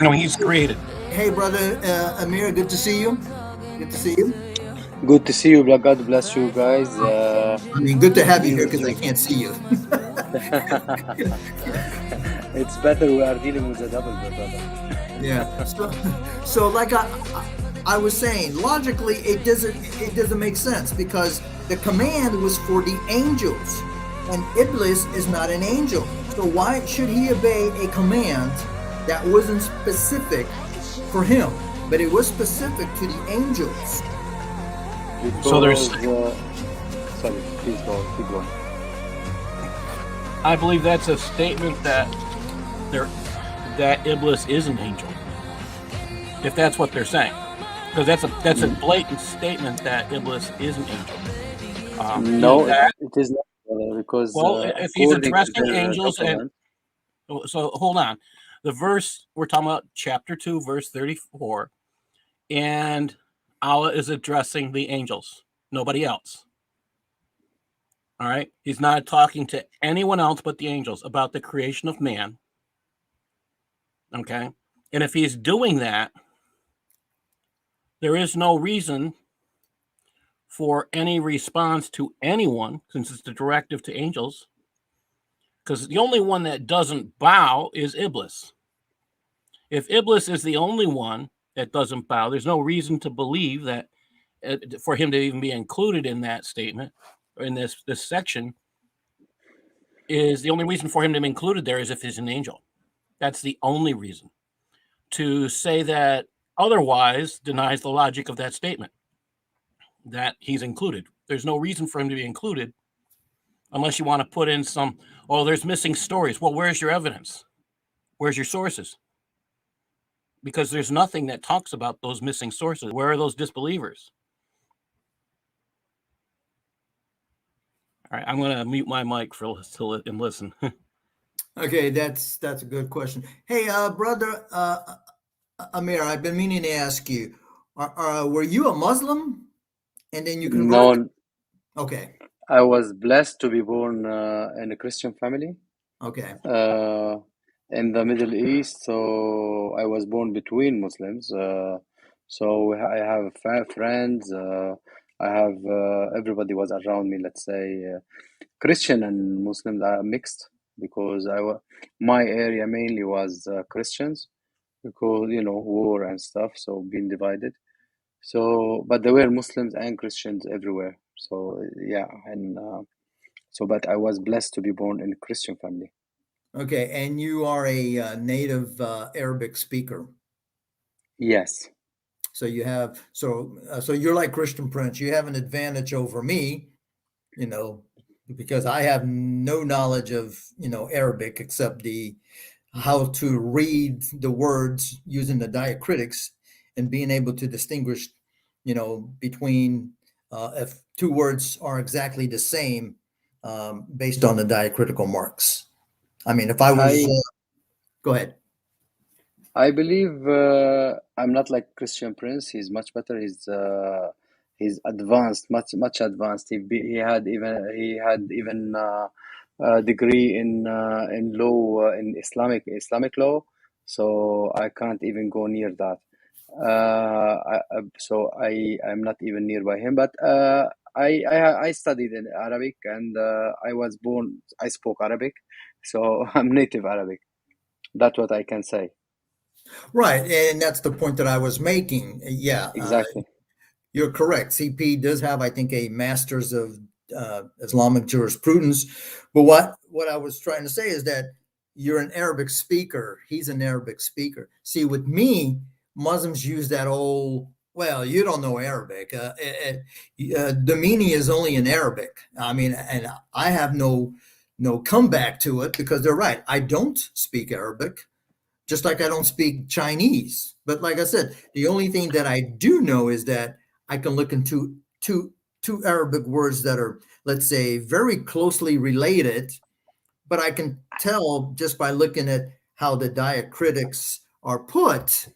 No, he's created. Hey, brother Amir, good to see you. Good to see you. Good to see you. God bless you guys. I mean, good to have you here Dealing because I with can't see you. it's better we are dealing with the double, brother. Yeah. So like I was saying, logically, it doesn't make sense because the command was for the angels, and Iblis is not an angel. So why should he obey a command that wasn't specific for him, but it was specific to the angels? So there's, Because sorry, please go. Keep going. I believe that's a statement there that Iblis is an angel. If that's what they're saying, because that's a blatant statement that Iblis is an angel. Either No, that, it is not, brother, because well, if he's according to addressing their angels, and document, so hold on, the verse we're talking about, chapter 2, verse 34, and Allah is addressing the angels, nobody else. All right, he's not talking to anyone else but the angels about the creation of man. Okay, and if he's doing that, there is no reason for any response to anyone, since it's the directive to angels, because the only one that doesn't bow is Iblis. If Iblis is the only one that doesn't bow, there's no reason to believe that for him to even be included in that statement or in this section. Is the only reason for him to be included there is if he's an angel. That's the only reason. To say that otherwise denies the logic of that statement, that he's included. There's no reason for him to be included unless you want to put in some, oh, there's missing stories. Well, where's your evidence? Where's your sources? Because there's nothing that talks about those missing sources. Where are those disbelievers? All right, I'm going to mute my mic and listen. Okay, that's a good question. Hey, brother Amir, I've been meaning to ask you, were you a Muslim and then you converted? no, Okay, I was blessed to be born in a Christian family okay, uh, in the Middle East. So I was born between Muslims. So I have friends. I have everybody was around me. Let's say Christian and Muslims are mixed because my area mainly was Christians because war and stuff. So being divided. So but there were Muslims and Christians everywhere. So yeah, and but I was blessed to be born in a Christian family. okay. And you are a native Arabic speaker. Yes. So you have so you're like Christian Prince. You have an advantage over me, you know, because I have no knowledge of Arabic except the how to read the words using the diacritics and being able to distinguish, between if two words are exactly the same based on the diacritical marks. I mean, if I was, I go ahead. I believe I'm not like Christian Prince. He's much better. He's advanced, much advanced. He had even a degree in law in Islamic law. So I can't even go near that. I'm not even nearby him. But I studied in Arabic and I was born. I spoke Arabic, so I'm native Arabic. That's what I can say. Right, and that's the point that I was making. Yeah, Exactly. you're correct. CP does have, I think, a master's of Islamic jurisprudence. But what I was trying to say is that you're an Arabic speaker. He's an Arabic speaker. See, with me, Muslims use that old, well, you don't know Arabic. The meaning is only in Arabic. I mean, and I have no comeback to it because they're right. I don't speak Arabic, just like I don't speak Chinese. But like I said, the only thing that I do know is that I can look into two Arabic words that are, let's say, very closely related, but I can tell just by looking at how the diacritics are put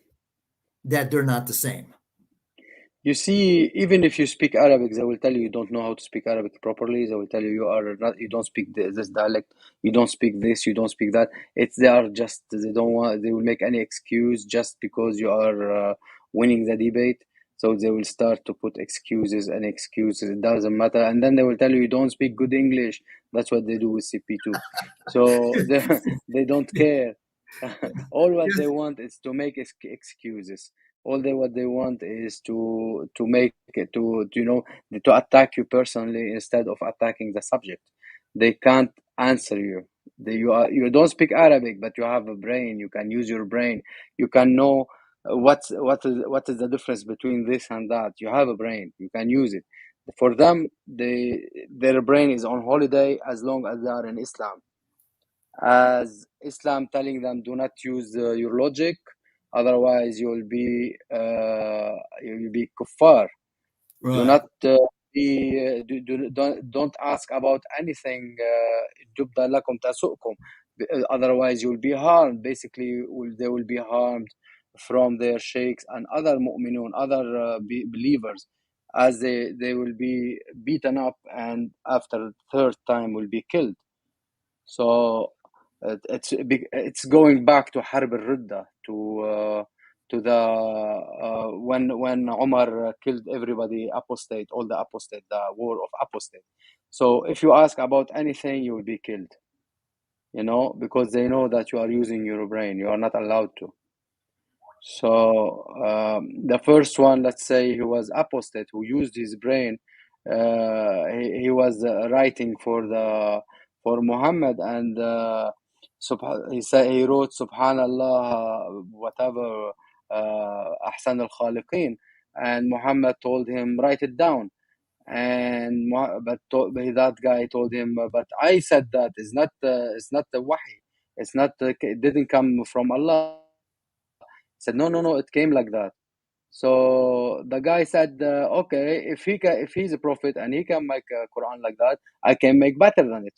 that they're not the same. You see, even if you speak Arabic, they will tell you don't know how to speak Arabic properly. They will tell you you don't speak this dialect, you don't speak this, you don't speak that. They are just they don't want they will make any excuse just because you are winning the debate. So they will start to put excuses and excuses. It doesn't matter, and then they will tell you you don't speak good English. That's what they do with CP2. So they don't care. All what they Yes. want is to make excuses. What they want is to make it to attack you personally instead of attacking the subject. They can't answer you. You don't speak Arabic, but you have a brain. You can use your brain. You can know what is the difference between this and that. You have a brain. You can use it. For them, their brain is on holiday as long as they are in Islam, as Islam telling them do not use your logic, otherwise you'll be kuffar. Do Right. not don't ask about anything. تُبْدَى لَكُمْ تَسُؤْكُمْ. Otherwise you'll be harmed. Basically, they will be harmed from their sheikhs and other mu'minun, other believers, as they will be beaten up, and after third time will be killed. So it's going back to Harb al-Ridda, to the when Umar killed everybody, apostate, all the apostate, the war of apostate. So if you ask about anything, you will be killed, because they know that you are using your brain. You are not allowed to. So the first one, let's say he was apostate who used his brain. He was writing for Muhammad, and he wrote Subhanallah, whatever, Ahsan al-Khaliqeen, and Muhammad told him write it down, and but that guy told him, but I said that it's not the wahi, it's not it didn't come from Allah. He said, no, it came like that. So the guy said, okay, if he's a prophet and he can make a Quran like that, I can make better than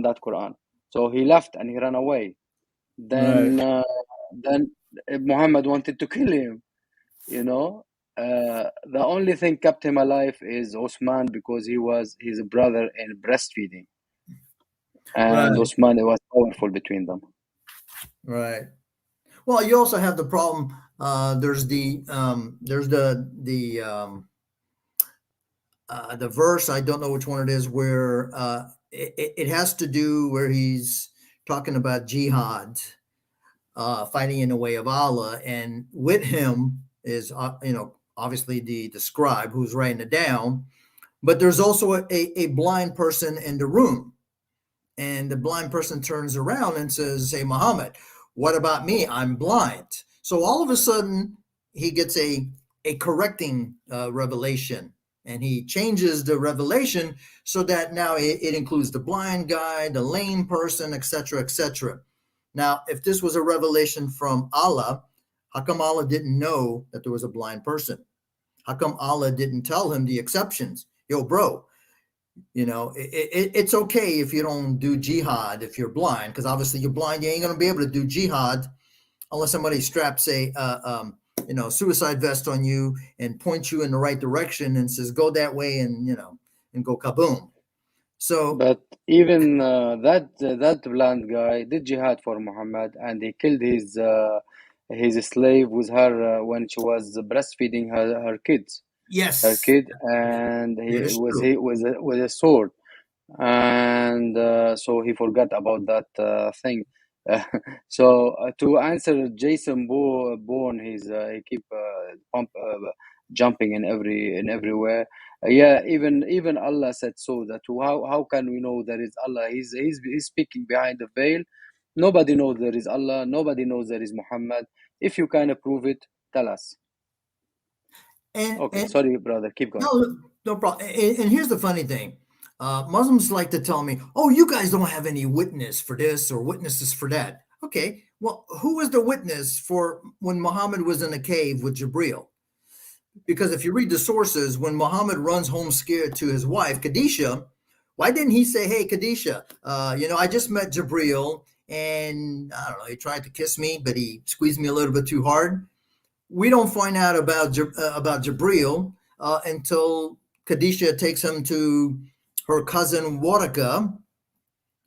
that Quran. So he left and he ran away. Right. Then Muhammad wanted to kill him. The only thing kept him alive is Osman, because he's a brother in breastfeeding, and Right. Osman, it was powerful between them. Right. Well, you also have the problem. There's the verse. I don't know which one it is, where it has to do where he's talking about jihad, fighting in the way of Allah, and with him is obviously the scribe who's writing it down, but there's also a blind person in the room, and the blind person turns around and says, "Hey, Muhammad, what about me? I'm blind." So all of a sudden, he gets a correcting revelation, and he changes the revelation so that now it includes the blind guy, the lame person, etc., etc. Now, if this was a revelation from Allah, how come Allah didn't know that there was a blind person? How come Allah didn't tell him the exceptions? Yo, bro, it's okay if you don't do jihad if you're blind, because obviously you're blind. You ain't going to be able to do jihad unless somebody straps a suicide vest on you and points you in the right direction and says go that way, and go kaboom. So, but even that blind guy did jihad for Muhammad, and he killed his slave with her when she was breastfeeding her kids. Her yes, kid, and that he is was true. he with a sword, and so he forgot about that thing. So to answer Jason Bourne, he keep jumping in everywhere. Yeah, even Allah said so, that how can we know there is Allah? He's speaking behind the veil. Nobody knows there is Allah. Nobody knows there is Muhammad. If you can prove it, tell us. Okay, And sorry, brother. Keep going. no problem. And here's the funny thing. Muslims like to tell me, oh, you guys don't have any witness for this or witnesses for that. Okay, well, who was the witness for when Muhammad was in a cave with Jibril? Because if you read the sources, when Muhammad runs home scared to his wife, Khadijah, why didn't he say, hey, Khadijah, I just met Jibril, and I don't know, he tried to kiss me, but he squeezed me a little bit too hard. We don't find out about Jibril until Khadijah takes him to her cousin Waraka,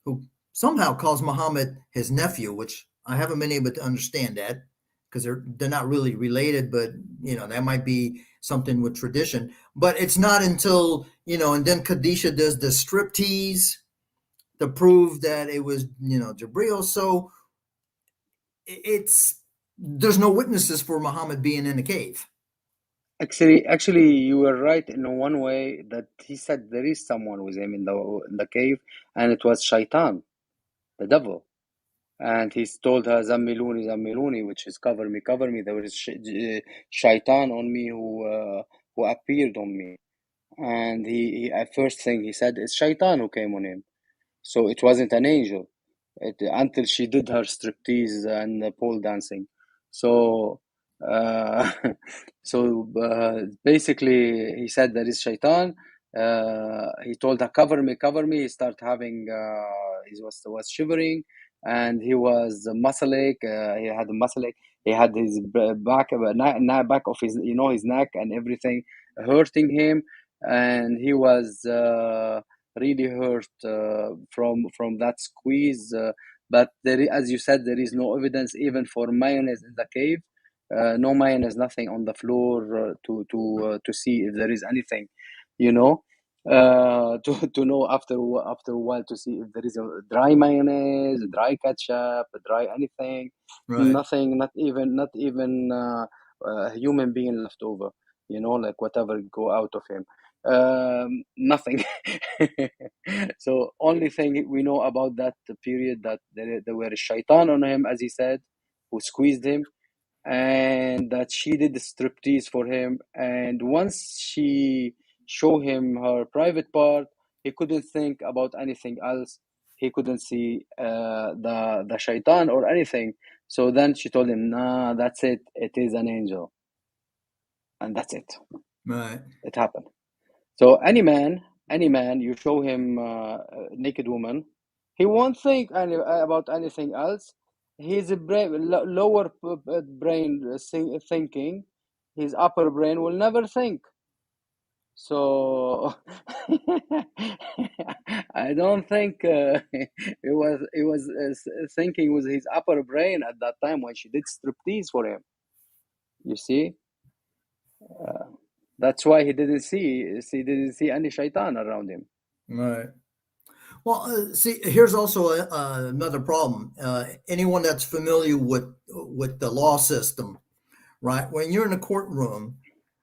who somehow calls Muhammad his nephew, which I haven't been able to understand that, because they're not really related, but that might be something with tradition. But it's not until and then Khadijah does the striptease to prove that it was Jabril. So there's no witnesses for Muhammad being in the cave. Actually, you were right in one way that he said there is someone with him in the cave, and it was Shaitan, the devil. And he told her, Zammiluni, Zammiluni, which is cover me, cover me. There was Shaitan on me who appeared on me. And he at first thing he said, it's Shaitan who came on him. So it wasn't an angel until she did her striptease and pole dancing. So uh, basically he said there is Shaitan. He told her, cover me, cover me. He started having, he was shivering, and he was muscle-ache. He had a muscle-ache. He had his back of his, his neck and everything hurting him, and he was really hurt from that squeeze. But as you said, there is no evidence even for mayonnaise in the cave. No mayonnaise, nothing on the floor to see if there is anything, to know after a while to see if there is a dry mayonnaise, dry ketchup, dry anything. Right. Nothing, not even a human being left over. Like whatever go out of him. Nothing. So only thing we know about that period, that there were a shaitan on him, as he said, who squeezed him, and that she did the striptease for him. And once she showed him her private part, he couldn't think about anything else. He couldn't see the shaitan or anything. So then she told him, nah, that's it. It is an angel. And that's it. Right. It happened. So any man, you show him a naked woman, he won't think about anything else. His lower brain thinking, his upper brain will never think. So I don't think it was thinking with his upper brain at that time when she did striptease for him. You see. That's why he didn't see any shaitan around him. Right. Well, see, here's also another problem. Anyone that's familiar with the law system, right? When you're in a courtroom,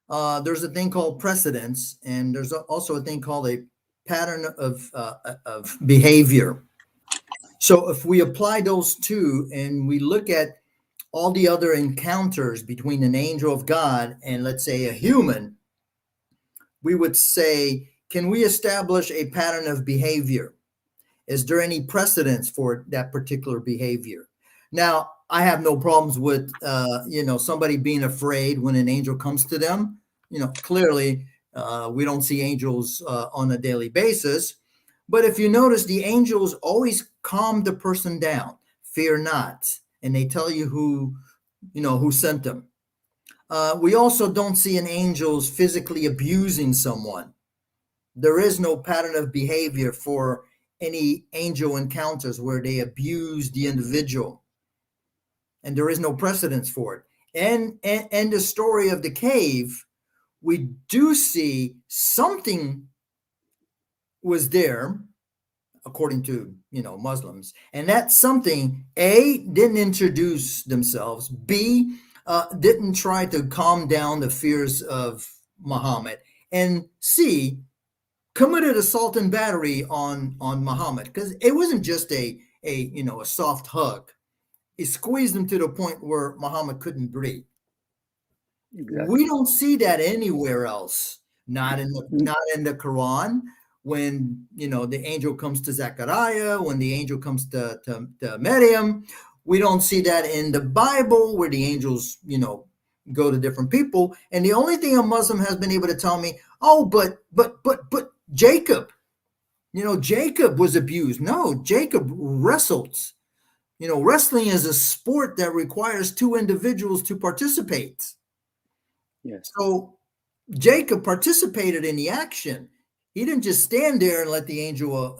there's a thing called precedence, and there's also a thing called a pattern of behavior. So if we apply those two and we look at all the other encounters between an angel of God and, let's say, a human, we would say, can we establish a pattern of behavior? Is there any precedence for that particular behavior? Now, I have no problems with, somebody being afraid when an angel comes to them. Clearly, we don't see angels on a daily basis. But if you notice, the angels always calm the person down. Fear not. And they tell you who sent them. We also don't see an angels physically abusing someone. There is no pattern of behavior for any angel encounters where they abuse the individual, and there is no precedence for it. And the story of the cave, we do see something was there, according to Muslims, and that something, A, didn't introduce themselves, B, didn't try to calm down the fears of Muhammad, and C, committed assault and battery on Muhammad, because it wasn't just a soft hug. It squeezed him to the point where Muhammad couldn't breathe. Exactly. We don't see that anywhere else. Not in the Quran. When the angel comes to Zechariah, when the angel comes to Maryam, we don't see that in the Bible where the angels go to different people. And the only thing a Muslim has been able to tell me, oh, but Jacob, Jacob was abused. No, Jacob wrestled. Wrestling is a sport that requires two individuals to participate. Yes. So Jacob participated in the action. He didn't just stand there and let the angel,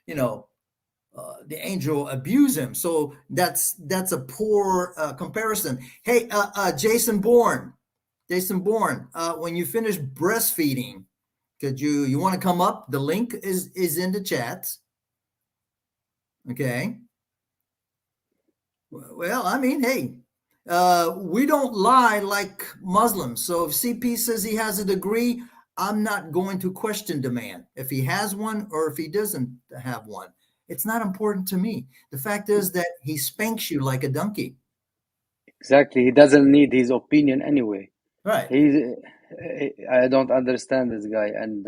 the angel abuse him. So that's a poor comparison. Hey, Jason Bourne, when you finish breastfeeding, could you want to come up? The link is in the chat. Okay. Well, I mean, hey, we don't lie like Muslims. So if CP says he has a degree, I'm not going to question the man if he has one or if he doesn't have one. It's not important to me. The fact is that he spanks you like a donkey. Exactly. He doesn't need his opinion anyway. Right. I don't understand this guy, and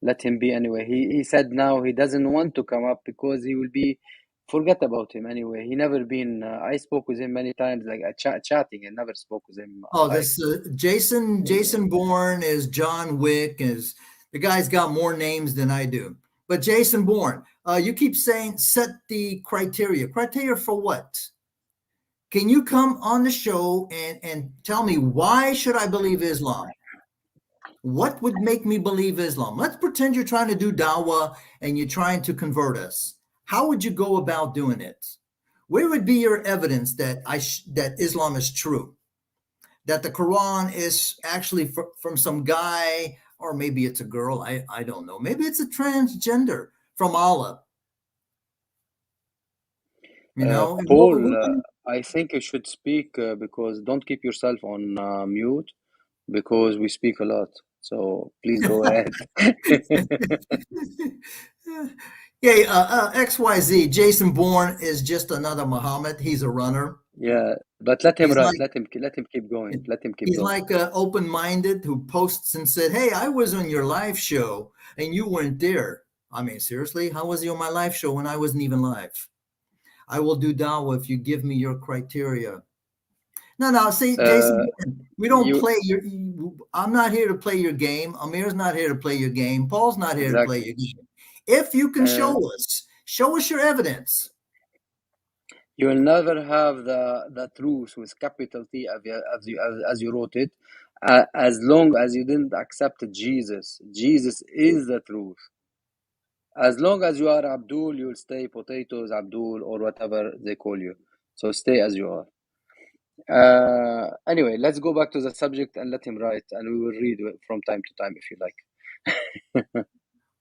let him be anyway. He said now he doesn't want to come up because he will be forget about him anyway. He never been. I spoke with him many times, like chatting, and never spoke with him. Oh, Like this Jason Bourne is John Wick. Is the guy's got more names than I do? But Jason Bourne, you keep saying set the criteria. Criteria for what? Can you come on the show and tell me why should I believe Islam? What would make me believe Islam? Let's pretend you're trying to do dawah and you're trying to convert us. How would you go about doing it? Where would be your evidence that that Islam is true? That the Quran is actually from some guy, or maybe it's a girl. I don't know. Maybe it's a transgender from Allah. You know, Paul, I think you should speak because don't keep yourself on mute because we speak a lot. So please go ahead. Yeah, XYZ. Jason Bourne is just another Muhammad. He's a runner. Yeah, but let him He's write. like, Let him keep going. Let him keep he's going. like open-minded who posts and said, "Hey, I was on your live show and you weren't there." I mean, seriously, how was he on my live show when I wasn't even live? I will do dawah if you give me your criteria. No. See, Jason, we don't play your. I'm not here to play your game. Amir's not here to play your game. Paul's not here to play your game. If you can show us your evidence. You will never have the truth with capital T as you wrote it, as long as you didn't accept Jesus. Jesus is the truth. As long as you are Abdul, you will stay potatoes Abdul or whatever they call you. So stay as you are. Anyway, let's go back to the subject and let him write, and we will read from time to time if you like.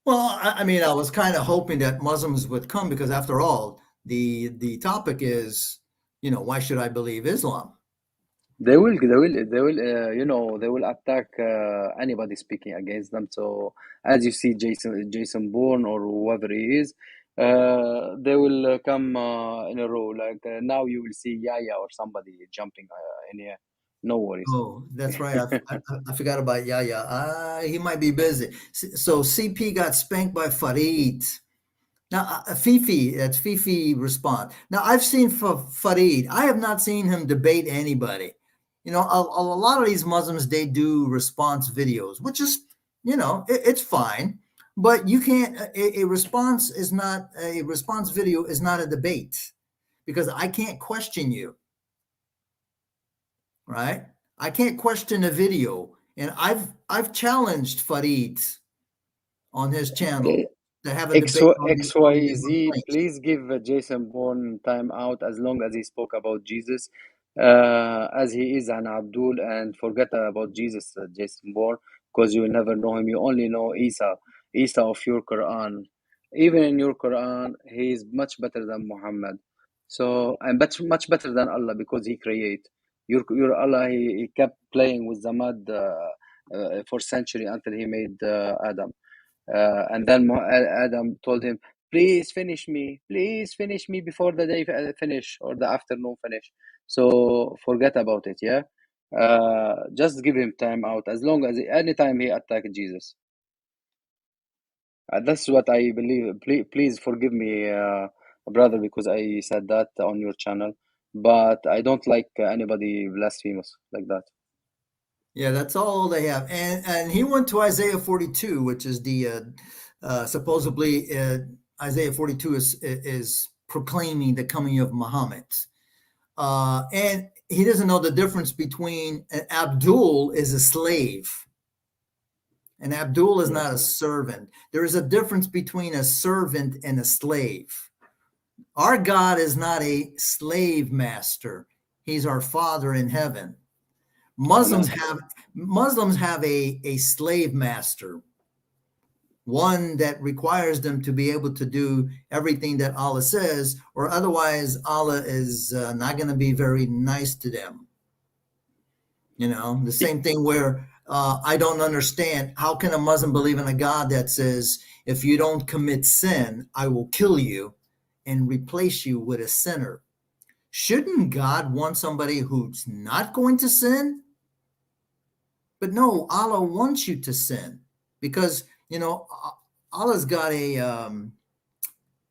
Well, I mean, I was kind of hoping that Muslims would come because, after all, the topic is, why should I believe Islam? They will, they will attack anybody speaking against them. So as you see, Jason Bourne or whoever he is, they will come in a row. Like now, you will see Yaya or somebody jumping in here. No worries. Oh, that's right. I forgot about Yaya. He might be busy. So CP got spanked by Farid. Now, Fifi, that's Fifi response. Now, I've seen Farid. I have not seen him debate anybody. A lot of these Muslims, they do response videos, which is, it's fine. But you can't, a response video is not a debate because I can't question you, right? I can't question a video. And I've challenged Farid on his channel to have a debate on the XYZ, complaint. please give Jason Bourne time out as long as he spoke about Jesus, as he is an Abdul, and forget about Jesus, Jason Bourne, because you will never know him. You only know Isa of your Quran. Even in your Quran, he is much better than Muhammad. So, and much better than Allah because he create. Your Allah, he kept playing with the mud for century until he made Adam. And then Adam told him, please finish me before the day finish or the afternoon finish. So forget about it, yeah? Just give him time out as long as anytime he attacked Jesus. That's what I believe. Please forgive me, brother, because I said that on your channel. But I don't like anybody blasphemous like that. Yeah, that's all they have. And he went to Isaiah 42, which is the supposedly Isaiah 42 is proclaiming the coming of Muhammad. And he doesn't know the difference between an Abdul is a slave. And Abdul is not a servant. There is a difference between a servant and a slave. Our God is not a slave master. He's our Father in heaven. Muslims have a slave master, one that requires them to be able to do everything that Allah says, or otherwise Allah is not going to be very nice to them. You know, the same thing where I don't understand, how can a Muslim believe in a God that says, if you don't commit sin, I will kill you and replace you with a sinner? Shouldn't God want somebody who's not going to sin? But no, Allah wants you to sin because, you know, Allah's got a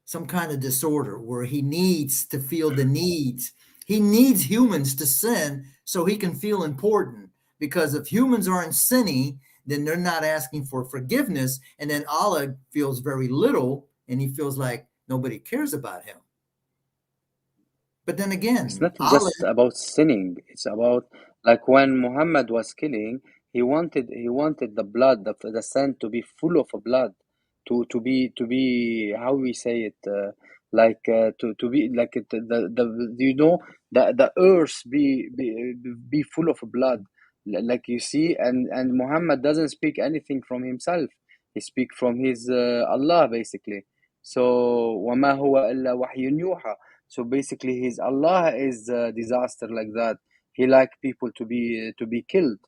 some kind of disorder where he needs to feel the needs. He needs humans to sin so he can feel important. Because if humans aren't sinning, then they're not asking for forgiveness. And then Allah feels very little and he feels like nobody cares about him. But then again, It's not Allah, just about sinning. It's about, like, when Muhammad was killing, he wanted the blood, the sand to be full of blood, to be how we say it, to be like it, the you know, the earth be full of blood, like you see. And Muhammad doesn't speak anything from himself. He speak from his Allah, basically. So وَمَا هُوَ إِلَّا وَحْيٌ يُوحَى. So basically, his Allah is a disaster like that. He like people to be killed.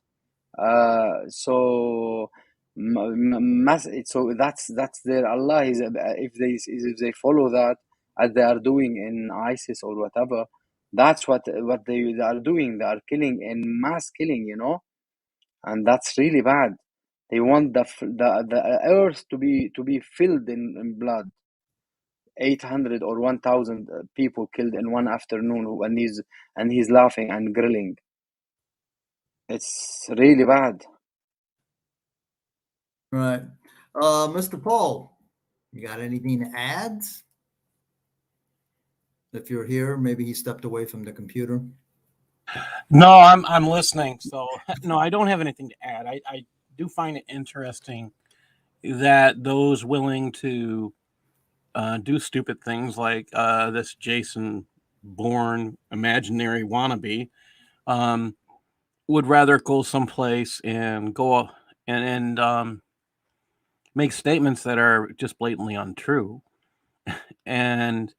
So so that's their Allah. Is if they follow that, as they are doing in ISIS or whatever, that's what they are doing. They are killing in mass killing, and that's really bad. They want the earth to be filled in blood. 800 or 1,000 people killed in one afternoon, and he's laughing and grilling. It's really bad. right. Mr. Paul, you got anything to add? If you're here, maybe he stepped away from the computer. No, I'm listening. So no, I don't have anything to add. I do find it interesting that those willing to do stupid things like this Jason Bourne imaginary wannabe would rather go someplace and go and make statements that are just blatantly untrue, and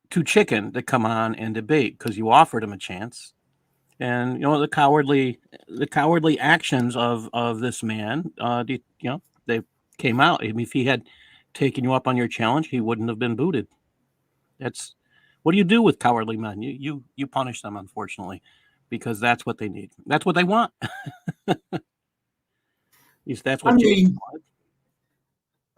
too chicken to come on and debate because you offered him a chance. And the cowardly actions of this man, they came out. I mean, if he had taken you up on your challenge, he wouldn't have been booted. That's what do you do with cowardly men? You punish them, unfortunately, because that's what they need. That's what they want. That's what Jason wanted.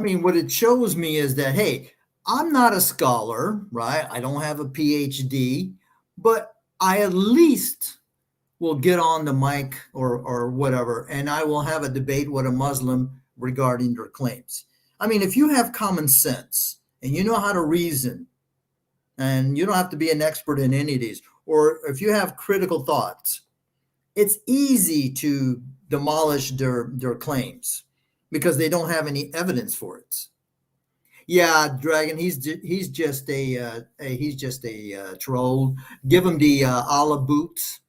I mean, what it shows me is that, hey, I'm not a scholar, right? I don't have a PhD, but I at least will get on the mic or whatever, and I will have a debate with a Muslim regarding their claims. I mean, if you have common sense and you know how to reason, and you don't have to be an expert in any of these, or if you have critical thoughts, it's easy to demolish their claims because they don't have any evidence for it. Yeah, Dragon, he's just a troll. Give him the Allah boots.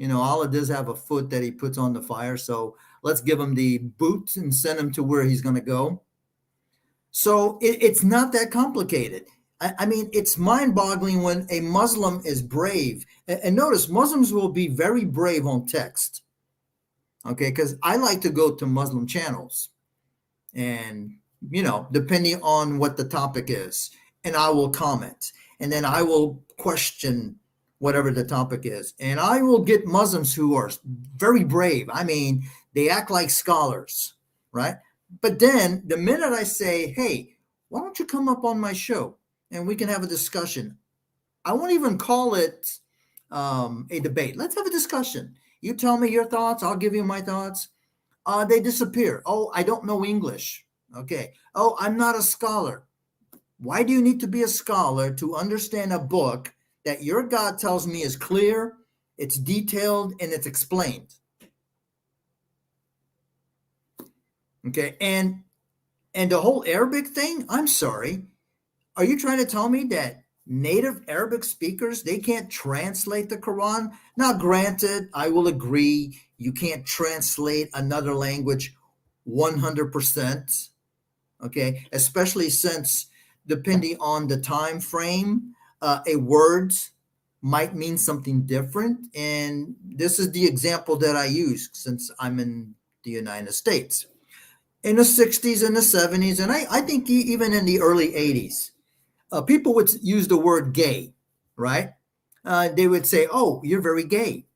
Allah does have a foot that he puts on the fire, so let's give him the boots and send him to where he's going to go. So it's not that complicated. I mean, it's mind-boggling when a Muslim is brave. And notice, Muslims will be very brave on text. Okay, because I like to go to Muslim channels, and depending on what the topic is, and I will comment, and then I will question whatever the topic is, and I will get Muslims who are very brave. I mean, they act like scholars, right? But then the minute I say, hey, why don't you come up on my show and we can have a discussion? I won't even call it a debate. Let's have a discussion. You tell me your thoughts, I'll give you my thoughts. They disappear. Oh, I don't know English. Okay. Oh, I'm not a scholar. Why do you need to be a scholar to understand a book that your God tells me is clear It's detailed and it's explained. Okay. And the whole Arabic thing, I'm sorry. Are you trying to tell me that native Arabic speakers, they can't translate the Quran? Now, granted, I will agree you can't translate another language 100%, okay? Especially since depending on the time frame, a word might mean something different. And this is the example that I use since I'm in the United States. In the 60s and the 70s, and I think even in the early 80s, people would use the word gay, right? They would say, "Oh, you're very gay."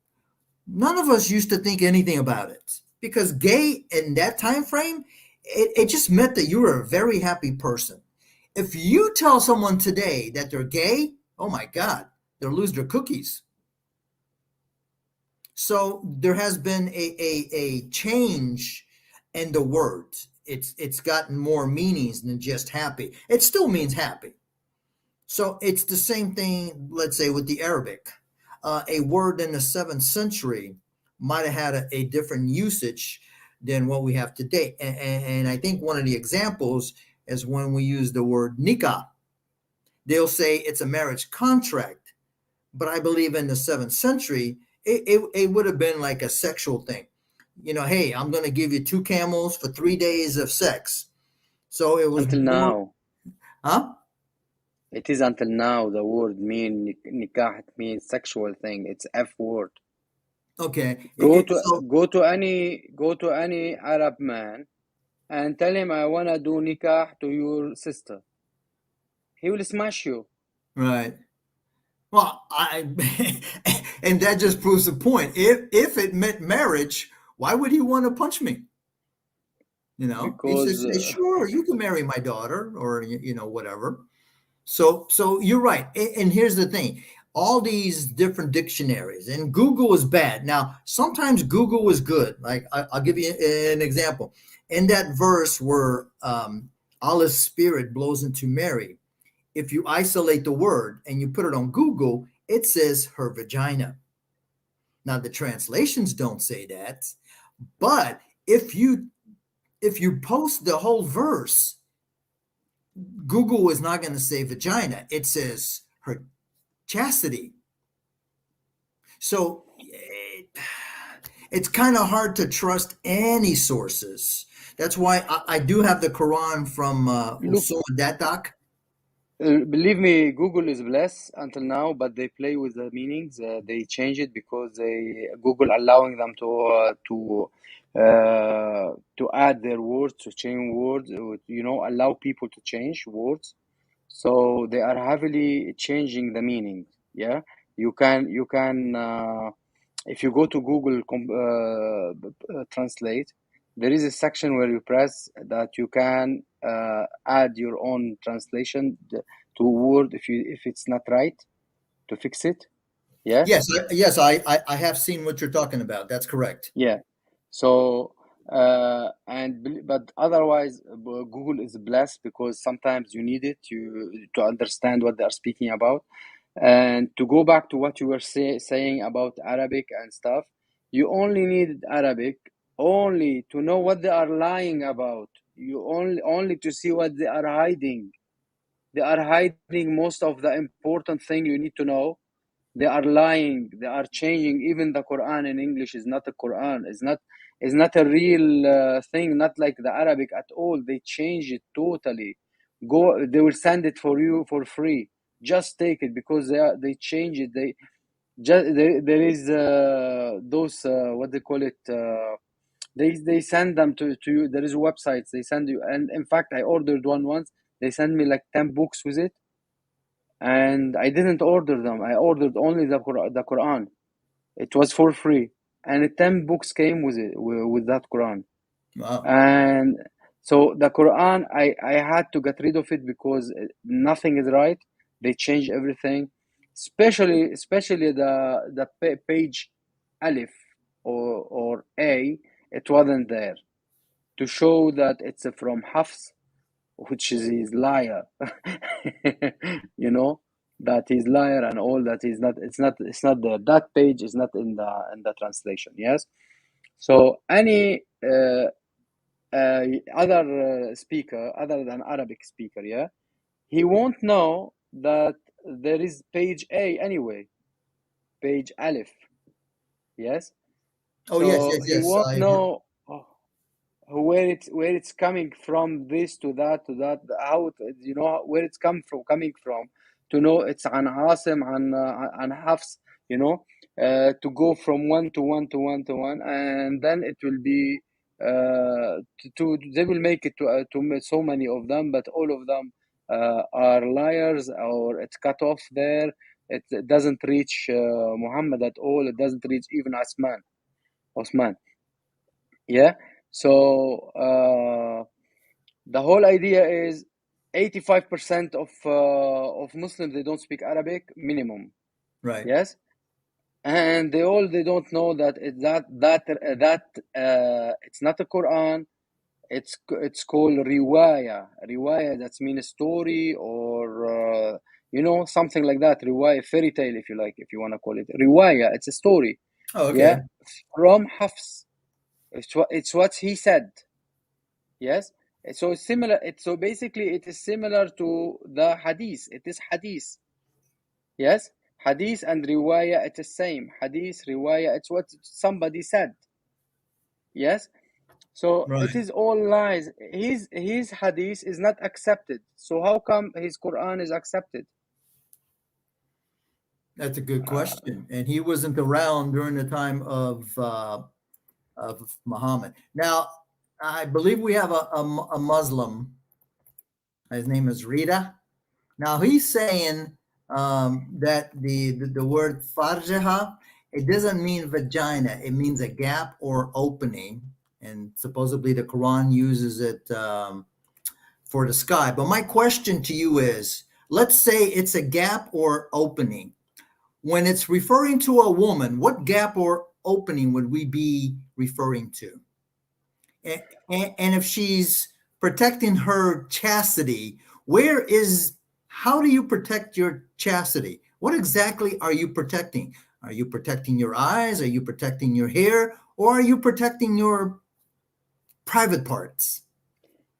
None of us used to think anything about it because gay in that time frame, it just meant that you were a very happy person. If you tell someone today that they're gay, oh my God, they'll lose their cookies. So there has been a change in the word. It's gotten more meanings than just happy. It still means happy. So it's the same thing, let's say, with the Arabic. A word in the 7th century might have had a different usage than what we have today. And I think one of the examples is when we use the word nikah. They'll say it's a marriage contract, but I believe in the 7th century, it would have been like a sexual thing. You know, hey, I'm going to give you 2 camels for 3 days of sex. So it was Until more, now, huh? it is until now the word mean nikah, it means sexual thing. It's F word. Okay. So Go to any Arab man and tell him I wanna do nikah to your sister. He will smash you. right. Well, and that just proves the point. If it meant marriage, why would he want to punch me? You know, he should Because say, "Sure, you can marry my daughter," or whatever. So you're right. And here's the thing: all these different dictionaries, and Google is bad. Now, sometimes Google is good. Like I'll give you an example. In that verse where Allah's spirit blows into Mary, if you isolate the word and you put it on Google, it says her vagina. Now the translations don't say that, but if you post the whole verse, Google is not going to say vagina. It says her chastity. So it's kind of hard to trust any sources. That's why I do have the Quran from look, Usul Datak. believe me, Google is blessed until now, but they play with the meanings. They change it because Google allowing them to add their words, to change words, allow people to change words. So they are heavily changing the meaning. Yeah, you can if you go to Google Translate, there is a section where you press that you can add your own translation to word if it's not right, to fix it. Yeah. Yes, I have seen what you're talking about. That's correct. Yeah. So but otherwise, Google is blessed because sometimes you need it to understand what they are speaking about. And to go back to what you were saying about Arabic and stuff, you only need Arabic only to know what they are lying about. You only to see what they are hiding. They are hiding most of the important thing you need to know. They are lying. They are changing. Even the Quran in English is not a Quran. It's not a real thing. Not like the Arabic at all. They change it totally. They will send it for you for free. Just take it because they change it. There is those what they call it. They send them to you. There is websites they send you. And in fact, I ordered one once. They sent me like 10 books with it, and I didn't order them. I ordered only the Quran. It was for free, and 10 books came with it with that Quran. Wow. And so the Quran, I had to get rid of it because nothing is right. They changed everything, especially the page Alif or A. It wasn't there to show that it's from Hafs, which is his liar, you know. that he's liar and all that. Is not, it's not there. That page is not in the translation. Yes. So any other speaker other than Arabic speaker, yeah, he won't know that there is page A anyway, page Aleph. Yes. Oh, yes, So yes, he yes. won't know where it's coming from, this to that, how you know where it's coming from, to know it's an Asim, an Hafs, you know, to go from one to one to one to one, and then it will be they will make it to so many of them, but all of them are liars, or it's cut off there. It doesn't reach Muhammad at all. It doesn't reach even Osman. Yeah. So the whole idea is 85% of Muslims, they don't speak Arabic minimum. Right. Yes. And they don't know that it's not a Quran. It's called riwaya. Riwaya, that means a story, or something like that. Riwaya, fairy tale, if you like, if you want to call it riwaya. It's a story. Oh, okay. Yeah, from Hafs. It's what he said. Yes. So it's similar. So basically, it is similar to the hadith. It is hadith. Yes. Hadith and riwaya, it is same. Hadith, riwaya, it's what somebody said. Yes. So Right. it is all lies. His hadith is not accepted. So how come his Quran is accepted? That's a good question. And he wasn't around during the time of Muhammad. Now, I believe we have a Muslim. His name is Rita. Now he's saying that the word farjaha, it doesn't mean vagina. It means a gap or opening. And supposedly the Quran uses it for the sky. But my question to you is, let's say it's a gap or opening. When it's referring to a woman, what gap or opening would we be referring to? And if she's protecting her chastity, how do you protect your chastity? What exactly are you protecting? Are you protecting your eyes? Are you protecting your hair? Or are you protecting your private parts?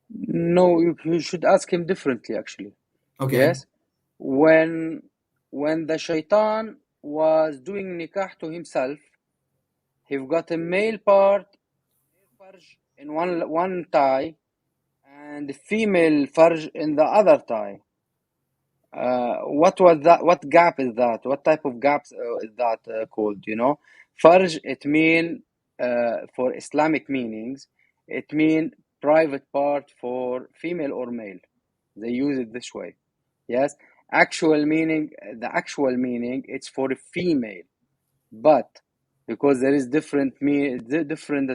No, you should ask him differently, actually. Okay. Yes. When the shaitan was doing nikah to himself, he got a male part farj in one thigh, and the female farj in the other thigh. What was that? What gap is that? What type of gaps is that called? Farj, it mean for Islamic meanings, it mean private part for female or male. They use it this way. Yes. The actual meaning, it's for a female, but because there is different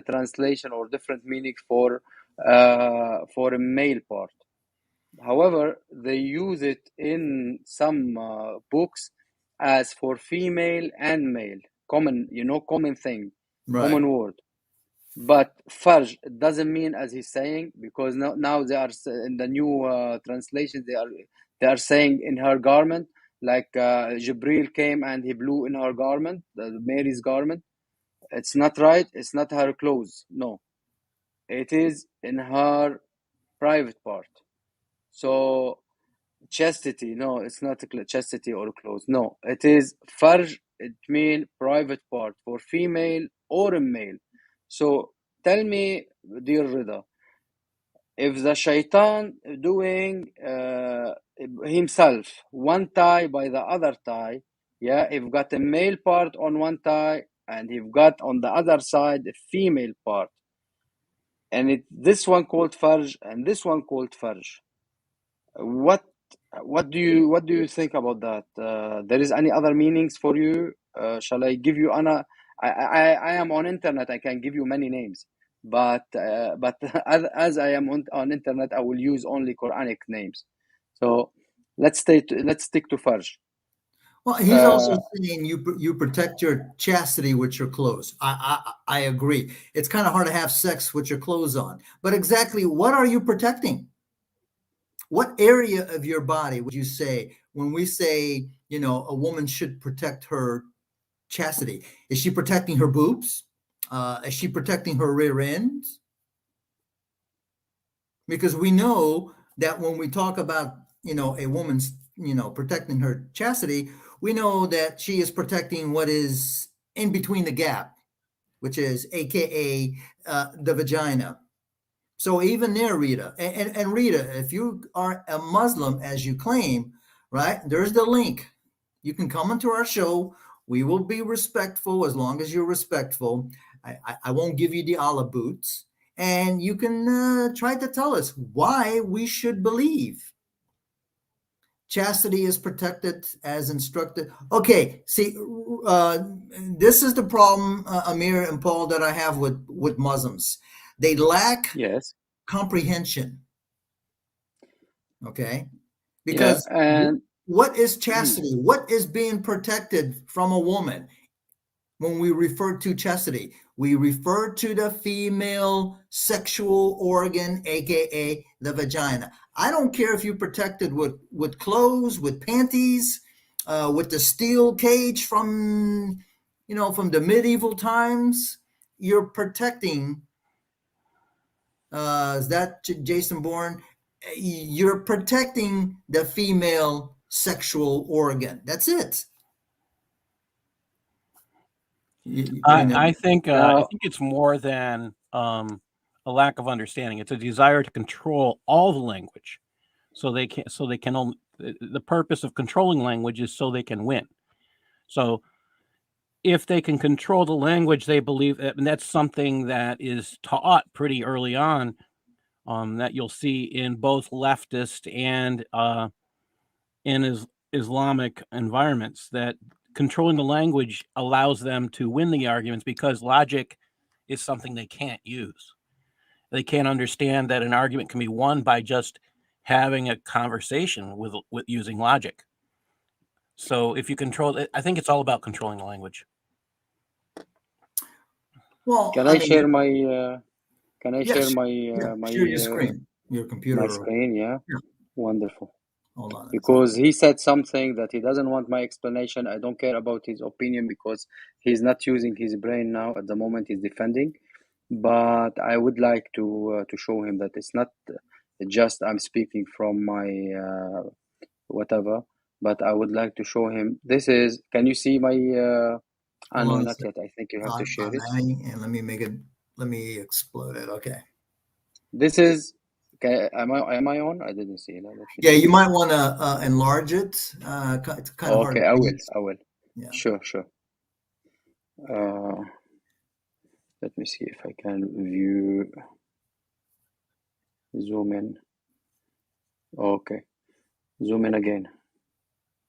translation or different meaning for a male part. However, they use it in some books as for female and male, common thing, Right. common word. But farj doesn't mean as he's saying, because now they are in the new translation, they are saying in her garment, like Jibril came and he blew in her garment, Mary's garment. It's not right. It's not her clothes. No, it is in her private part. So chastity, no, it's not chastity or clothes. No, it is farj. It means private part for female or a male. So tell me, dear Rida, if the shaitan doing himself one tie by the other tie, yeah, if got a male part on one tie and you've got on the other side a female part, and this one called farj and this one called farj, what do you think about that? There is any other meanings for you? Shall I give you I am on internet. I can give you many names, but as I am on internet, I will use only Quranic names. So let's stick to farj. Well, he's also saying you protect your chastity with your clothes. I agree. It's kind of hard to have sex with your clothes on, but exactly what are you protecting? What area of your body would you say when we say, a woman should protect her chastity? Is she protecting her boobs? Is she protecting her rear end? Because we know that when we talk about, a woman's, protecting her chastity, we know that she is protecting what is in between the gap, which is AKA the vagina. So even there, Rita, and Rita, if you are a Muslim, as you claim, right, there's the link. You can come into our show. We will be respectful as long as you're respectful. I won't give you the olive boots. And you can try to tell us why we should believe chastity is protected as instructed. Okay, see, this is the problem, Amir and Paul, that I have with Muslims. They lack Yes. comprehension. Okay, Yeah. because And what is chastity? What is being protected from a woman? When we refer to chastity, we refer to the female sexual organ, aka the vagina. I don't care if you're protected with clothes, with panties, with the steel cage from the medieval times. You're protecting. Is that Jason Bourne? You're protecting the female sexual organ. That's it. I think now, it's more than a lack of understanding. It's a desire to control all the language, so they can only, the purpose of controlling language is so they can win. So if they can control the language, they believe, and that's something that is taught pretty early on, that you'll see in both leftist and in Islamic environments, that controlling the language allows them to win the arguments because logic is something they can't use. They can't understand that an argument can be won by just having a conversation with using logic. So if you control it, I think it's all about controlling the language. Well, can I I mean, share my yes, my share your screen, your computer. my screen? Yeah. Yeah. Wonderful. Hold on. Because he said something that he doesn't want my explanation. I don't care about his opinion because he's not using his brain now. At the moment, he's defending. But I would like to show him that it's not just I'm speaking from my whatever. But I would like to show him. This is. Can you see my? Hold No, on a not second. yet. I think you have to share it. And let me make it. Let me explode it. Okay. This is. Okay, am I on? I didn't see it. Let me Yeah, see. you might want to enlarge it. It's kind of hard Okay, to I will. read. I will. Yeah. Sure. Let me see if I can view, zoom in. Okay, zoom in again.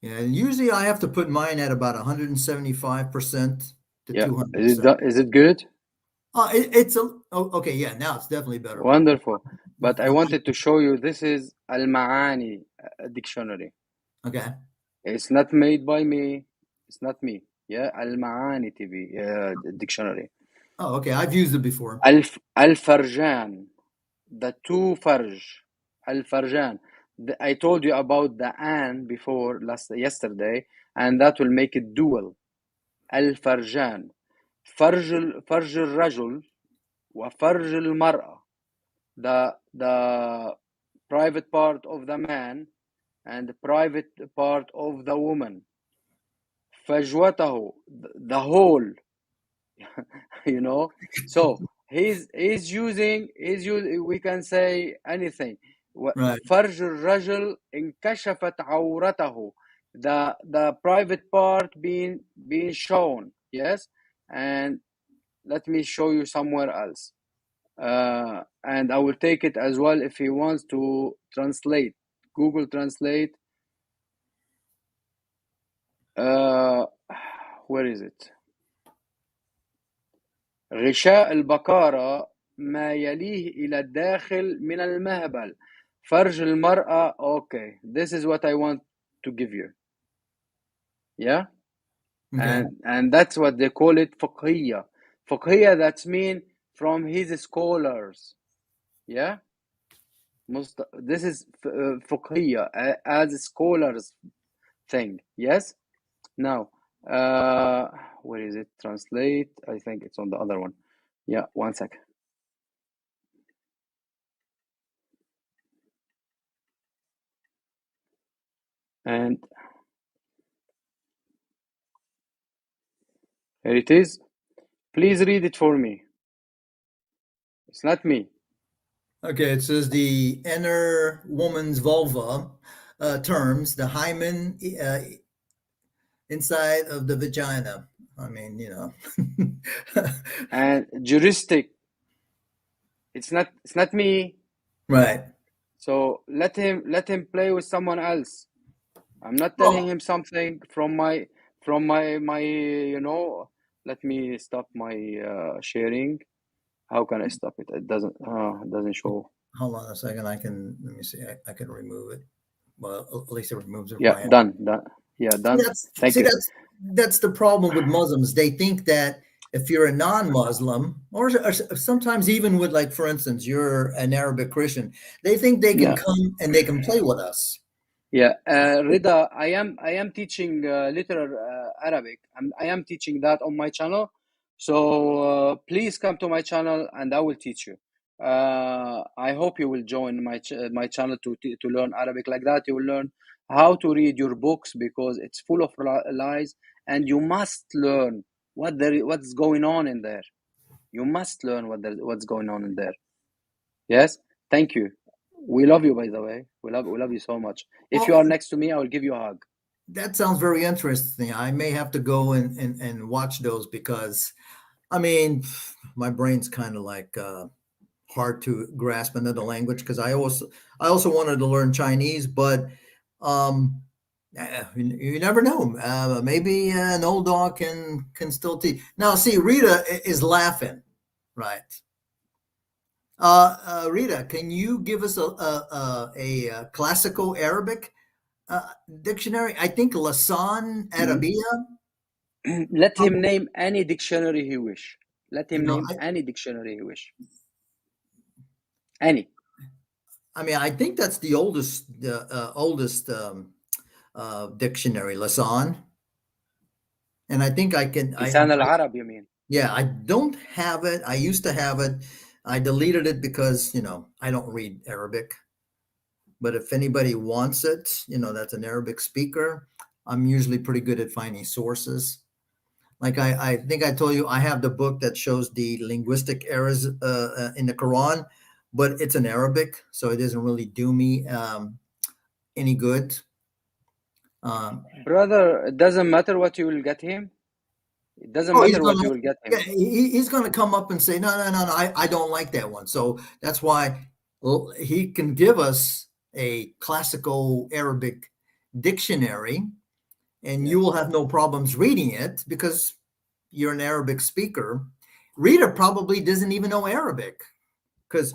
Yeah. And usually I have to put mine at about 175% to Yeah, 200%. is it good? It's okay. Yeah. Now it's definitely better. Wonderful. But I wanted to show you, this is Al-Ma'ani dictionary. Okay. It's not made by me. It's not me. Yeah, Al-Ma'ani TV dictionary. Oh, okay. I've used it before. Al-Farjan, the two farj. Al-Farjan. I told you about the an before yesterday, and that will make it dual. الفرجان فرج الرجل وفرج المرأة, the private part of the man and the private part of the woman. فجوته, the whole. So he's using we can say anything. Right. فرج الرجل انكشفت عورته, the private part being shown. Yes. And let me show you somewhere else, and I will take it as well if he wants to translate. Google Translate. Where is it? غشاء البكارة ما يليه إلى الداخل من المهبل. فرج المرأة. Okay, this is what I want to give you. Yeah. Okay. And that's what they call it, فقهية. فقهية, that's mean from his scholars. Yeah. This is فقهية, as a scholars thing. Yes. Now, where is it? Translate. I think it's on the other one. Yeah, 1 second. And here it is. Please read it for me. It's not me. Okay, it says the inner woman's vulva terms, the hymen inside of the vagina. I mean, you know. And juristic. It's not me. Right. So let him play with someone else. I'm not Well, telling him something from my you know. Let me stop my sharing. How can I stop it? It doesn't show. hold on a second. Let me see. I can remove it. Well, at least it removes it. Yeah, Right. done. Yeah, done. Thank you. That's the problem with Muslims. They think that if you're a non-Muslim, or sometimes even with, like, for instance, you're an Arabic Christian, they think they can Yeah. come and they can play with us. Yeah, Rida, I am teaching literal Arabic. I am teaching that on my channel. So please come to my channel and I will teach you. I hope you will join my channel to learn Arabic. Like that, you will learn how to read your books, because it's full of lies, and you must learn what's going on in there. You must learn what's going on in there. Yes, thank you. We love you, by the way. We love you so much. If you Well, are next to me, I will give you a hug. that sounds very interesting. I may have to go and watch those, because, I mean, my brain's kind of like hard to grasp another language, because I also wanted to learn Chinese, but you never know. Maybe an old dog can still teach. Now, see, Rita is laughing, right? Rita, can you give us a classical Arabic dictionary? I think Lasan Arabia. Let him name any dictionary he wish. Let him You know, name any dictionary he wish. Any. I mean, I think that's the oldest dictionary, Lasan, and I think I can. Lisan al-Arab, you mean? Yeah, I don't have it. I used to have it. I deleted it because, I don't read Arabic. But if anybody wants it, that's an Arabic speaker, I'm usually pretty good at finding sources. Like I think I told you, I have the book that shows the linguistic errors in the Quran, but it's in Arabic, so it doesn't really do me any good. Brother, it doesn't matter what you will get him. It doesn't Oh, he's matter what gonna, you will get him. yeah, he's gonna come up and say, no, no, no, no, I don't like that one. So that's why he can give us a classical Arabic dictionary, and you will have no problems reading it because you're an Arabic speaker. Rita probably doesn't even know Arabic, because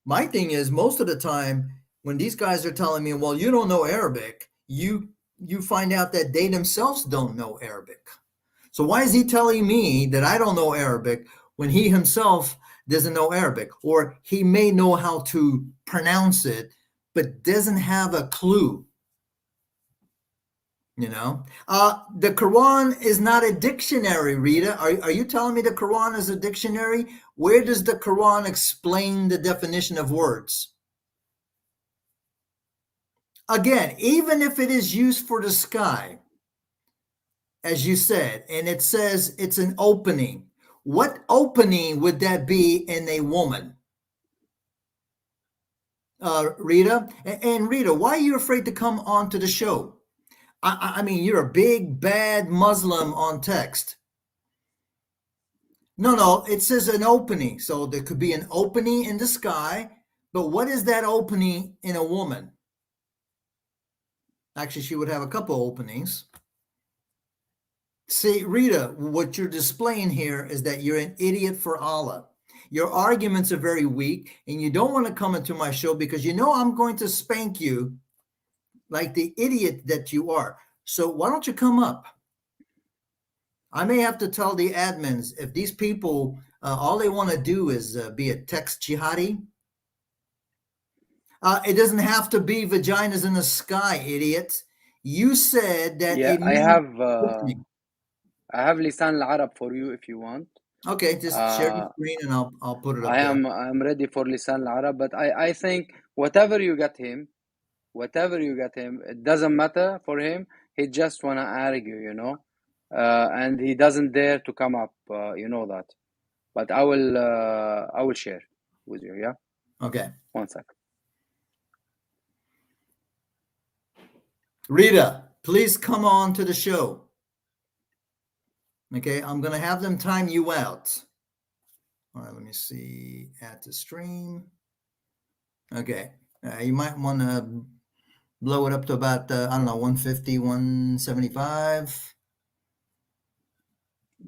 my thing is, most of the time when these guys are telling me, well, you don't know Arabic, you find out that they themselves don't know Arabic. So why is he telling me that I don't know Arabic when he himself doesn't know Arabic? Or he may know how to pronounce it, but doesn't have a clue. The Quran is not a dictionary, Rita. Are you telling me the Quran is a dictionary? Where does the Quran explain the definition of words? Again, even if it is used for the sky, as you said, and it says it's an opening, what opening would that be in a woman? Rita? And Rita, why are you afraid to come onto the show? I mean, you're a big, bad Muslim on text. No, it says an opening. So there could be an opening in the sky, but what is that opening in a woman? Actually, she would have a couple openings. See, Rita, what you're displaying here is that you're an idiot for Allah. Your arguments are very weak, and you don't want to come into my show because I'm going to spank you like the idiot that you are. So why don't you come up? I may have to tell the admins, if these people, all they want to do is be a text jihadi. It doesn't have to be vaginas in the sky, idiot. You said that Yeah, a man opening. I have lisan al-Arab for you if you want. Okay, just share your Uh, screen and I'll put it up I there. am ready for lisan al-Arab, but I think whatever you get him, it doesn't matter for him. He just wanna argue, you know, and he doesn't dare to come up. You know that. But I will share with you. Yeah, Okay. 1 sec. Rita, please come on to the show. Okay, I'm going to have them time you out. All right, let me see. Add to stream. Okay, you might want to blow it up to about, I don't know, 150, 175.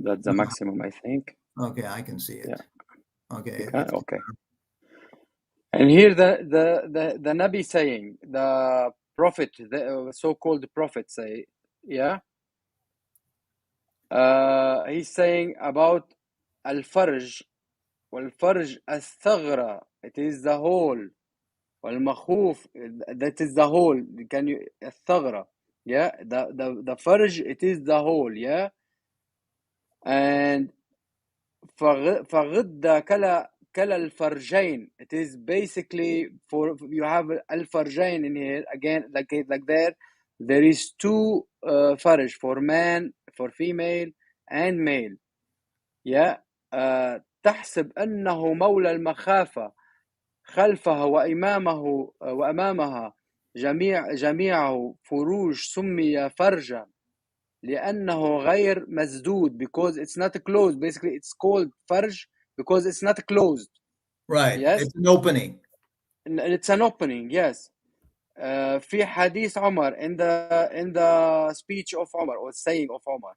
That's the maximum, I think. Okay, I can see it. Yeah. Okay. Okay. And here the Nabi saying, the prophet, the so-called prophet say, yeah. He's saying about al-farj, wal-farj al-thaghra, it is the hole, wal-makhuf, that is the hole. Can you al-thaghra? Yeah, the farj, it is the hole. Yeah, and فغد كلا الفرجين. It is basically for you have الفرجين in here again, like there is two farj for man, for female and male. Yeah, تحسب أنه مولى المخافة خلفها وأمامها جميعه فروج سمي فرجا لأنه غير مسدود, because it's not closed. Basically, it's called farj because it's not closed. Right. Yes, It's an opening. it's an opening. Yes. في حديث عمر, in the speech of Umar or saying of Umar,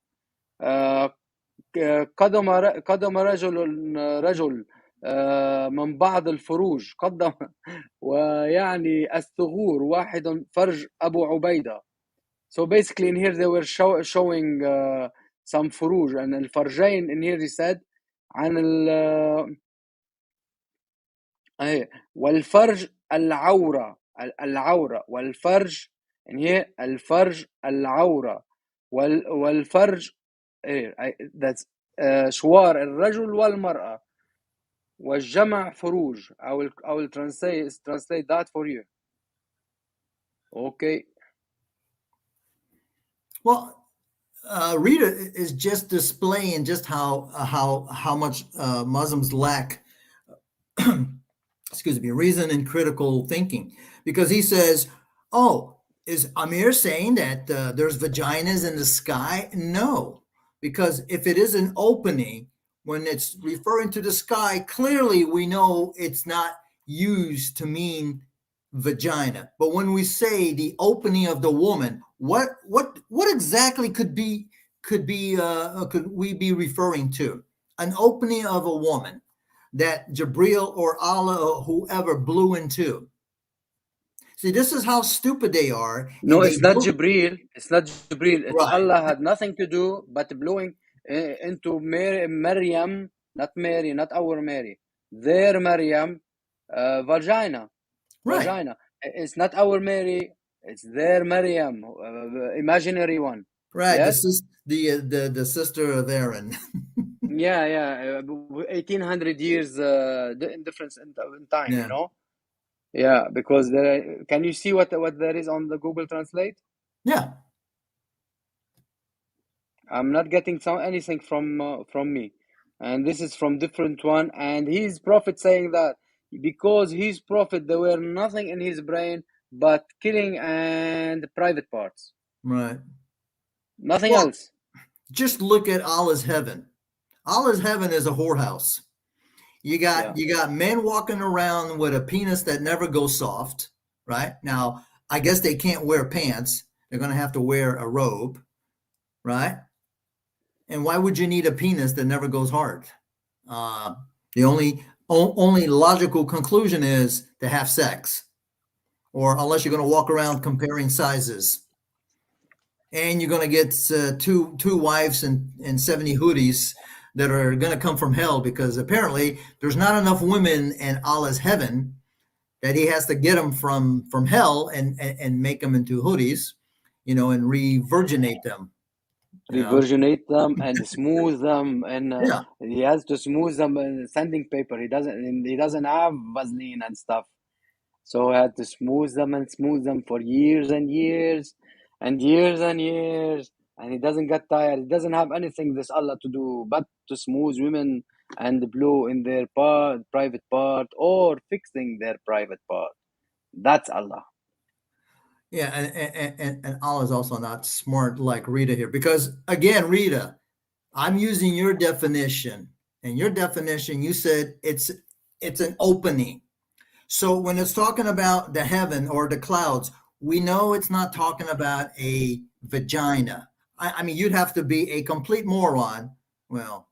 قدم رجل من بعض الفروج قدم ويعني الثغور واحد فرج أبو عبيدة. So basically in here they were showing some furuj, and الفرجين in here he said عن والفرج العورة والفرج in here الفرج العورة والفرج that's شوار الرجل والمرأة والجمع فروج. I will translate that for you. Okay. Well, Rita is just displaying just how much Muslims lack, excuse me, reason and critical thinking, because he says, "Oh, is Amir saying that there's vaginas in the sky?" No, because if it is an opening, when it's referring to the sky, clearly we know it's not used to mean vagina. But when we say the opening of the woman, what exactly could we be referring to? An opening of a woman that Jabril or Allah or whoever blew into. See, this is how stupid they are. No, And they it's not blew, Jibril. It's not Jibril. It's right, Allah had nothing to do but blowing into Maryam, not Mary, not our Mary. Their Maryam, vagina. right, Vagina. It's not our Mary. It's their Maryam, imaginary one. right. Yes. The sister of Aaron. Yeah. 1800 years difference in time. Yeah. You know. Yeah, because there. Can you see what there is on the Google Translate? Yeah. I'm not getting anything from me, and this is from different one. And his prophet saying that because his prophet there were nothing in his brain but killing and private parts, Right. nothing Well, else. just look at Allah's heaven. Allah's heaven is a whorehouse. You got men walking around with a penis that never goes soft, right? Now, I guess they can't wear pants. They're going to have to wear a robe, right? And why would you need a penis that never goes hard? The only logical conclusion is to have sex, or unless you're going to walk around comparing sizes, and you're going to get two wives and 70 hoodies that are going to come from hell, because apparently there's not enough women in Allah's heaven that he has to get them from hell and make them into hoodies, and re-virginate them. Revirginate them and smooth them, and Yeah. he has to smooth them in sanding paper. He doesn't have Vaseline and stuff, so he had to smooth them for years and years and years and years. And he doesn't get tired. He doesn't have anything this Allah to do but to smooth women and blow in their private part, or fixing their private part. That's Allah. Yeah, and Allah is also not smart like Rita here, because again, Rita, I'm using your definition, and your definition, you said it's an opening. So when it's talking about the heaven or the clouds, we know it's not talking about a vagina. I mean, you'd have to be a complete moron. Well,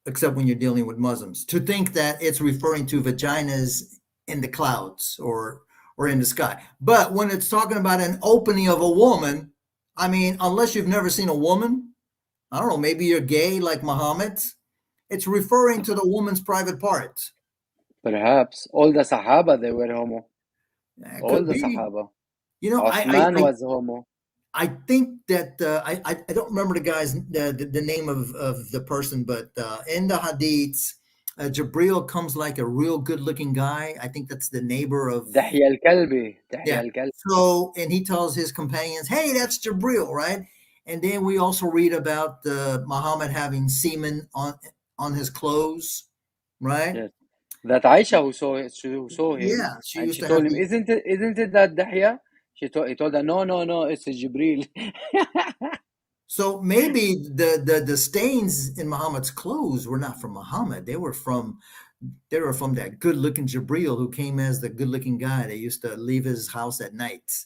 except when you're dealing with Muslims, to think that it's referring to vaginas in the clouds or in the sky. But when it's talking about an opening of a woman, I mean, unless you've never seen a woman, I don't know, maybe you're gay like Muhammad. It's referring to the woman's private parts. Perhaps all the Sahaba, they were homo. All Could the be. Sahaba. I was homo. I think that I don't remember the name of the person, but in the hadiths, Jabril comes like a real good looking guy. I think that's the neighbor of. دحية الكلبي. Yeah. So, and he tells his companions, "Hey, that's Jabril, right?" And then we also read about Muhammad having semen on his clothes, right? Yes. That Aisha who saw him, Yeah, she and used she to told have him, "Isn't it that Dahya?" He told her, "No, it's Jibril." So maybe the stains in Muhammad's clothes were not from Muhammad. They were from that good-looking Jabril who came as the good-looking guy. They used to leave his house at night.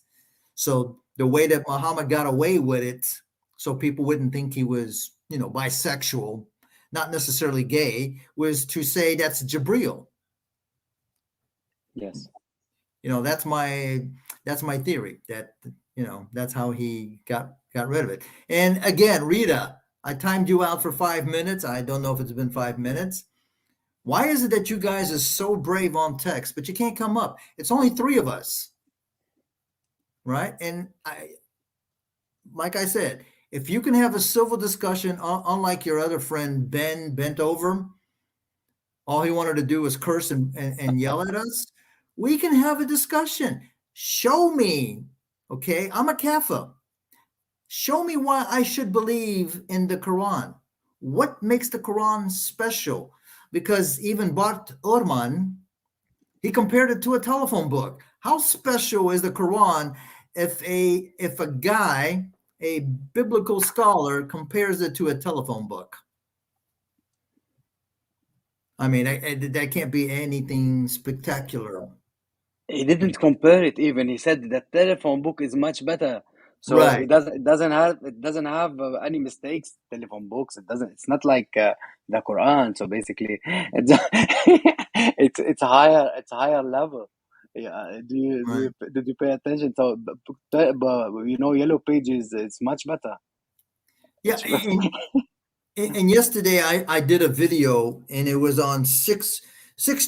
So the way that Muhammad got away with it, so people wouldn't think he was, bisexual, not necessarily gay, was to say that's Jabril. Yes. That's my theory, that that's how he got rid of it. And again, Rita, I timed you out for 5 minutes. I don't know if it's been 5 minutes. Why is it that you guys are so brave on text, but you can't come up? It's only 3 of us, right? And like I said, if you can have a civil discussion, unlike your other friend Ben bent over, all he wanted to do was curse and yell at us. We can have a discussion. Show me, okay? I'm a Kafir. Show me why I should believe in the Quran. What makes the Quran special? Because even Bart Ehrman, he compared it to a telephone book. How special is the Quran if a guy, a biblical scholar, compares it to a telephone book? I mean, that can't be anything spectacular. He didn't compare it even. He said the telephone book is much better. So Right. it doesn't have any mistakes. Telephone books. It's not like the Quran. So basically, it's higher level. Yeah. Did you pay attention? So, Yellow Pages. It's much better. Yeah. And yesterday I did a video, and it was on six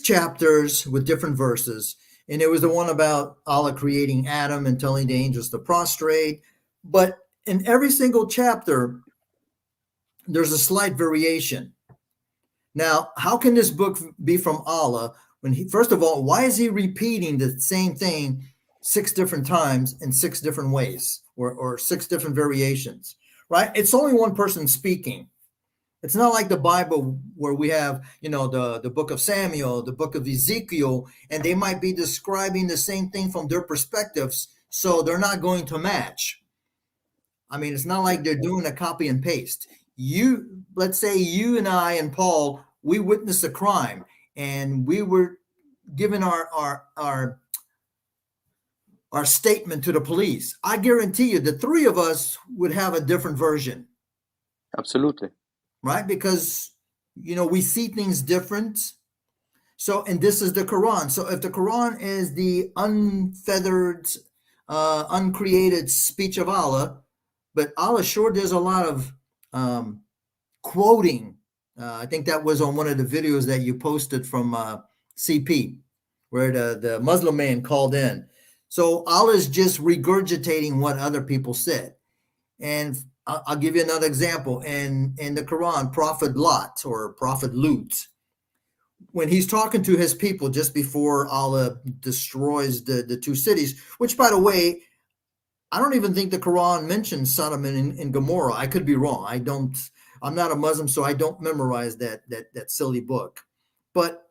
chapters with different verses. And it was the one about Allah creating Adam and telling the angels to prostrate. But in every single chapter, there's a slight variation. Now, how can this book be from Allah when first of all, why is he repeating the same thing 6 different times in 6 different ways, or 6 different variations, right? It's only one person speaking. It's not like the Bible where we have, the book of Samuel, the book of Ezekiel, and they might be describing the same thing from their perspectives, so they're not going to match. I mean, it's not like they're doing a copy and paste. Let's say you and I and Paul, we witnessed a crime, and we were given our statement to the police. I guarantee you the 3 of us would have a different version. Absolutely. Right? Because, we see things different. So, and this is the Quran. So if the Quran is the unfeathered, uncreated speech of Allah, but Allah sure does a lot of quoting. I think that was on one of the videos that you posted from CP, where the Muslim man called in. So Allah's just regurgitating what other people said. And I'll give you another example. In the Quran, Prophet Lot or Prophet Lut, when he's talking to his people just before Allah destroys the two cities, which, by the way, I don't even think the Quran mentions Sodom and Gomorrah. I could be wrong. I'm not a Muslim, so I don't memorize that silly book. But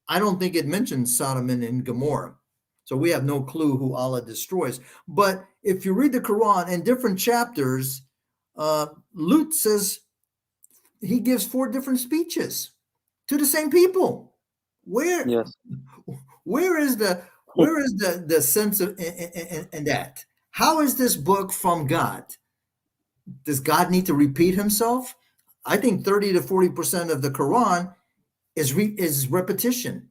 I don't think it mentions Sodom and Gomorrah. So we have no clue who Allah destroys. But if you read the Quran in different chapters, Lut says he gives 4 different speeches to the same people. Yes. Where is the sense of in that? How is this book from God? Does God need to repeat himself? I think 30 to 40% of the Quran is repetition.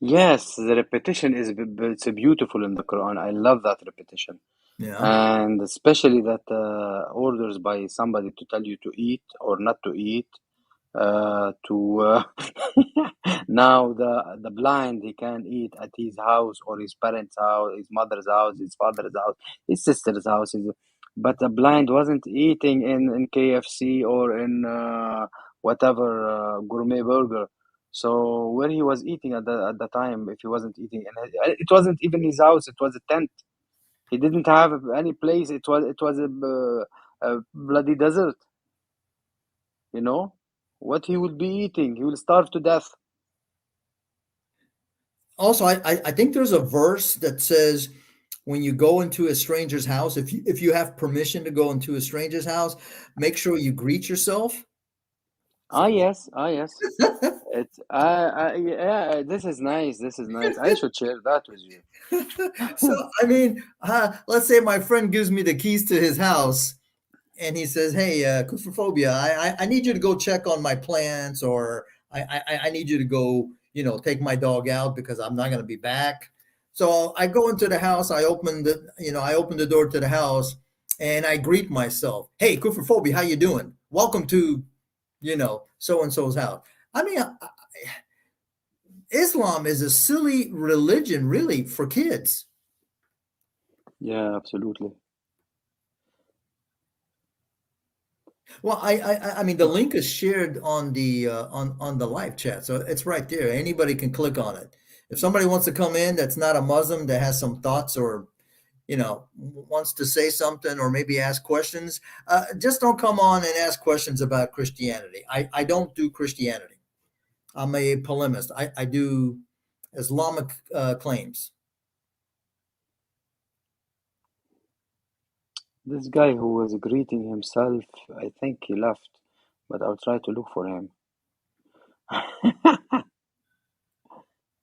Yes, the repetition is it's beautiful in the Quran. I love that repetition. Yeah. And especially that orders by somebody to tell you to eat or not to eat. Now the blind, he can eat at his house or his parents' house, his mother's house, his father's house, his sister's house. But the blind wasn't eating in KFC or in whatever gourmet burger. So where he was eating at the time, if he wasn't eating, and it wasn't even his house, it was a tent. He didn't have any place. It was a bloody desert. You know what he would be eating? He will starve to death. Also, I think there's a verse that says when you go into a stranger's house, if you have permission to go into a stranger's house, make sure you greet yourself. Yes. It's yeah. This is nice. I should share that with you. So I mean, let's say my friend gives me the keys to his house, and he says, "Hey, Kufrophobia, I need you to go check on my plants, or I need you to go, take my dog out because I'm not going to be back." So I go into the house. I open the door to the house, and I greet myself. "Hey, Kufrophobia, how you doing? Welcome to, so and so's house." I mean, Islam is a silly religion, really, for kids. Yeah, absolutely. Well, I mean, the link is shared on the on the live chat, so it's right there. Anybody can click on it. If somebody wants to come in that's not a Muslim, that has some thoughts, or wants to say something, or maybe ask questions, just don't come on and ask questions about Christianity. I don't do Christianity. I'm a polemist. I do Islamic claims. This guy who was greeting himself, I think he left, but I'll try to look for him.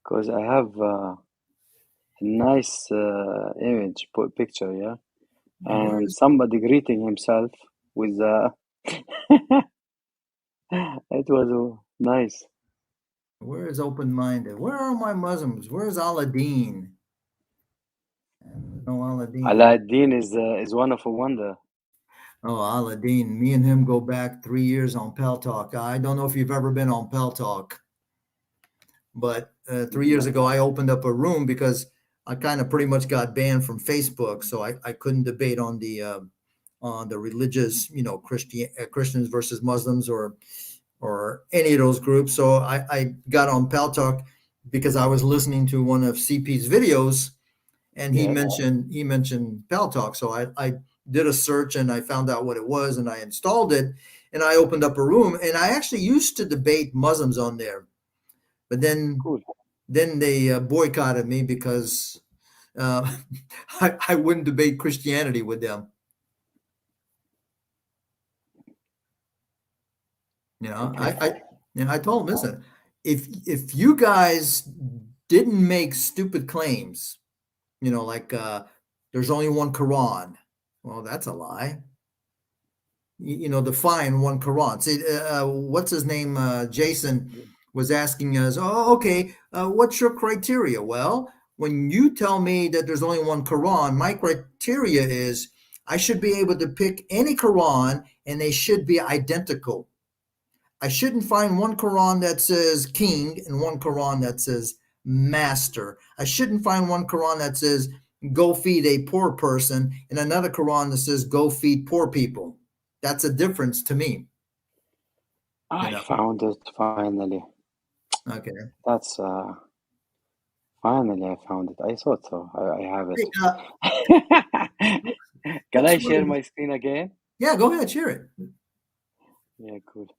Because I have a nice image, picture, yeah? And somebody greeting himself with it was nice. Where is open-minded? Where are my Muslims? Where's Aladdin? No Aladdin. Aladdin is one of a wonder. Oh, Aladdin. Me and him go back 3 years on Pal Talk. I don't know if you've ever been on Pal Talk, but 3 years ago I opened up a room because I kind of pretty much got banned from Facebook, so I couldn't debate on the religious, Christians versus Muslims or any of those groups. So I got on Pal Talk because I was listening to one of CP's videos, and he mentioned Pal Talk. So I did a search and I found out what it was, and I installed it, and I opened up a room, and I actually used to debate Muslims on there, but then they boycotted me because I wouldn't debate Christianity with them. I told them, listen, if you guys didn't make stupid claims, like there's only one Quran, well, that's a lie. Define one Quran. See, what's his name? Jason was asking us, "Oh, okay, what's your criteria?" Well, when you tell me that there's only one Quran, my criteria is I should be able to pick any Quran and they should be identical. I shouldn't find one Quran that says king and one Quran that says master. I shouldn't find one Quran that says, go feed a poor person, and another Quran that says, go feed poor people. That's a difference to me. I found it finally. Okay. That's finally I found it. I thought so. I have it. Can I share my screen again? Yeah, go ahead, share it. Yeah, good.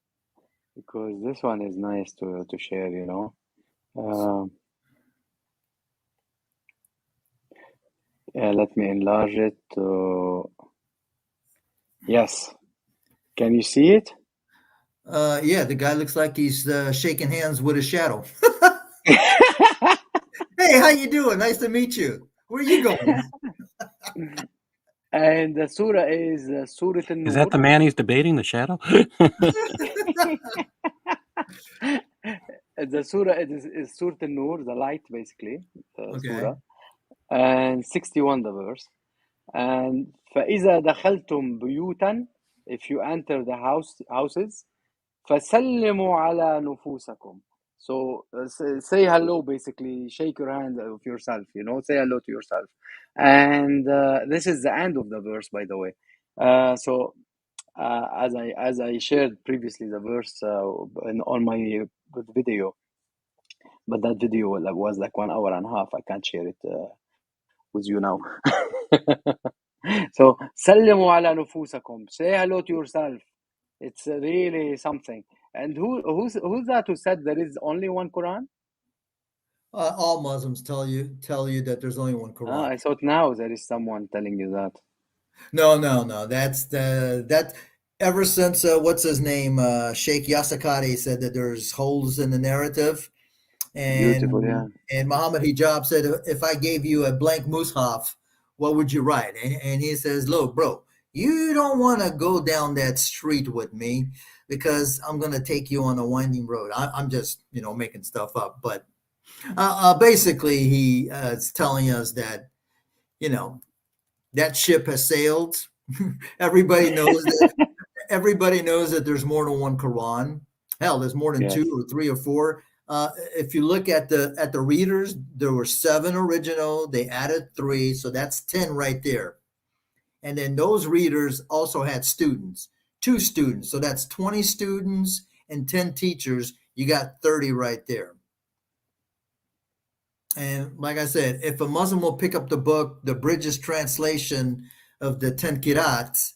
Because this one is nice to share, you know. Yeah, let me enlarge it to. Yes. Can you see it? Yeah, the guy looks like he's shaking hands with a shadow. Hey, how you doing? Nice to meet you. Where are you going? And the surah is Surah Is An-Nur. that the man he's debating, the shadow? The surah is Surah An-Nur, the light, basically, Okay. surah. And 61 the verse. And فَإِذَا دَخَلْتُمْ بُيُوتًا, if you enter the houses, فَسَلِّمُوا عَلَى نُفُوسَكُمْ. So say hello, basically, shake your hand of yourself, you know, say hello to yourself. And this is the end of the verse, by the way. So as I shared previously the verse on my video, but that video was like 1 hour and a half. I can't share it with you now. So سلموا على نفوسكم. Say hello to yourself. It's really something. And who's that who said there is only one Quran? All Muslims tell you that there's only one Quran. I thought now there is someone telling you that. No. That's that. Ever since what's his name, Sheikh Yasakari said that there's holes in the narrative, Beautiful, yeah. and Muhammad Hijab said, if I gave you a blank mushaf, what would you write? And he says, look, bro, you don't want to go down that street with me because I'm going to take you on a winding road. I'm just, making stuff up. But basically, he is telling us that, that ship has sailed. Everybody knows that. Everybody knows that there's more than one Quran. Hell, there's more than Yes. 2 or 3 or 4. If you look at the readers, there were 7 original. They added 3, so that's 10 right there. And then those readers also had students, 2 students, so that's 20 students and 10 teachers. You got 30 right there. And like I said, if a Muslim will pick up the book, the Bridges translation of the 10 Qirats,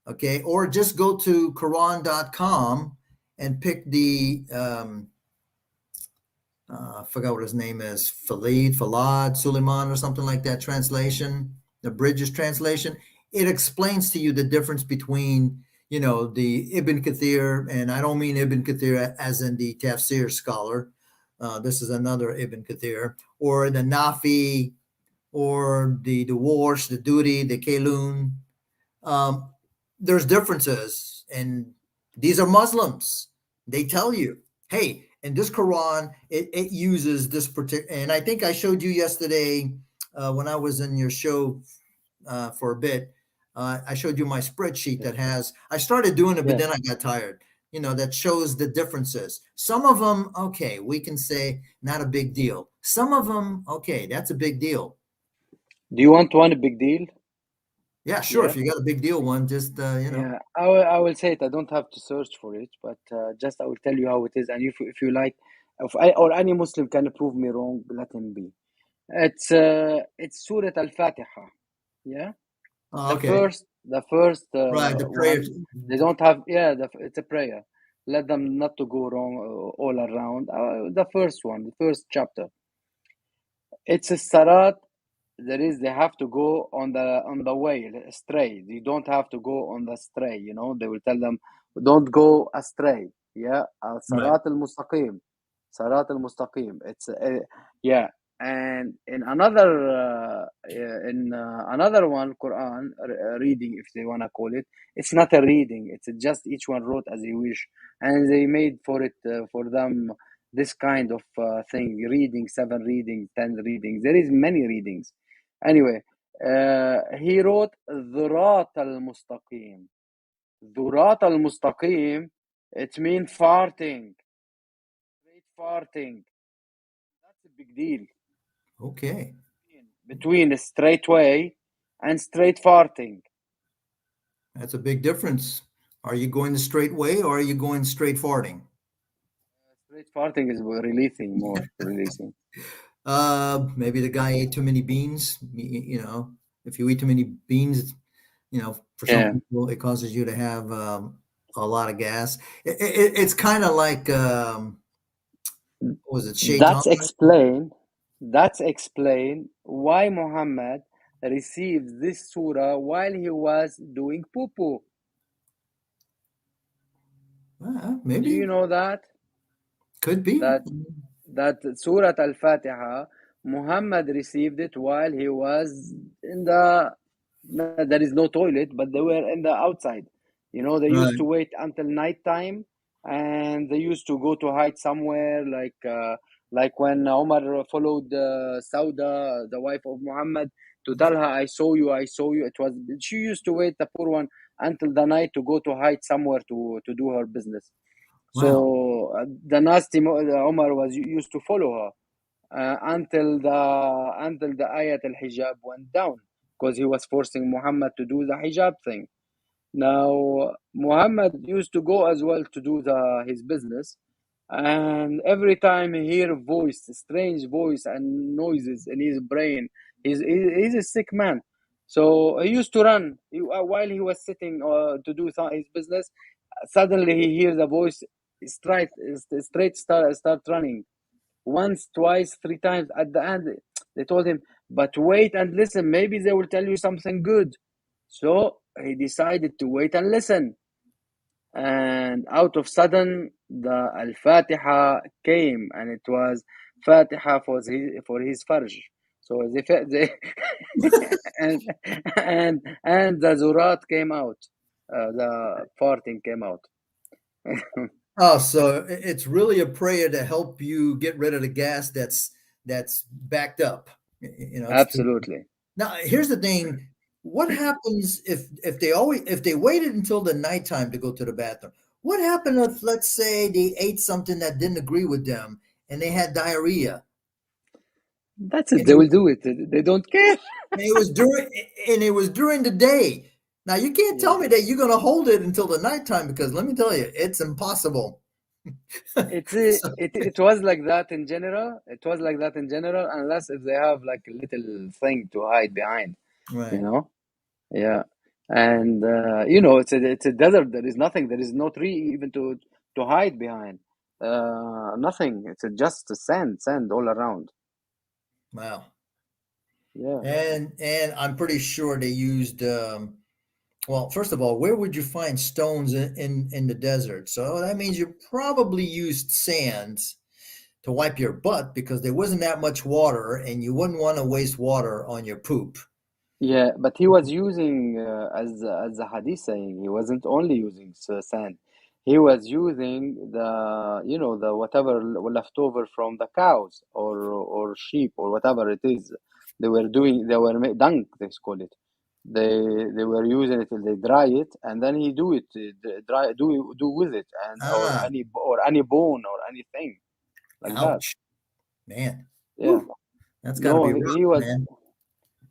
okay, or just go to Quran.com and pick the I forgot what his name is, Falad, Suleiman, or something like that translation, the Bridges translation. It explains to you the difference between, the Ibn Kathir, and I don't mean Ibn Kathir as in the Tafsir scholar. This is another Ibn Kathir, or the Nafi, or the Warsh, the Dudi, the Kalun. There's differences, and these are Muslims. They tell you, hey, in this Quran, it uses this particular, and I think I showed you yesterday when I was in your show for a bit. I showed you my spreadsheet that has, I started doing it, but then I got tired, that shows the differences. Some of them, okay, we can say not a big deal. Some of them, okay, that's a big deal. Do you want one big deal? Yeah, sure. Yeah. If you got a big deal one, just Yeah, I will say it. I don't have to search for it, but just I will tell you how it is. And if you like, or any Muslim can prove me wrong, let him be. It's Surah Al-Fatiha. Yeah. okay. The first Right, the prayer. one, they don't have. Yeah, it's a prayer. Let them not to go wrong all around. The first one, the first chapter. It's a sarat. They have to go on the way astray. You don't have to go on the stray. They will tell them, don't go astray. Yeah, sarat al-mustaqim, sarat al-mustaqim. It's yeah. And in another one, Quran reading, if they wanna call it, it's not a reading. It's just each one wrote as he wish, and they made for it for them this kind of thing. Reading 7 readings, 10 readings. There is many readings. Anyway, he wrote ذرات المستقيم. ذرات المستقيم, it means farting. Straight farting. That's a big deal Okay. between a straight way and straight farting. That's a big difference. Are you going the straight way or are you going straight farting? Straight farting is releasing more, releasing. Maybe the guy ate too many beans. You know, if you eat too many beans, you know, for some Yeah, people, it causes you to have a lot of gas. It's kind of like, what was it, shaitan? that's explain. That's explain why Muhammad received this surah while he was doing poo poo. Do Maybe you know that? could be. That that Surah Al-Fatiha, Muhammad received it while he was in the, there is no toilet, but they were in the outside. You know, they used Right. to wait until night time, and they used to go to hide somewhere, like when Omar followed Sauda, the wife of Muhammad, to tell her, "I saw you, I saw you." It was, she used to wait, the poor one, until the night to go to hide somewhere to do her business. Wow. So the nasty Omar was used to follow her until the ayat al hijab went down, because he was forcing Muhammad to do the hijab thing. Now Muhammad used to go as well to do his business, and every time he hear voice, strange voice and noises in his brain, he's a sick man. So he used to run while he was sitting to do his business. Suddenly he hears a voice, straight start running. Once, twice, three times. At the end, they told him, "But wait and listen. Maybe they will tell you something good." So he decided to wait and listen. And out of sudden, the Al-Fatiha came, and it was Fatiha for his farj. So and and the Zurat came out. The farting came out. Oh, so it's really a prayer to help you get rid of the gas that's backed up. You know, it's to, Absolutely. now here's the thing. What happens if they waited until the nighttime to go to the bathroom? What happened if, let's say, they ate something that didn't agree with them and they had diarrhea That's it. and They will do it. They don't care. it was during the day. Now you can't Yeah. tell me that you're gonna hold it until the nighttime, because let me tell you, it's impossible. So, It was like that in general. It was like that in general, unless if they have like a little thing to hide behind, you right. know? Yeah. And you know, it's a desert. There is nothing. There is no tree even to hide behind. Nothing. It's just sand all around. Wow. Yeah. And I'm pretty sure they used well, first of all, where would you find stones in the desert? So that means you probably used sand to wipe your butt, because there wasn't that much water and you wouldn't want to waste water on your poop. Yeah, but he was using, as the hadith saying, he wasn't only using sand. He was using the whatever leftover from the cows or sheep or whatever it is. They were dung, they call it. They were using it till they dry it, and then he do it, dry do with it, and Ah, or any bone or anything like that. ouch, man. Yeah. Whew, that's got to No, be rough, he was. man.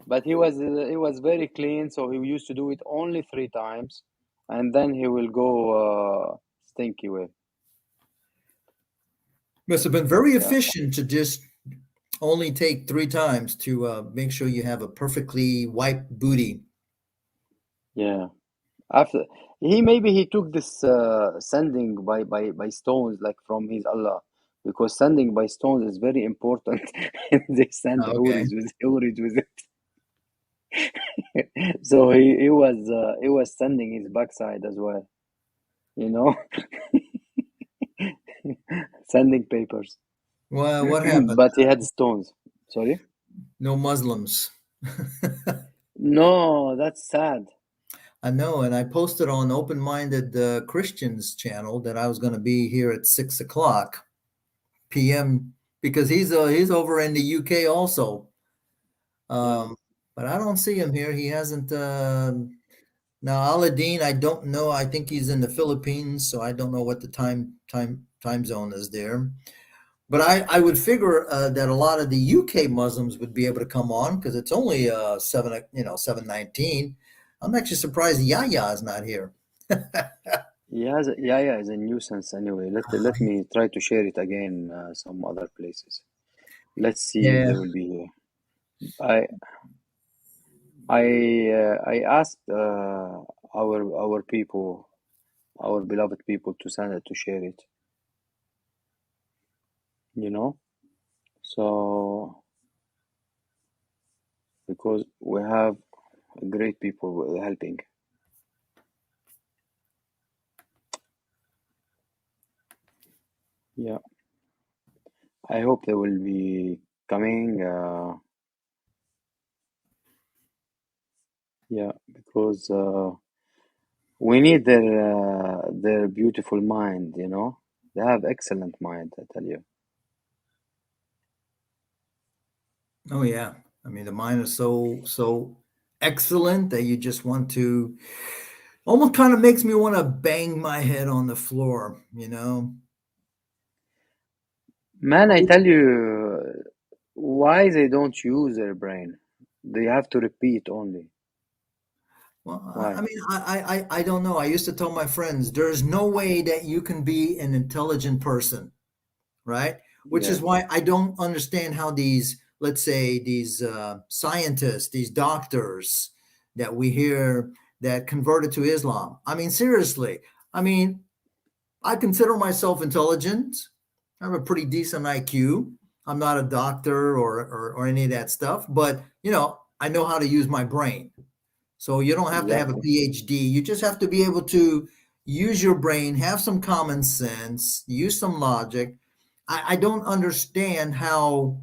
But he was very clean, so he used to do it only 3 times, and then he will go stinky way. Must have been very Yeah, efficient to just only take 3 times to make sure you have a perfectly wiped booty. yeah. After he took this sending by stones like from his Allah, because sending by stones is very important. They send Okay. houris with it. So he was sending his backside as well, you know, sending papers. Well, what happened? But he had stones. Sorry. No Muslims. No, that's sad. I know, and I posted on Open Minded Christians channel that I was going to be here at 6 o'clock p.m. because he's over in the UK also. Yeah. But I don't see him here. He hasn't. Now Aladdin, I don't know. I think he's in the Philippines, so I don't know what the time zone is there. But I would figure that a lot of the UK Muslims would be able to come on because it's only 7:19. I'm actually surprised Yahya is not here. Yeah, is a nuisance anyway. Let me try to share it again some other places. Let's see if Yeah. they will be here. I I asked our people, our beloved people, to send it to share it. You know, so because we have great people helping. Yeah, I hope they will be coming. Yeah, because we need their beautiful mind. You know, they have excellent mind. I tell you. Oh yeah. I mean, the mind is so excellent that you just want to almost kind of makes me want to bang my head on the floor, you know. Man, I tell you, why they don't use their brain? They have to repeat only. Well, I Why? mean, I don't know. I used to tell my friends, there's no way that you can be an intelligent person, right? Which Yeah, is why I don't understand how these, let's say, these scientists, these doctors that we hear that converted to Islam. I mean, seriously. I mean, I consider myself intelligent. I have a pretty decent IQ. I'm not a doctor or any of that stuff, but I know how to use my brain. So you don't have to have a exactly. PhD. You just have to be able to use your brain, have some common sense, use some logic. I don't understand how,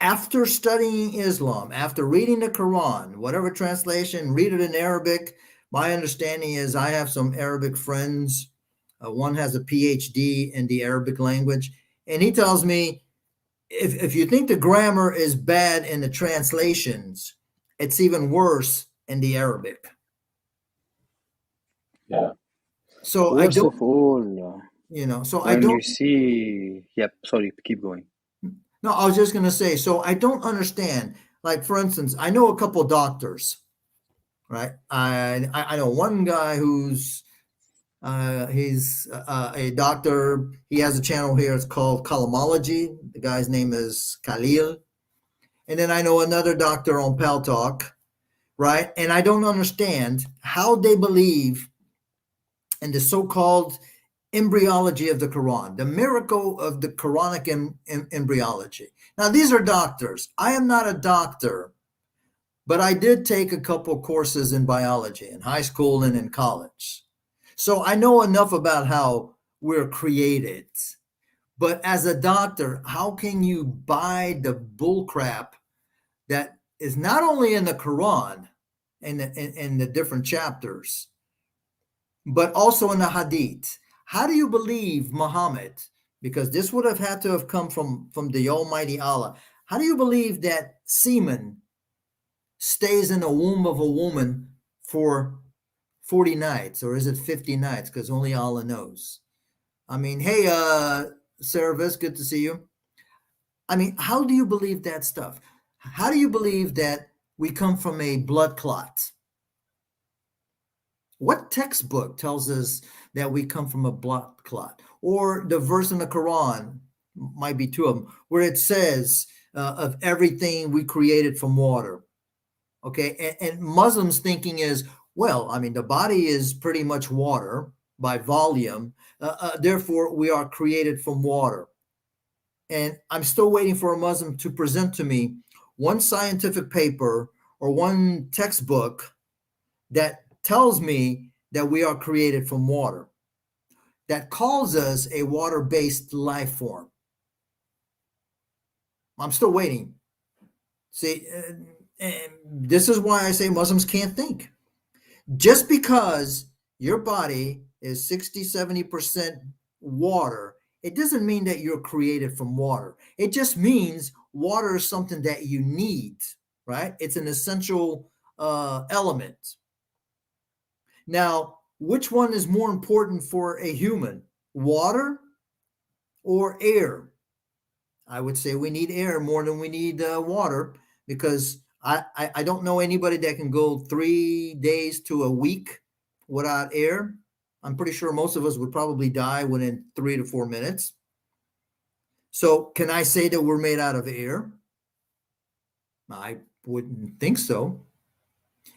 after studying Islam, after reading the Quran, whatever translation, read it in Arabic. My understanding is I have some Arabic friends. One has a PhD in the Arabic language, and he tells me if you think the grammar is bad in the translations, it's even worse in the Arabic. Yeah. So I Worst don't, of all, so I when you don't, see, yep, sorry, keep going. no, I was just going to say, so I don't understand. Like, for instance, I know a couple doctors, right? I know one guy who's, he's a doctor. He has a channel here. It's called Calamology. The guy's name is Khalil. And then I know another doctor on Pal Talk, right? And I don't understand how they believe in the so-called embryology of the Quran, the miracle of the Quranic embryology. Now, these are doctors. I am not a doctor, but I did take a couple courses in biology in high school and in college. So I know enough about how we're created. But as a doctor, how can you buy the bullcrap that is not only in the Quran and in the different chapters, but also in the Hadith? How do you believe Muhammad? Because this would have had to have come from the Almighty Allah. How do you believe that semen stays in the womb of a woman for 40 nights, or is it 50 nights? Because only Allah knows. I mean, hey, Service, good to see you. I mean, how do you believe that stuff? How do you believe that we come from a blood clot? What textbook tells us that we come from a blood clot? Or the verse in the Quran, might be two of them, where it says of everything we created from water. Okay, and Muslims thinking is, well, I mean, the body is pretty much water by volume, therefore we are created from water. And I'm still waiting for a Muslim to present to me one scientific paper or one textbook that tells me that we are created from water, that calls us a water-based life form. I'm still waiting. See, and this is why I say Muslims can't think. Just because your body is 60, 70% water, it doesn't mean that you're created from water. It just means water is something that you need, right? It's an essential element. Now, which one is more important for a human, water or air. I would say we need air more than we need water, because I don't know anybody that can go 3 days to a week without air. I'm pretty sure most of us would probably die within 3 to 4 minutes. So can I say that we're made out of air? I wouldn't think so.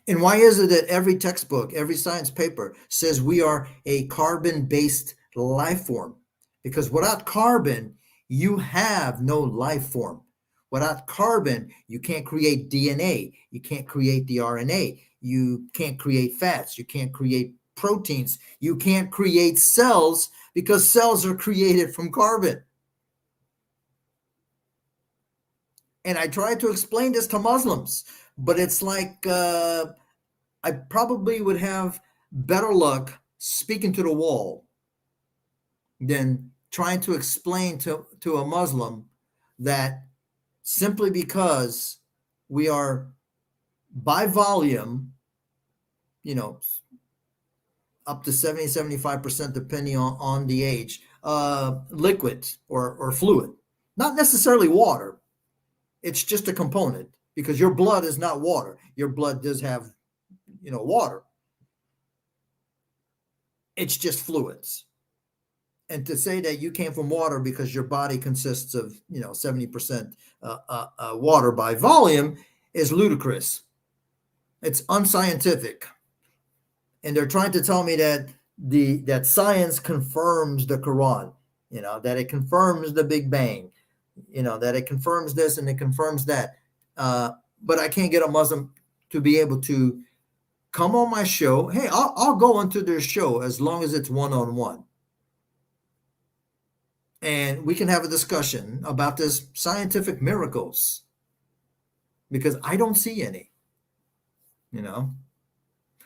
And why is it that every textbook, every science paper says we are a carbon-based life form? Because without carbon, you have no life form. Without carbon, you can't create DNA. You can't create the RNA. You can't create fats. You can't create proteins. You can't create cells, because cells are created from carbon. And I try to explain this to Muslims, but it's like I probably would have better luck speaking to the wall than trying to explain to a Muslim that simply because we are by volume, up to 70, 75%, depending on the age, liquid or fluid, not necessarily water. It's just a component, because your blood is not water. Your blood does have, water. It's just fluids. And to say that you came from water because your body consists of, 70% water by volume is ludicrous. It's unscientific. And they're trying to tell me that that science confirms the Quran, that it confirms the Big Bang, that it confirms this and it confirms that. But I can't get a Muslim to be able to come on my show. Hey, I'll go into their show as long as it's one-on-one. And we can have a discussion about this scientific miracles, because I don't see any,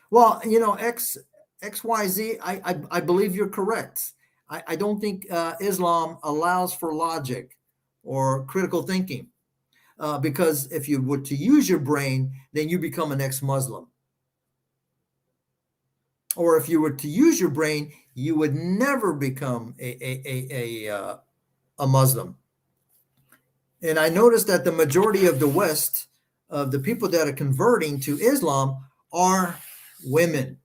Well, XYZ, I believe you're correct. I don't think Islam allows for logic or critical thinking, because if you were to use your brain, then you become an ex-Muslim. Or if you were to use your brain, you would never become a Muslim. And I noticed that the majority of the West, of the people that are converting to Islam, are women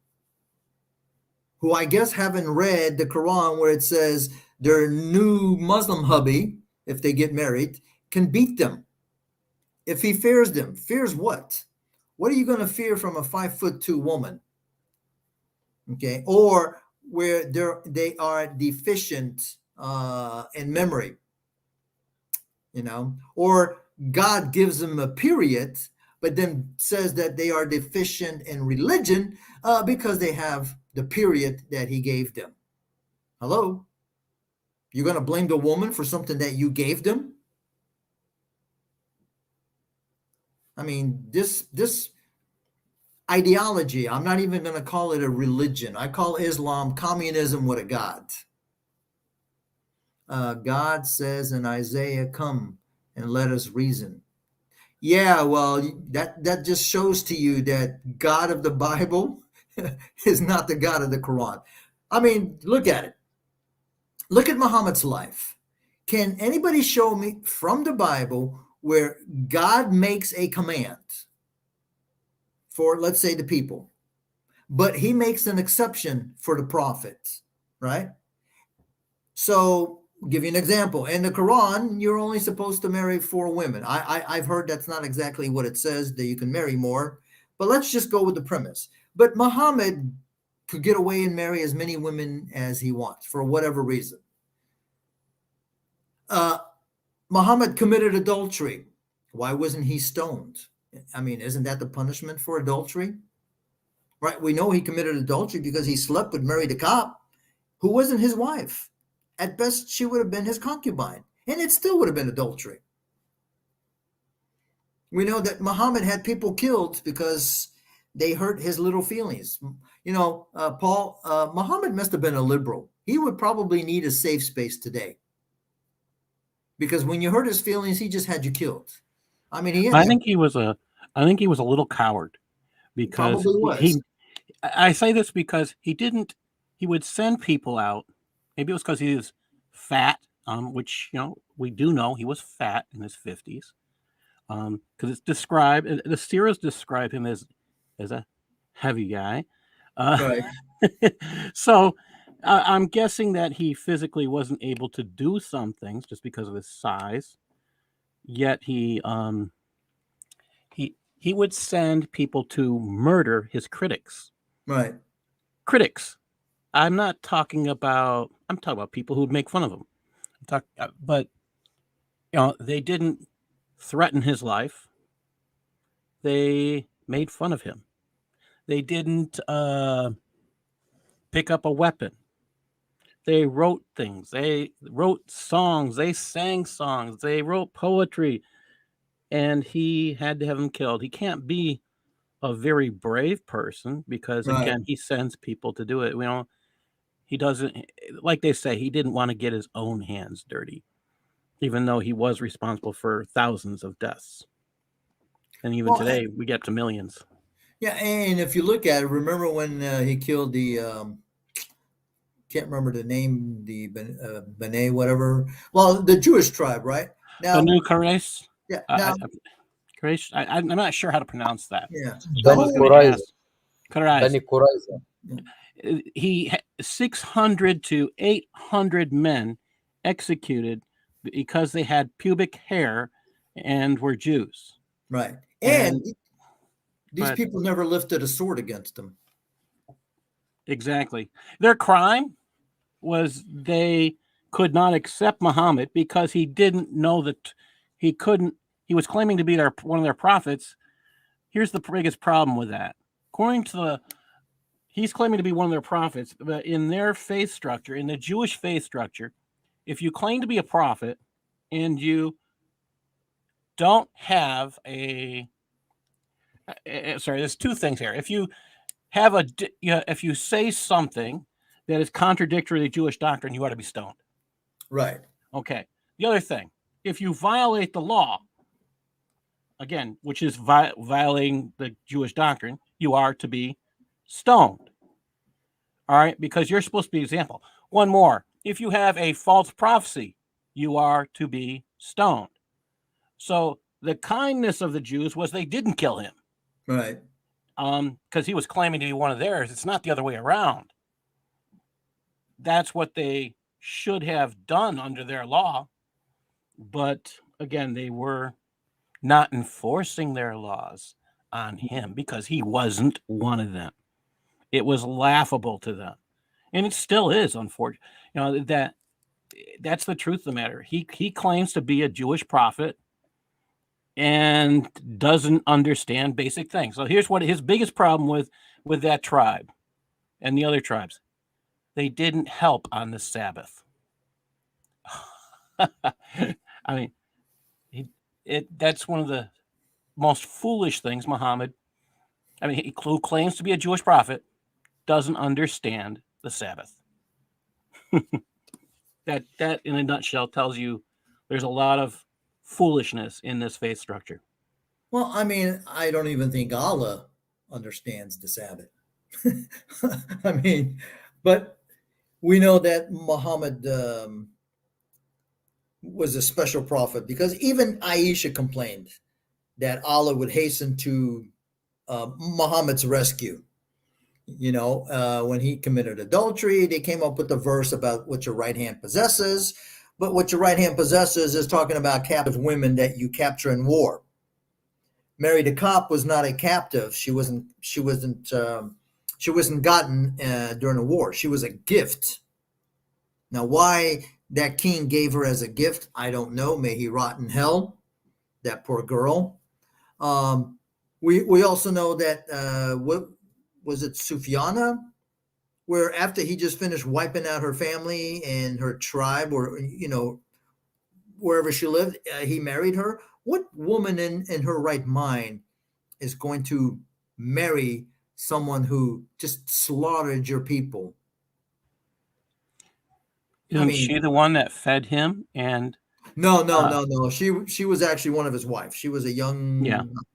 who I guess haven't read the Quran, where it says their new Muslim hubby, if they get married, can beat them. If he fears them, fears what? What are you going to fear from a 5'2" woman? Okay, or where they are deficient in memory, or God gives them a period, but then says that they are deficient in religion because they have the period that he gave them. Hello? You're going to blame the woman for something that you gave them? I mean, this ideology, I'm not even going to call it a religion. I call Islam communism with a God. God says in Isaiah, "Come and let us reason." Yeah, well, that just shows to you that God of the Bible is not the God of the Quran. I mean, look at it. Look at Muhammad's life. Can anybody show me from the Bible where God makes a command for, let's say, the people, but he makes an exception for the prophet, right? So, I'll give you an example. In the Quran, you're only supposed to marry 4 women. I've heard that's not exactly what it says, that you can marry more, but let's just go with the premise. But Muhammad could get away and marry as many women as he wants for whatever reason. Muhammad committed adultery. Why wasn't he stoned? I mean, isn't that the punishment for adultery? Right? We know he committed adultery because he slept with Mary the cop, who wasn't his wife. At best, she would have been his concubine, and it still would have been adultery. We know that Muhammad had people killed because they hurt his little feelings. Muhammad must have been a liberal. He would probably need a safe space today, because when you hurt his feelings, he just had you killed. I mean, I think he was a little coward, because probably was. I say this because he would send people out. Maybe it was because he was fat which we do know he was fat in his 50s, because it's described. The seers describe him as a heavy guy. Right. So I'm guessing that he physically wasn't able to do some things just because of his size. Yet he would send people to murder his critics. Right. Critics. I'm talking about people who would make fun of him. But they didn't threaten his life. They made fun of him. They didn't pick up a weapon. They wrote things. They wrote songs. They sang songs. They wrote poetry. And he had to have him killed. He can't be a very brave person because, Right. again, he sends people to do it. He doesn't, like they say, he didn't want to get his own hands dirty, even though he was responsible for thousands of deaths. And even today, we get to millions. Yeah, and if you look at it, remember when he killed the can't remember the name, the B'nai whatever. Well, the Jewish tribe, right? Now, Banu Quraysh. yeah. Now, Quraysh. I'm not sure how to pronounce that. yeah. Bani Qurayza. Quraysh. Bani Qurayza. He 600 to 800 men executed because they had pubic hair and were Jews. Right. And these but- people never lifted a sword against them. Exactly. Their crime was they could not accept Muhammad because he didn't know that he was claiming to be one of their prophets. Here's the biggest problem with that. According to he's claiming to be one of their prophets, but in their faith structure, in the Jewish faith structure, if you claim to be a prophet and you don't have there's two things here. If you have if you say something that is contradictory to Jewish doctrine, you ought to be stoned. Right. Okay. The other thing, if you violate the law, again, which is violating the Jewish doctrine, you are to be stoned. All right, because you're supposed to be an example. One more, if you have a false prophecy, you are to be stoned. So the kindness of the Jews was they didn't kill him. Right. Because he was claiming to be one of theirs. It's not the other way around. That's what they should have done under their law. But again, they were not enforcing their laws on him because he wasn't one of them. It was laughable to them. And it still is, unfortunately. That's the truth of the matter. He claims to be a Jewish prophet and doesn't understand basic things. So here's what his biggest problem with that tribe and the other tribes. They didn't help on the Sabbath. I mean, that's one of the most foolish things Muhammad, he claims to be a Jewish prophet, doesn't understand the Sabbath. That in a nutshell tells you there's a lot of foolishness in this faith structure. Well, I don't even think Allah understands the Sabbath. But we know that Muhammad was a special prophet because even Aisha complained that Allah would hasten to Muhammad's rescue. When he committed adultery, they came up with the verse about what your right hand possesses. But what your right hand possesses is talking about captive women that you capture in war. Mary the Cop was not a captive. She wasn't gotten during the war. She was a gift. Now, why that king gave her as a gift, I don't know. May he rot in hell. That poor girl. We also know that what was it, Sufyana, where after he just finished wiping out her family and her tribe, or wherever she lived, he married her. What woman in her right mind is going to marry someone who just slaughtered your people? Isn't she the one that fed him? And no. She was actually one of his wives. She was a young.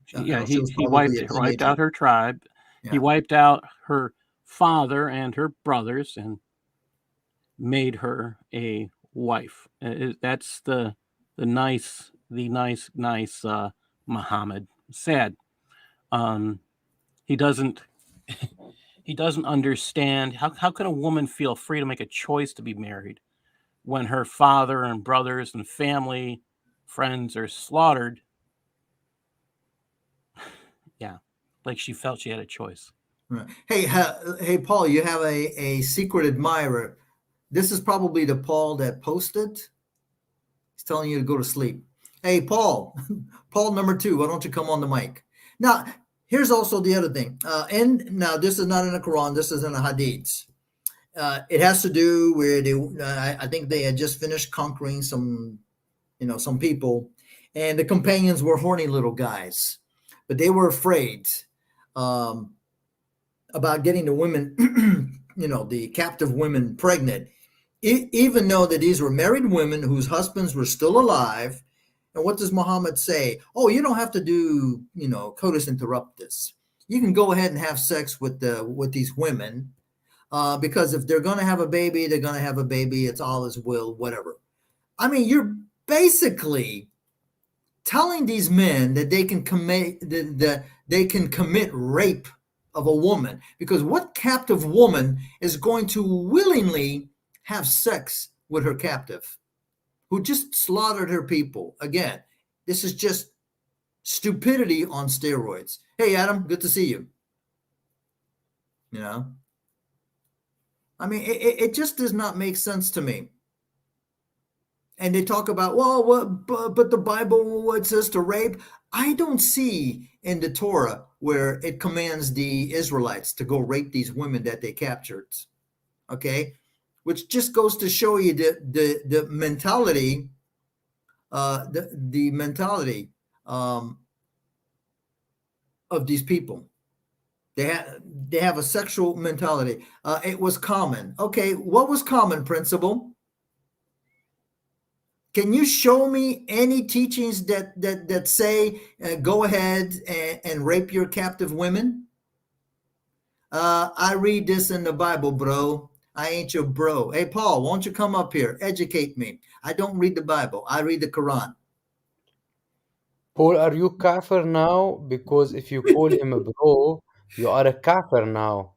He wiped out her tribe. Yeah. He wiped out her father and her brothers and made her a wife. That's the nice Muhammad. Sad. He doesn't understand how can a woman feel free to make a choice to be married when her father and brothers and family, friends are slaughtered. Yeah, like she felt she had a choice. Right. Hey, Paul, you have a secret admirer. This is probably the Paul that posted. He's telling you to go to sleep. Hey, Paul, Paul number 2, why don't you come on the mic? Now, here's also the other thing. And now this is not in the Quran. This is in the Hadiths. It has to do with, I think they had just finished conquering some people, and the companions were horny little guys, but they were afraid about getting the women, the captive women pregnant, even though that these were married women whose husbands were still alive. And what does Muhammad say? Oh, you don't have to do, coitus interruptus. You can go ahead and have sex with these women, because if they're going to have a baby, they're going to have a baby. It's Allah's will, whatever. I mean, you're basically telling these men that they can commit rape of a woman, because what captive woman is going to willingly have sex with her captive who just slaughtered her people? Again, this is just stupidity on steroids. Hey, Adam, good to see you. I mean, it just does not make sense to me. And they talk about, but the Bible, what says to rape? I don't see in the Torah where it commands the Israelites to go rape these women that they captured. Okay, which just goes to show you the mentality, the mentality of these people. They have a sexual mentality. It was common. Okay, what was common, Principal? Can you show me any teachings that say go ahead and rape your captive women? I read this in the Bible, bro. I ain't your bro. Hey, Paul, won't you come up here? Educate me. I don't read the Bible. I read the Quran. Paul, are you kafir now? Because if you call him a bro, you are a kafir now.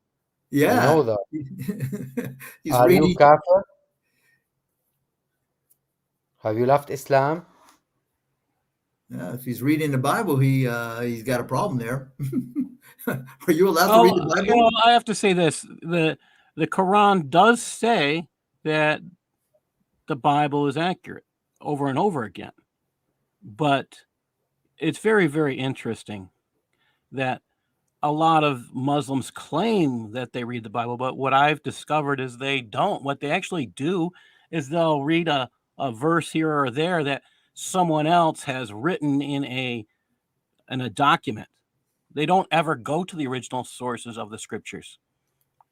Yeah. I know that. Are you kafir? Have you left Islam? Yeah, if he's reading the Bible, he's got a problem there. Are you allowed to read the Bible? Well, I have to say this: the Quran does say that the Bible is accurate over and over again, but it's very, very interesting that a lot of Muslims claim that they read the Bible, but what I've discovered is they don't. What they actually do is they'll read a verse here or there that someone else has written in a document. They don't ever go to the original sources of the scriptures.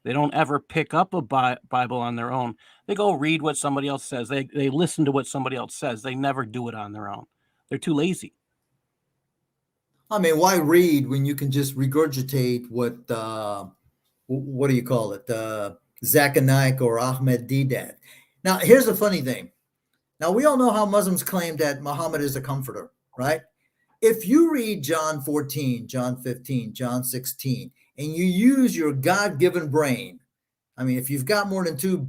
They don't ever pick up a Bible on their own. They go read what somebody else says. They listen to what somebody else says. They never do it on their own. They're too lazy. I mean, why read when you can just regurgitate what do you call it? Zakir Naik or Ahmed Deedat. Now, here's the funny thing. Now, we all know how Muslims claim that Muhammad is a comforter, right? If you read John 14, John 15, John 16, and you use your God-given brain, I mean, if you've got more than 2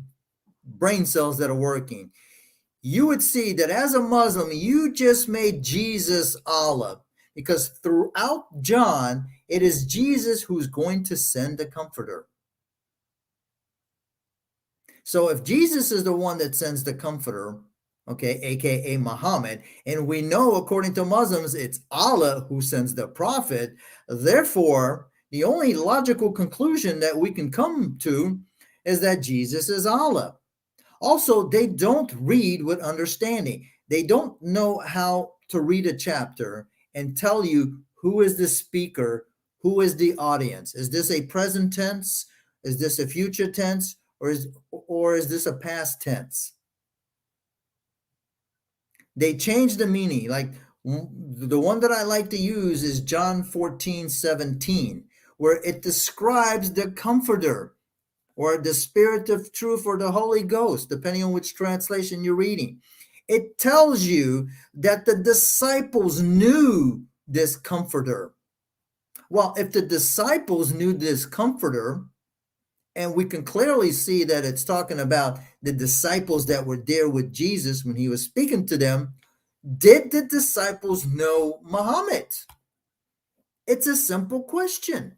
brain cells that are working, you would see that as a Muslim, you just made Jesus Allah, because throughout John, it is Jesus who's going to send the comforter. So if Jesus is the one that sends the comforter, okay, aka Muhammad, and we know according to Muslims it's Allah who sends the prophet, therefore the only logical conclusion that we can come to is that Jesus is Allah. Also, they don't read with understanding. They don't know how to read a chapter and tell you who is the speaker, who is the audience. Is this a present tense? Is this a future tense? Or is this a past tense? They change the meaning. Like the one that I like to use is John 14:17, where it describes the comforter, or the Spirit of truth, or the Holy Ghost, depending on which translation you're reading. It tells you that the disciples knew this comforter. Well, if the disciples knew this comforter, and we can clearly see that it's talking about the disciples that were there with Jesus when he was speaking to them, did the disciples know Muhammad? It's a simple question.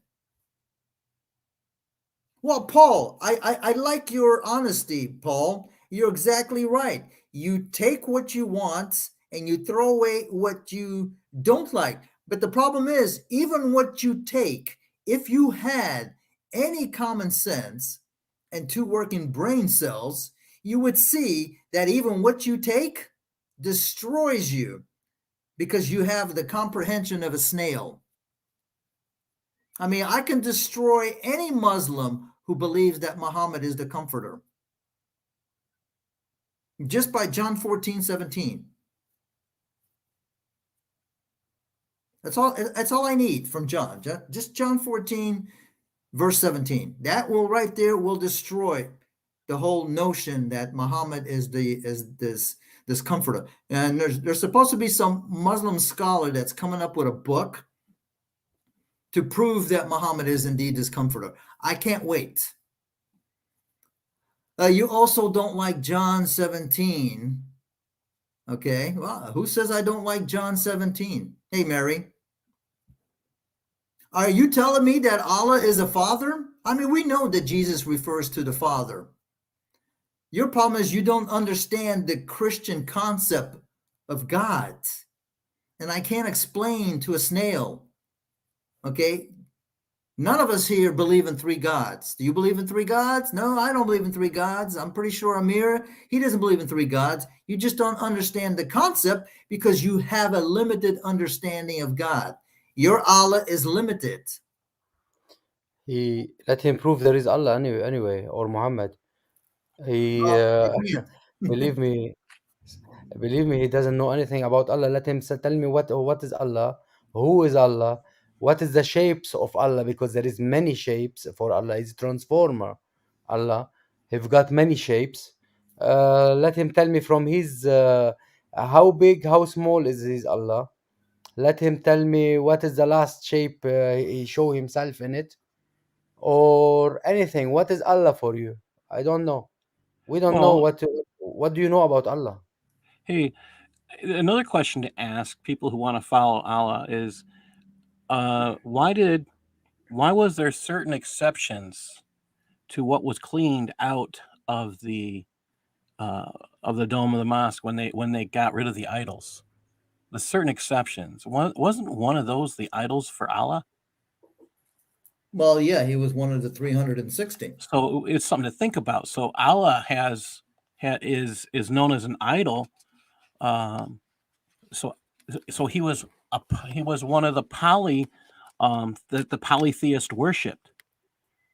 Well, Paul, I like your honesty, Paul. You're exactly right. You take what you want and you throw away what you don't like. But the problem is, even what you take, if you had any common sense and two working brain cells, you would see that even what you take destroys you because you have the comprehension of a snail. I mean, I can destroy any Muslim who believes that Muhammad is the comforter just by John 14:17. That's all I need from John. Just John 14, verse 17. That will right there will destroy the whole notion that Muhammad is this comforter. And there's supposed to be some Muslim scholar that's coming up with a book to prove that Muhammad is indeed this comforter. I can't wait. You also don't like John 17. Okay. Well, who says I don't like John 17? Hey, Mary. Are you telling me that Allah is a father? I mean, we know that Jesus refers to the Father. Your problem is you don't understand the Christian concept of God. And I can't explain to a snail. Okay. None of us here believe in three gods. Do you believe in three gods? No, I don't believe in three gods. I'm pretty sure Amir, he doesn't believe in three gods. You just don't understand the concept because you have a limited understanding of God. Your Allah is limited. He let him prove there is Allah anyway, or Muhammad. He Well, you can't. believe me, believe me, he doesn't know anything about Allah. Let him tell me what is Allah, who is Allah, what is the shapes of Allah, because there is many shapes for Allah. He's transformer. Allah, he've got many shapes. Let him tell me from his how big, how small is his Allah. Let him tell me what is the last shape he show himself in it, or anything. What is Allah for you? I don't know. We don't know Well, what do you know about Allah? hey, another question to ask people who want to follow Allah is, why was there certain exceptions to what was cleaned out of the dome of the mosque when they got rid of the idols? The certain exceptions. Wasn't one of those the idols for Allah? Well, yeah, he was one of the 360. So it's something to think about. So Allah is known as an idol. Um, so so he was one of the that the polytheist worshipped.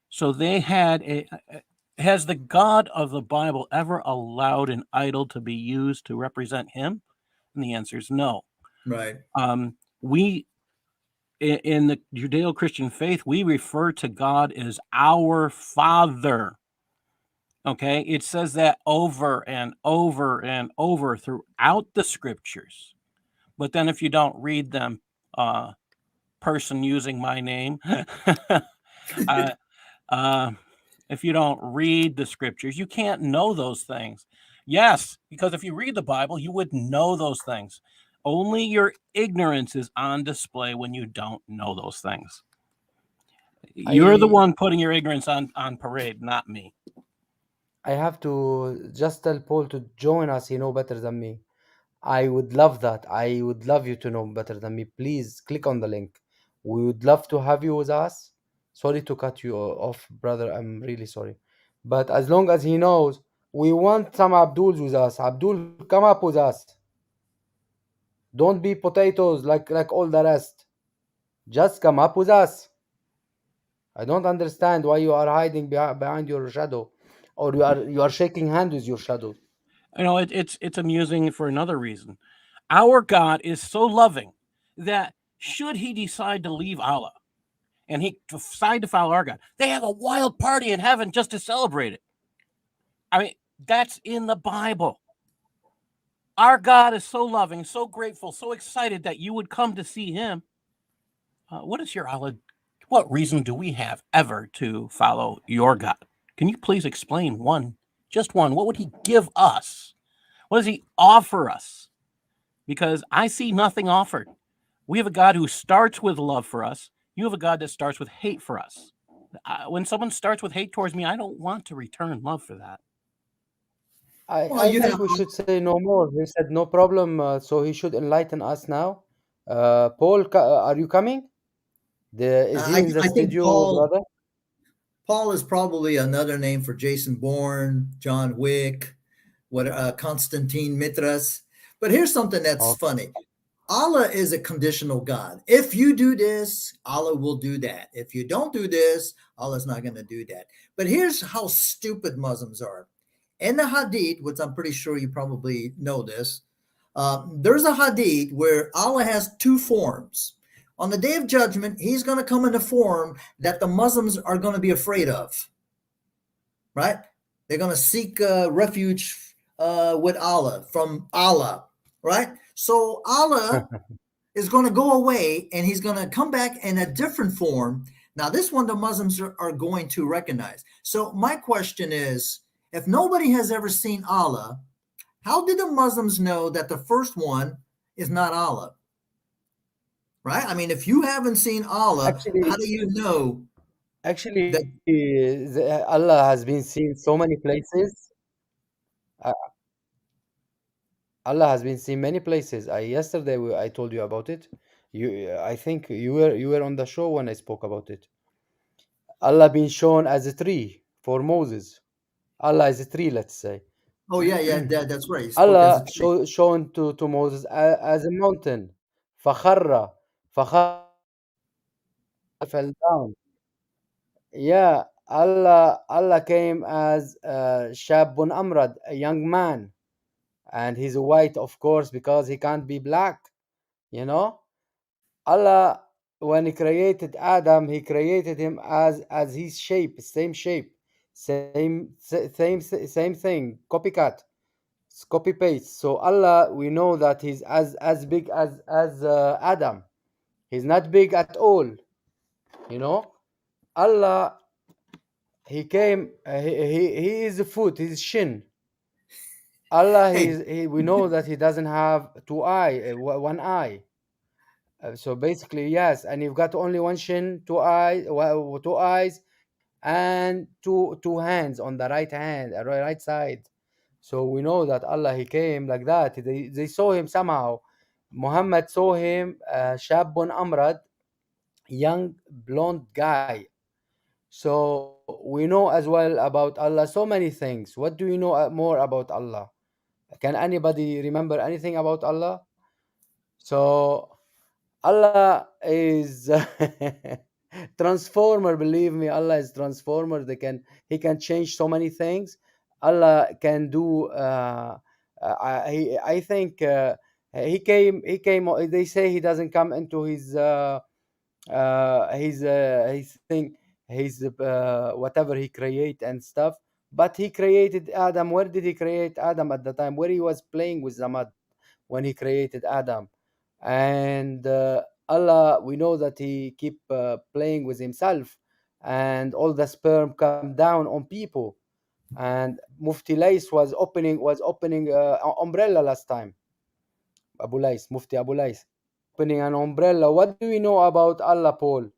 So they had has the God of the Bible ever allowed an idol to be used to represent him? And the answer is no. Right. We in the Judeo-Christian faith, we refer to God as our Father. Okay, it says that over and over and over throughout the scriptures. But then if you don't read them, person using my name, uh, uh, if you don't read the scriptures, you can't know those things. Yes, because if you read the Bible, you would know those things. Only your ignorance is on display when you don't know those things. You're the I one putting your ignorance on parade, not me. I have to just tell Paul to join us. He know better than me. I would love that. I would love you to know better than me. Please click on the link. We would love to have you with us. Sorry to cut you off, brother. I'm really sorry. But as long as he knows, we want some Abduls with us. Abdul, come up with us. Don't be potatoes like all the rest. Just come up with us. I don't understand why you are hiding behind your shadow, or you are shaking hands with your shadow. You know, it's amusing for another reason. Our God is so loving that should he decide to leave Allah and he decided to follow our God. They have a wild party in heaven just to celebrate it. I mean, that's in the Bible. Our God is so loving, so grateful, so excited that you would come to see him. What reason do we have ever to follow your God? Can you please explain one, just one? What would he give us? What does he offer us? Because I see nothing offered. We have a God who starts with love for us. You have a God that starts with hate for us. When someone starts with hate towards me, I don't want to return love for that. Well, I you think have we should say no more. He said no problem, so he should enlighten us now. Paul, are you coming? Is he in the I think studio, brother? Paul is probably another name for Jason Bourne, John Wick, Constantine Mitras. But here's something that's Okay. funny. Allah is a conditional God. If you do this, Allah will do that. If you don't do this, Allah's not going to do that. But here's how stupid Muslims are. In the Hadith, which I'm pretty sure you probably know this, there's a Hadith where Allah has two forms. On the day of judgment, he's going to come in a form that the Muslims are going to be afraid of, right? They're going to seek refuge with Allah, from Allah, right? So Allah is going to go away and he's going to come back in a different form. Now, this one the Muslims are going to recognize. So my question is, if nobody has ever seen Allah, how did the Muslims know that the first one is not Allah? Right? I mean, if you haven't seen Allah, how Actually, do you know that? Allah has been seen so many places. Uh, Allah has been seen many places. Yesterday I told you about it. I think you were on the show when I spoke about it. Allah been shown as a tree for Moses. Allah is a tree, let's say. Oh yeah, yeah, that's right. He spoke as a Allah tree. shown to Moses as a mountain. فخر فخر fell down. Yeah, Allah came as Shabun Amrad, a young man, and he's white, of course, because he can't be black. You know, Allah, when He created Adam, He created him as his shape, same thing, copycat, it's copy paste. So Allah, we know that He's as big as Adam. He's not big at all. You know, Allah, He came. He is the foot. He's shin. Allah, Hey, we know that He doesn't have one eye. So basically, yes, and you've got only one shin, two eyes, and two hands on the right hand, right side. So we know that Allah, He came like that. They saw Him somehow. Muhammad saw Him, Shabun Amrad, young blonde guy. So we know as well about Allah so many things. What do you know more about Allah? Can anybody remember anything about Allah? So Allah is transformer. Believe me, Allah is transformer. He can change so many things. Allah can do. I think he came. He came. They say he doesn't come into his thing, his whatever he create and stuff. But he created Adam. Where did he create Adam at the time? Where he was playing with the mud when he created Adam. And Allah, we know that he keep playing with himself, and all the sperm come down on people. And Mufti Lais was opening umbrella last time. Abu Lais, Mufti Abu Lais, opening an umbrella. What do we know about Allah, Paul?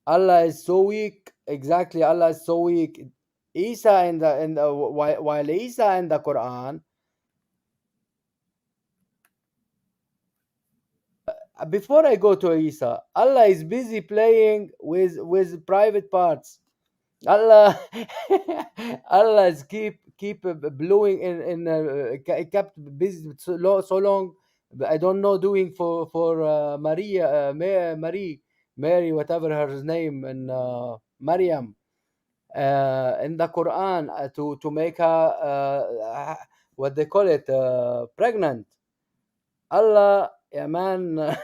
Allah is so weak. Exactly, Allah is so weak. Isa in the while Isa in the Quran, before I go to Isa, Allah is busy playing with private parts. Allah, Allah is keep blowing kept busy so long. I don't know doing for Maria, Mary, whatever her name, and Maryam, in the Quran, to make her what they call it, pregnant. Allah, yeah, man.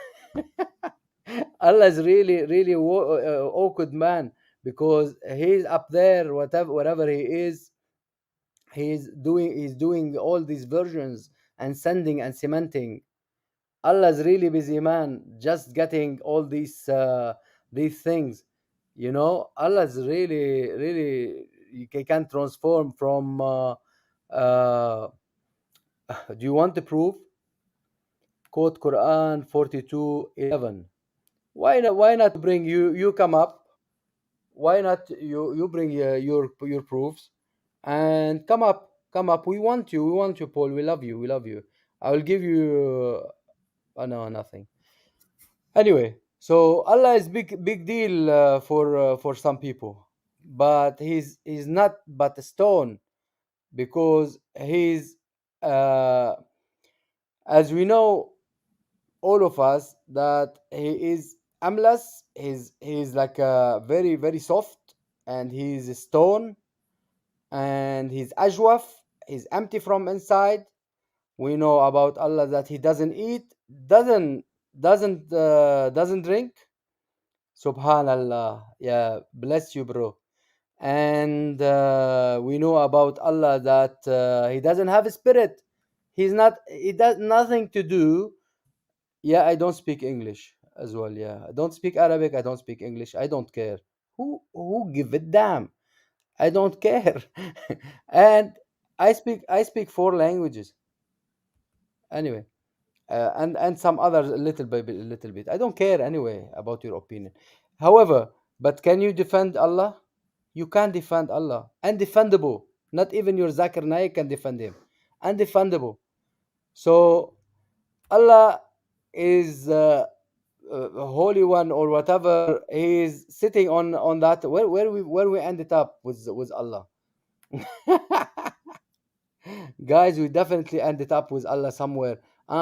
Allah is really, really awkward man, because he's up there, whatever, wherever he is, he's doing all these versions and sending and cementing. Allah's really busy man, just getting all these things. Allah's really, really, he can transform from. Uh, do you want the proof? Quote Quran 42:11. Why not bring you come up? Why not you bring your proofs, and come up. We want you, Paul. We love you. I will give you. No, nothing. Anyway, so Allah is big deal for some people, but he's not but a stone, because he's uh, as we know, all of us, that he is amless. He's like very, very soft, and he's a stone, and he's ajwaf. He's empty from inside. We know about Allah that he doesn't eat, doesn't drink. Subhanallah. Yeah, bless you, bro. And we know about Allah that he doesn't have a spirit. He does nothing to do. Yeah, I don't speak English as well. Yeah, I don't speak Arabic. I don't speak English. I don't care. Who give a damn? I don't care. And I speak four languages anyway, and some others a little bit. I don't care anyway about your opinion. However, but can you defend Allah? You can't defend Allah. Undefendable. Not even your Zakir Naik can defend him. Undefendable. So Allah is Holy One, or whatever. He is sitting on that. Where we ended up with Allah. Guys, we definitely ended up with Allah somewhere.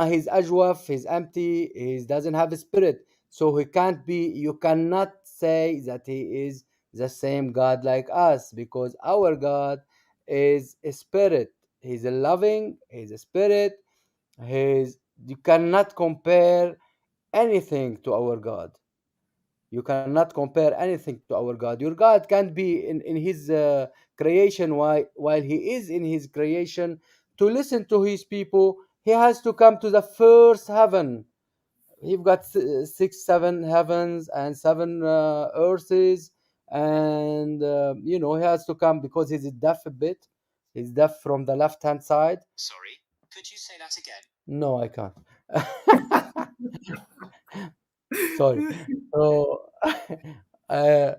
He's ajwaf, he's empty, he doesn't have a spirit. So he can't be, you cannot say that he is the same God like us, because our God is a spirit. He's a loving, he's a spirit. You cannot compare anything to our God. You cannot compare anything to our God. Your God can't be in his creation, while he is in his creation. To listen to his people, he has to come to the first heaven. You've got six, seven heavens and seven earths, and he has to come because he's deaf a bit. He's deaf from the left hand side. Sorry, could you say that again? No, I can't. Sorry. So, uh,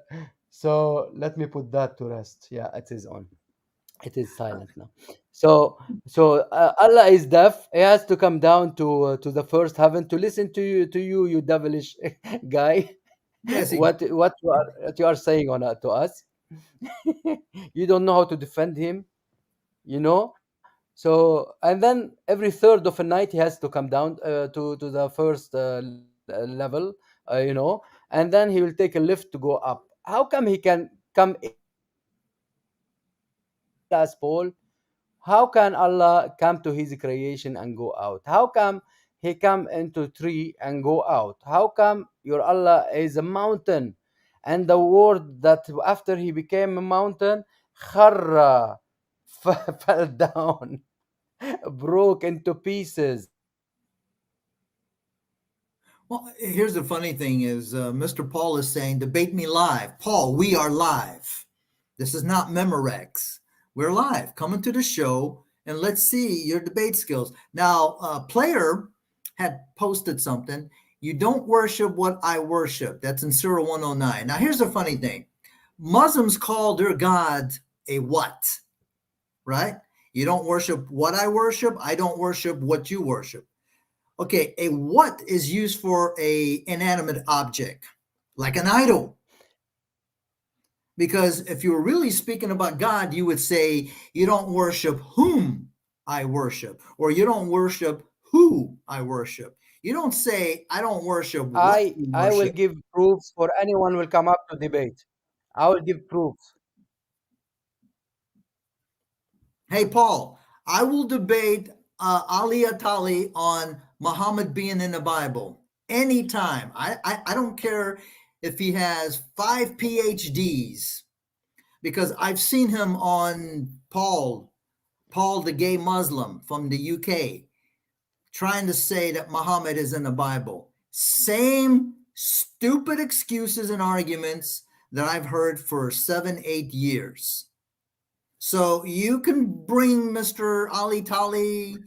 so let me put that to rest. Yeah, it is on. It is silent now. So Allah is deaf. He has to come down to the first heaven to listen to you devilish guy. Yes, What you are saying to us. You don't know how to defend him, you know. So, and then every third of a night he has to come down to the first level, and then he will take a lift to go up. How come he can come in and go out? Tell us, Paul. How can Allah come to his creation and go out? How come he come into tree and go out? How come your Allah is a mountain, and the word that after he became a mountain, kharra, fell down, broke into pieces? well, here's the funny thing is Mr. Paul is saying, debate me live. Paul, we are live. This is not Memorex. We're live. Come into the show and let's see your debate skills. Now, Player had posted something. You don't worship what I worship. That's in Surah 109. Now, here's the funny thing. Muslims call their God a what? Right? You don't worship what I worship. I don't worship what you worship. Okay, a what is used for a inanimate object, like an idol. Because if you were really speaking about God, you would say, you don't worship whom I worship, or you don't worship who I worship. You don't say, I don't worship what I you I will worship. give proofs for anyone will come up to debate. I will give proofs. Hey, Paul, I will debate Ali Atali on Muhammad being in the Bible anytime. I don't care if he has 5 PhDs, because I've seen him on Paul the gay Muslim from the UK, trying to say that Muhammad is in the Bible. Same stupid excuses and arguments that I've heard for 7-8 years. So you can bring Mr. Ali Tali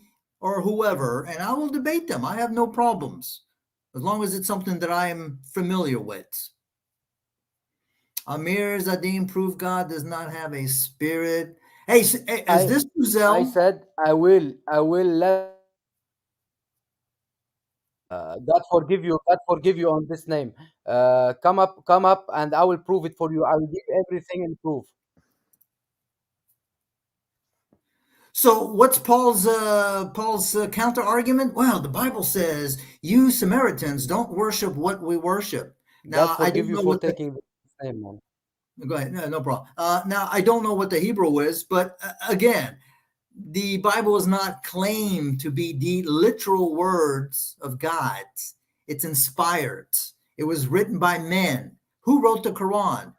or whoever, and I will debate them. I have no problems, as long as it's something that I am familiar with. Amir Zaidain proved God does not have a spirit. Hey, is this I Uzel? said I will let God forgive you on this name. Come up, and I will prove it for you. I will give everything in proof. So what's Paul's counter argument? Well, the Bible says you Samaritans don't worship what we worship. God Now I forgive don't you know for what the taking this name, man. go ahead. No problem. Now I don't know what the Hebrew is, but again, the Bible is not claimed to be the literal words of God. It's inspired. It was written by men. Who wrote the Quran?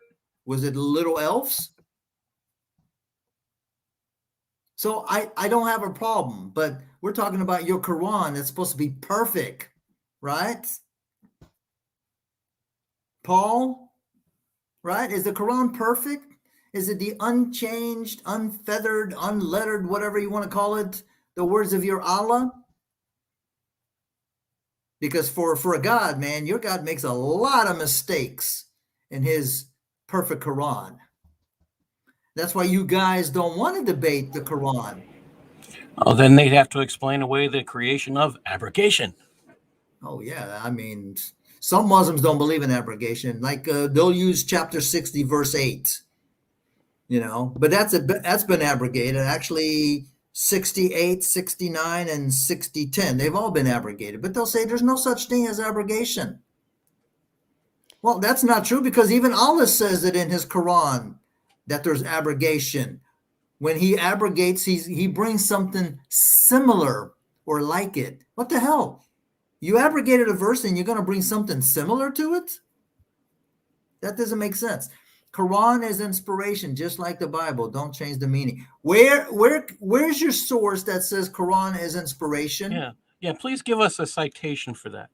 Was it little elves? So I don't have a problem, but we're talking about your Quran that's supposed to be perfect, right? Paul, right? Is the Quran perfect? Is it the unchanged, unfeathered, unlettered, whatever you want to call it, the words of your Allah? Because for a God, man, your God makes a lot of mistakes in his perfect Quran. That's why you guys don't want to debate the Quran. Oh, then they'd have to explain away the creation of abrogation. Oh yeah, I mean, some Muslims don't believe in abrogation. Like they'll use chapter 60, verse 8. But that's been abrogated. Actually, 68, 69, and 60:10. They've all been abrogated. But they'll say there's no such thing as abrogation. Well, that's not true, because even Allah says it in his Quran that there's abrogation. When he abrogates, he brings something similar or like it. What the hell? You abrogated a verse and you're going to bring something similar to it? That doesn't make sense. Quran is inspiration, just like the Bible. Don't change the meaning. Where's your source that says Quran is inspiration? Yeah. Please give us a citation for that.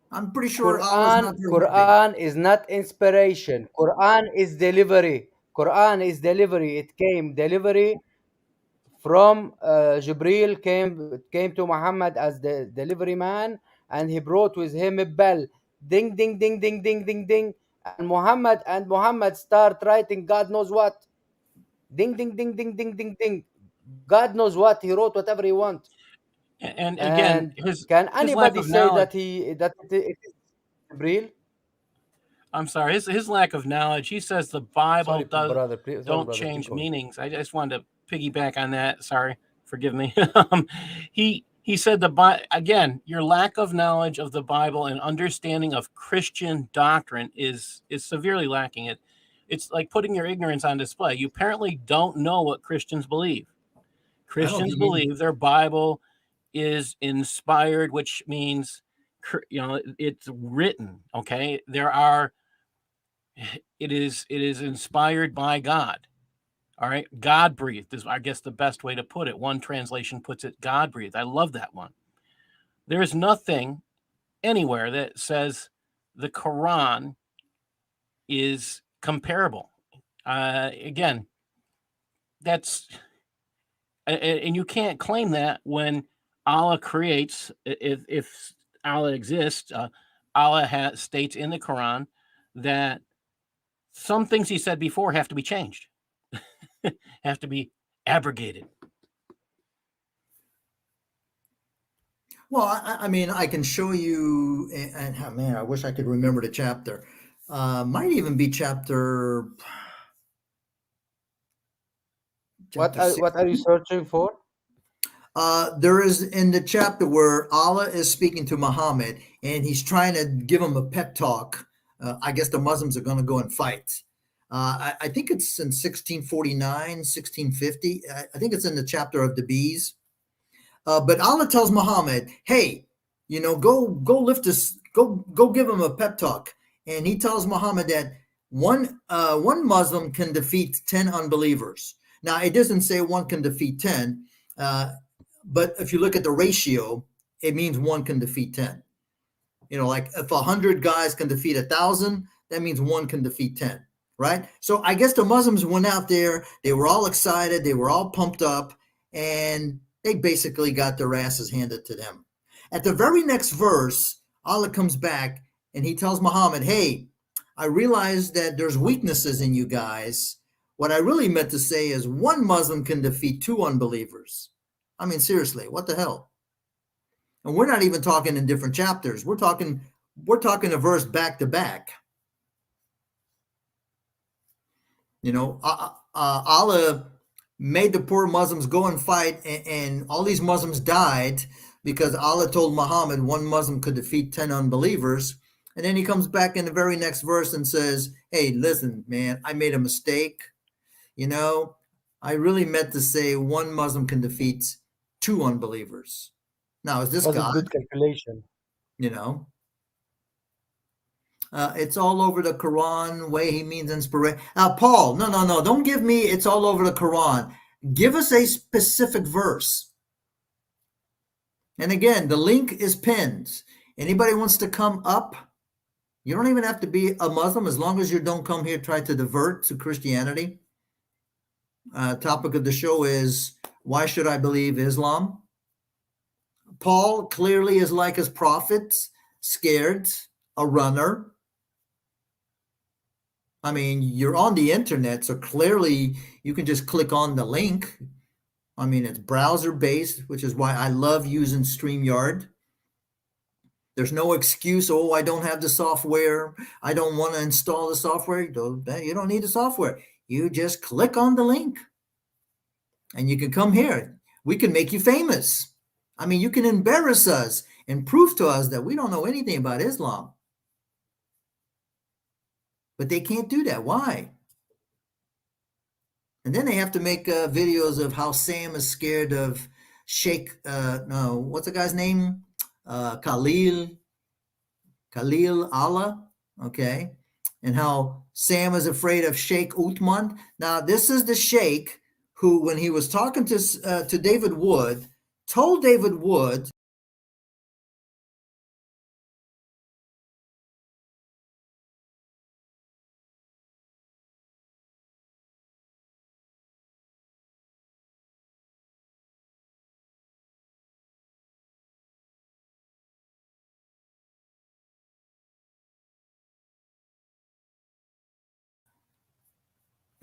I'm pretty sure Allah's not Quran is not inspiration. Quran is delivery. Quran is delivery. It came delivery from Jibril came to Muhammad as the delivery man, and he brought with him a bell. Ding ding ding ding ding ding ding. And Muhammad start writing God knows what. Ding ding ding ding ding ding ding. God knows what. He wrote whatever he want. And again, And his can lack anybody of say knowledge. that it is Jibril? I'm sorry, his lack of knowledge. He says the Bible Sorry, don't brother. Keep change going. meanings. I just wanted to piggyback on that. Sorry, forgive me. He said again, your lack of knowledge of the Bible and understanding of Christian doctrine is severely lacking. It's like putting your ignorance on display. You apparently don't know what Christians believe. I don't Christians think you. believe their Bible is inspired, which means it's written. Okay, it is inspired by God. All right, God breathed is, I guess, the best way to put it. One translation puts it God breathed. I love that one. There is nothing anywhere that says the Quran is comparable. Again, that's and you can't claim that when Allah creates. If Allah exists, Allah states in the Quran that some things He said before have to be changed, have to be abrogated. Well, I mean, I can show you, and man, I wish I could remember the chapter. Might even be chapter What are 6. what are you searching for? There is in the chapter where Allah is speaking to Muhammad and he's trying to give him a pep talk. I guess the Muslims are going to go and fight. I think it's in 1649, 1650. I think it's in the chapter of the bees. But Allah tells Muhammad, hey, go lift this, go give him a pep talk. And he tells Muhammad that one Muslim can defeat 10 unbelievers. Now, it doesn't say one can defeat 10, but if you look at the ratio, it means one can defeat 10. Like if 100 guys can defeat 1,000, that means one can defeat 10, right? So I guess the Muslims went out there, they were all excited, they were all pumped up, and they basically got their asses handed to them. At the very next verse, Allah comes back and he tells Muhammad, hey, I realize that there's weaknesses in you guys. What I really meant to say is one Muslim can defeat 2 unbelievers. I mean, seriously, what the hell? And we're not even talking in different chapters. We're talking a verse back to back. Allah made the poor Muslims go and fight, and all these Muslims died because Allah told Muhammad one Muslim could defeat 10 unbelievers. And then he comes back in the very next verse and says, hey, listen, man, I made a mistake. I really meant to say one Muslim can defeat 2 unbelievers. Now, is this Was God? a good calculation. It's all over the Quran, way he means inspiration. Paul, no, don't give me it's all over the Quran. Give us a specific verse. And again, the link is pinned. Anybody wants to come up, you don't even have to be a Muslim, as long as you don't come here try to divert to Christianity. Topic of the show is, why should I believe Islam? Paul clearly is like his prophets, scared, a runner. I mean, you're on the internet, so clearly you can just click on the link. I mean, it's browser-based, which is why I love using StreamYard. There's no excuse, oh, I don't have the software. I don't want to install the software. You don't need the software. You just click on the link, and you can come here. We can make you famous. I mean, you can embarrass us and prove to us that we don't know anything about Islam. But they can't do that. Why? And then they have to make videos of how Sam is scared of Sheikh, what's the guy's name? Khalil Allah, okay? And how Sam is afraid of Sheikh Uthman. Now, this is the Sheikh who, when he was talking to David Wood, told David Wood,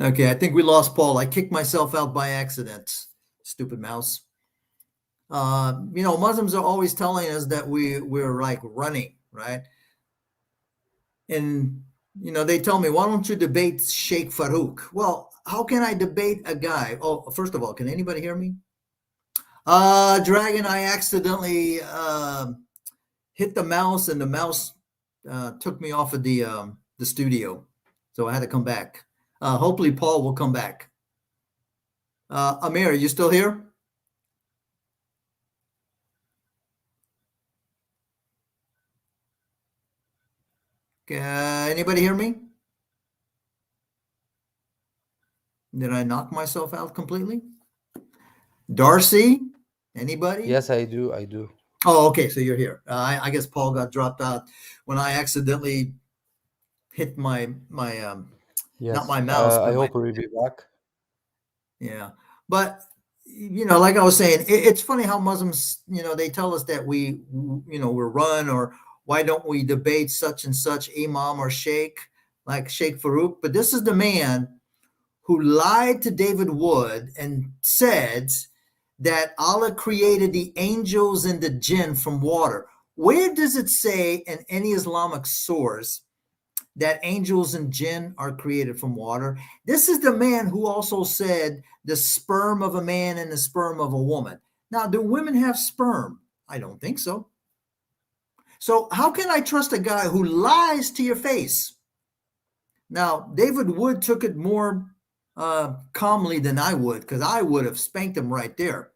okay, I think we lost Paul. I kicked myself out by accident. Stupid mouse. Muslims are always telling us that we're like running, right? And, they tell me, why don't you debate Sheikh Farouk? Well, how can I debate a guy? Oh, first of all, can anybody hear me? Dragon, I accidentally hit the mouse, and the mouse took me off of the studio. So I had to come back. Hopefully Paul will come back. Amir, are you still here? Anybody hear me? Did I knock myself out completely? Darcy, anybody? Yes, I do. Oh, okay, so you're here. I guess Paul got dropped out when I accidentally hit my Yes. not my mouse. I but hope we'll be back. Yeah, but like I was saying, it's funny how Muslims, they tell us that we're run, or why don't we debate such and such imam or sheikh like Sheikh Farouk? But this is the man who lied to David Wood and said that Allah created the angels and the jinn from water. Where does it say in any Islamic source that angels and jinn are created from water? This is the man who also said the sperm of a man and the sperm of a woman. Now, do women have sperm? I don't think so. So how can I trust a guy who lies to your face? Now, David Wood took it more calmly than I would, because I would have spanked him right there.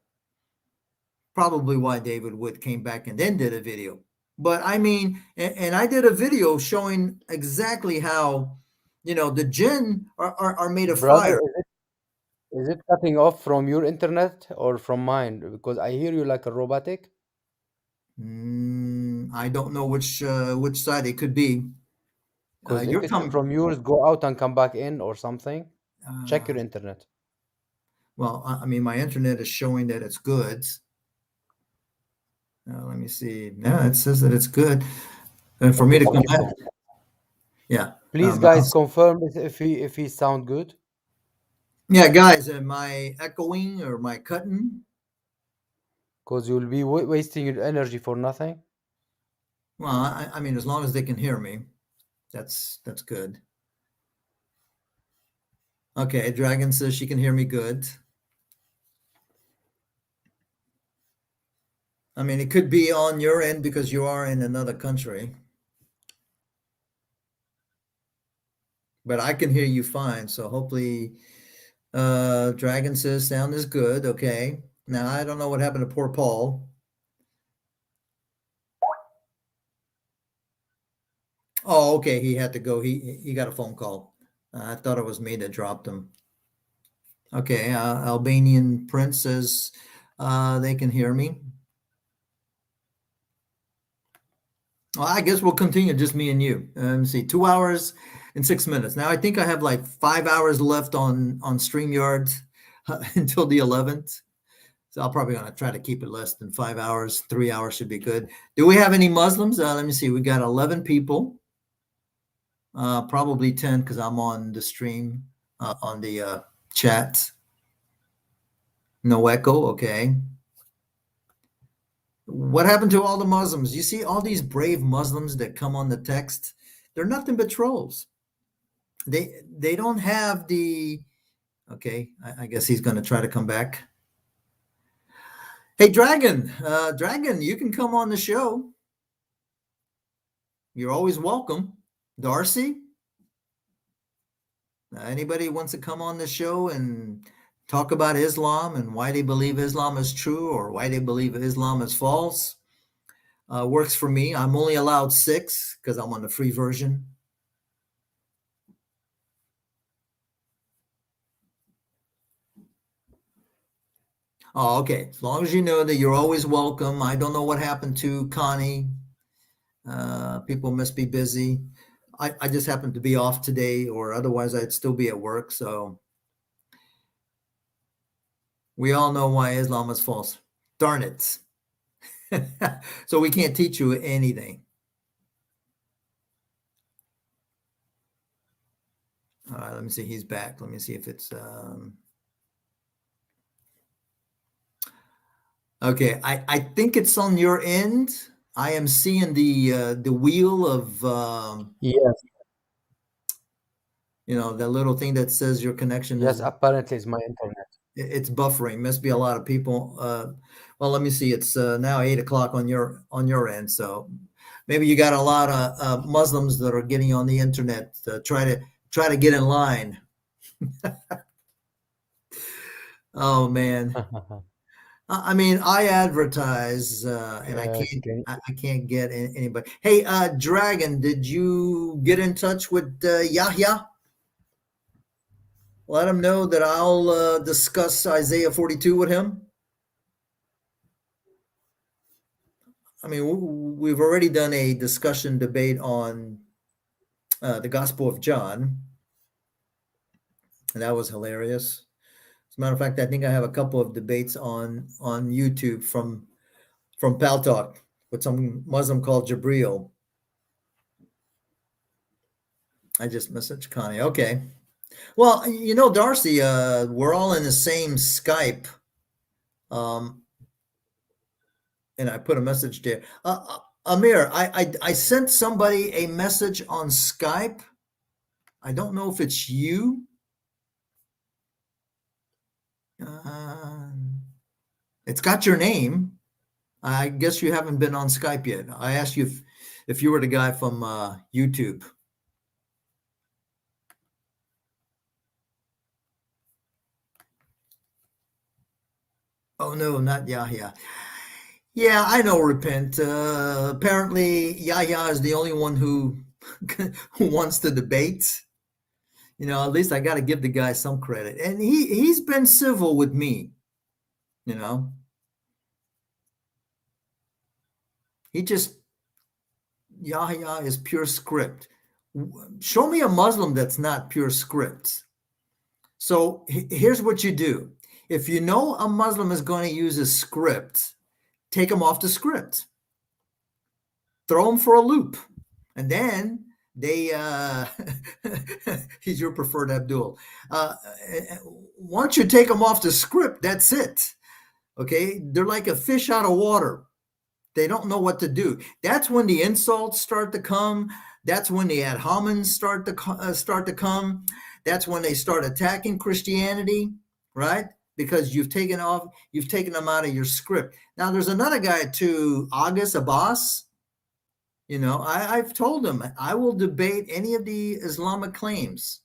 probably why David Wood came back and then did a video. But I mean, and I did a video showing exactly how, the jinn are made of Brother, fire. is it cutting off from your internet or from mine? Because I hear you like a robotic. I don't know which side it could be. Because if You're it's coming. from yours, go out and come back in or something. Check your Uh, internet. well, I mean, my internet is showing that it's good. Let me see. Yeah, it says that it's good. And for me to come Okay, back, cool. yeah. Please, guys, confirm if he sound good. Yeah, guys, am I echoing or am I cutting? Because you'll be wasting your energy for nothing. Well, I mean, as long as they can hear me, that's good. Okay, Dragon says she can hear me good. I mean, it could be on your end because you are in another country. But I can hear you fine, so hopefully Dragon says sound is good. Okay. Now I don't know what happened to poor Paul. Oh, okay. He had to go. He got a phone call. I thought it was me that dropped him. Okay. Albanian Prince says they can hear me. Well, I guess we'll continue, just me and you. Let me see, 2 hours and 6 minutes. Now I think I have like 5 hours left on StreamYard until the 11th. So I'll probably gonna try to keep it less than 5 hours. 3 hours should be good. Do we have any Muslims? Let me see. We got 11 people. Probably 10 because I'm on the stream on the chat. No echo. Okay. What happened to all the Muslims? You see all these brave Muslims that come on the text. They're nothing but trolls. They don't have the. Okay, I guess he's going to try to come back. Hey, Dragon, you can come on the show. You're always welcome. Darcy, anybody wants to come on the show and talk about Islam and why they believe Islam is true or why they believe Islam is false, works for me. I'm only allowed 6 because I'm on the free version. Oh, okay. As long as you know that you're always welcome. I don't know what happened to Connie. People must be busy. I just happened to be off today, or otherwise I'd still be at work. So we all know why Islam is false. Darn it. So we can't teach you anything. All right, let me see. He's back. Let me see if it's okay. I think it's on your end. I am seeing the wheel of Yes. that little thing that says your connection Yes, is apparently it's my internet. it's buffering. Must be a lot of people. Well, let me see. It's now 8 o'clock on your end. So maybe you got a lot of Muslims that are getting on the internet to try to get in line. Oh man. I mean, I advertise, and Yes, I can't get anybody. Hey, Dragon, did you get in touch with Yahya? Let him know that I'll discuss Isaiah 42 with him. I mean, we've already done a discussion debate on the Gospel of John, and that was hilarious. As a matter of fact, I think I have a couple of debates on YouTube from Pal Talk with some Muslim called Jabril. I just messaged Connie. Okay. Well, Darcy, we're all in the same Skype. And I put a message there. Amir, I sent somebody a message on Skype. I don't know if it's you. It's got your name. I guess you haven't been on Skype yet. I asked you if you were the guy from YouTube. Oh no, not Yahya. Yeah, I know. Repent. Apparently, Yahya is the only one who who wants to debate. At least I got to give the guy some credit, and he's been civil with me. You know, he just Yahya is pure script. Show me a Muslim that's not pure script. So here's what you do: if you know a Muslim is going to use a script, take him off the script, throw him for a loop, and then they he's your preferred Abdul. Once you take them off the script, that's it. Okay, they're like a fish out of water. They don't know what to do. That's when the insults start to come. That's when the ad hominems start to come. That's when they start attacking Christianity, right? Because you've taken them out of your script. Now there's another guy too, August Abbas. I've told him I will debate any of the Islamic claims.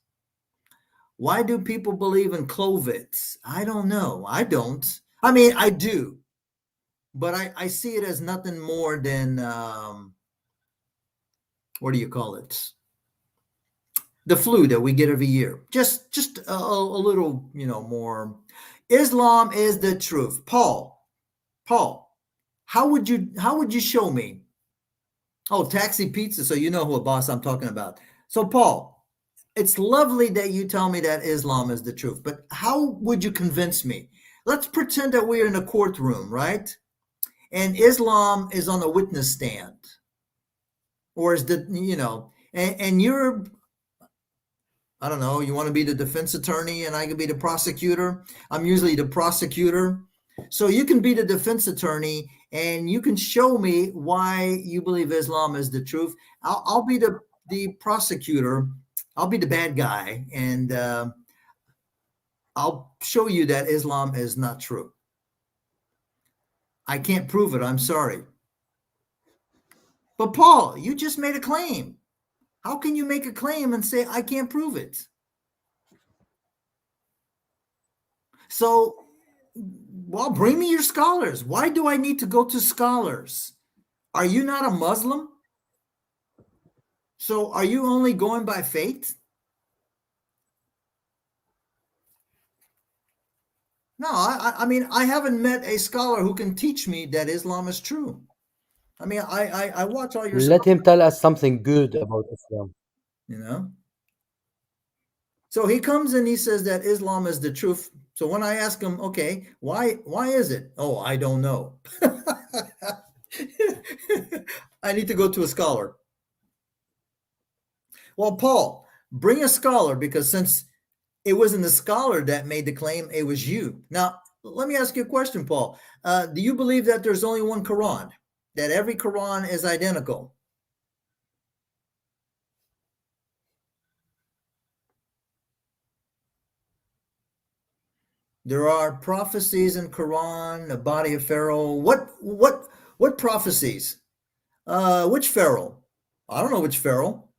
Why do people believe in clovets? I don't know. I don't. I mean, I do, but I see it as nothing more than what do you call it? The flu that we get every year. Just a little, more. Islam is the truth. Paul, how would you show me? Oh, Taxi Pizza. So you know who a boss I'm talking about. So Paul, it's lovely that you tell me that Islam is the truth, but how would you convince me? Let's pretend that we're in a courtroom, right? And Islam is on a witness stand. Or is and you're, I don't know, you want to be the defense attorney and I can be the prosecutor. I'm usually the prosecutor. So you can be the defense attorney and you can show me why you believe Islam is the truth. I'll be the prosecutor. I'll be the bad guy. And I'll show you that Islam is not true. I can't prove it. I'm sorry. But Paul, you just made a claim. How can you make a claim and say, I can't prove it? So, well, bring me your scholars. Why do I need to go to scholars? Are you not a Muslim? So are you only going by faith? No, I mean, I haven't met a scholar who can teach me that Islam is true. I mean, I watch all your Let him tell us something good about Islam. So he comes and he says that Islam is the truth. So when I ask him, okay, why is it? Oh, I don't know. I need to go to a scholar. Well, Paul, bring a scholar, because since it wasn't the scholar that made the claim, it was you. Now, let me ask you a question, Paul. Do you believe that there's only one Quran, that every Quran is identical? There are prophecies in Quran, the body of Pharaoh. What prophecies? Which Pharaoh? I don't know which Pharaoh.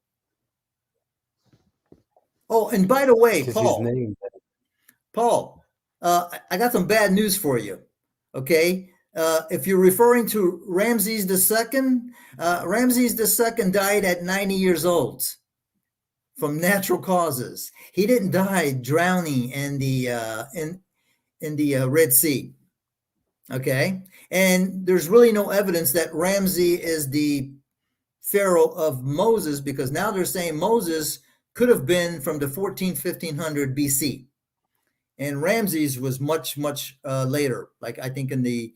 Oh, and by the way, It is his name. Paul, I got some bad news for you. Okay, if you're referring to Ramses II, Ramses II died at 90 years old from natural causes. He didn't die drowning in the Red Sea. Okay, and there's really no evidence that Ramses is the Pharaoh of Moses, because now they're saying Moses could have been from the 1500 BC. And Ramses was much later, like I think in the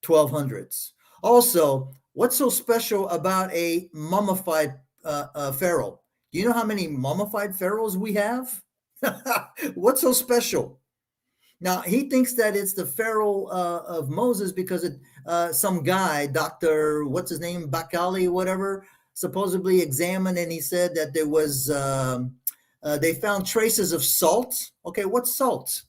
1200s. Also, what's so special about a mummified pharaoh? Do you know how many mummified pharaohs we have? What's so special? Now, he thinks that it's the pharaoh of Moses because some guy, Dr. what's his name, Bakali, whatever, supposedly examined, and he said that there was they found traces of salt. Okay, what's salt?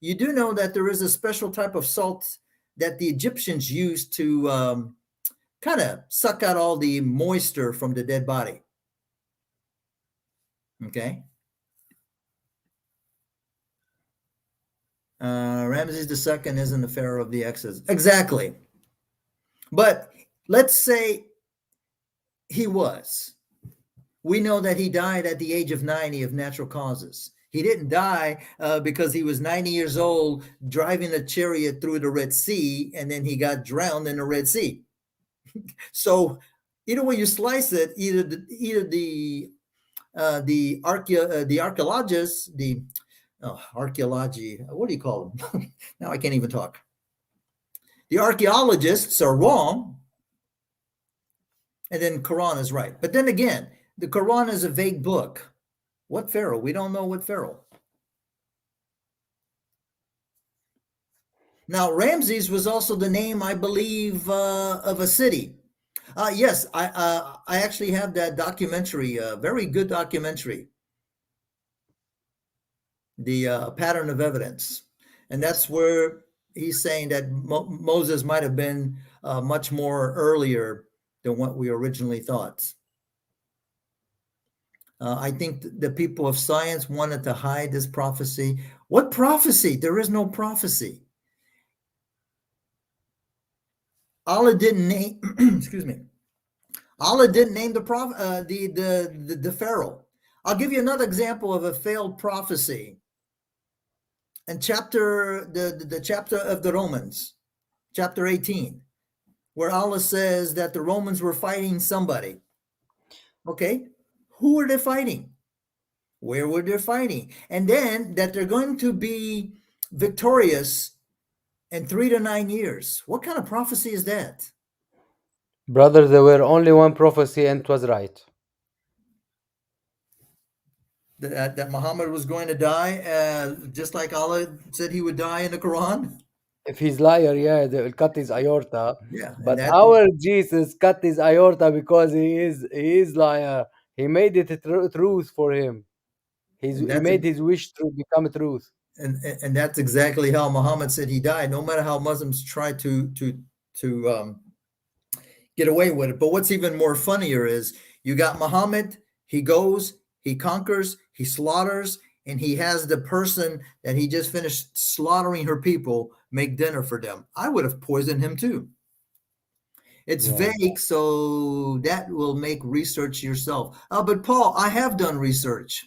You do know that there is a special type of salt that the Egyptians used to kind of suck out all the moisture from the dead body. Okay. Ramses II isn't the pharaoh of the Exodus. Exactly. But let's say he was. We know that he died at the age of 90 of natural causes. He didn't die because he was 90 years old driving a chariot through the Red Sea and then he got drowned in the Red Sea. So either way you slice it, either the archaeologists, archaeology, what do you call them? Now I can't even talk. The archaeologists are wrong, and then Quran is right. But then again, the Quran is a vague book. What pharaoh? We don't know what pharaoh. Now, Ramses was also the name, I believe, of a city. Yes, I actually have that documentary, a very good documentary, the Pattern of Evidence, and that's where he's saying that Moses might have been much more earlier than what we originally thought. I think the people of science wanted to hide this prophecy. What prophecy? There is no prophecy. Allah didn't name. Excuse me. Allah didn't name the pharaoh. I'll give you another example of a failed prophecy. In the chapter of the Romans, chapter 18, where Allah says that the Romans were fighting somebody. Okay, who were they fighting? Where were they fighting? And then that they're going to be victorious in 3 to 9 years. What kind of prophecy is that? Brother, there were only one prophecy and it was right. That Muhammad was going to die, just like Allah said he would die in the Quran? If he's liar, yeah, they will cut his aorta. Yeah. But our Jesus cut his aorta because he is liar. He made it a truth for him. He made his wish to become truth. And that's exactly how Muhammad said he died, no matter how Muslims try to get away with it. But what's even more funnier is you got Muhammad, he goes, he conquers, he slaughters, and he has the person that he just finished slaughtering her people make dinner for them. I would have poisoned him too. It's vague, so that will make research yourself. But Paul, I have done research.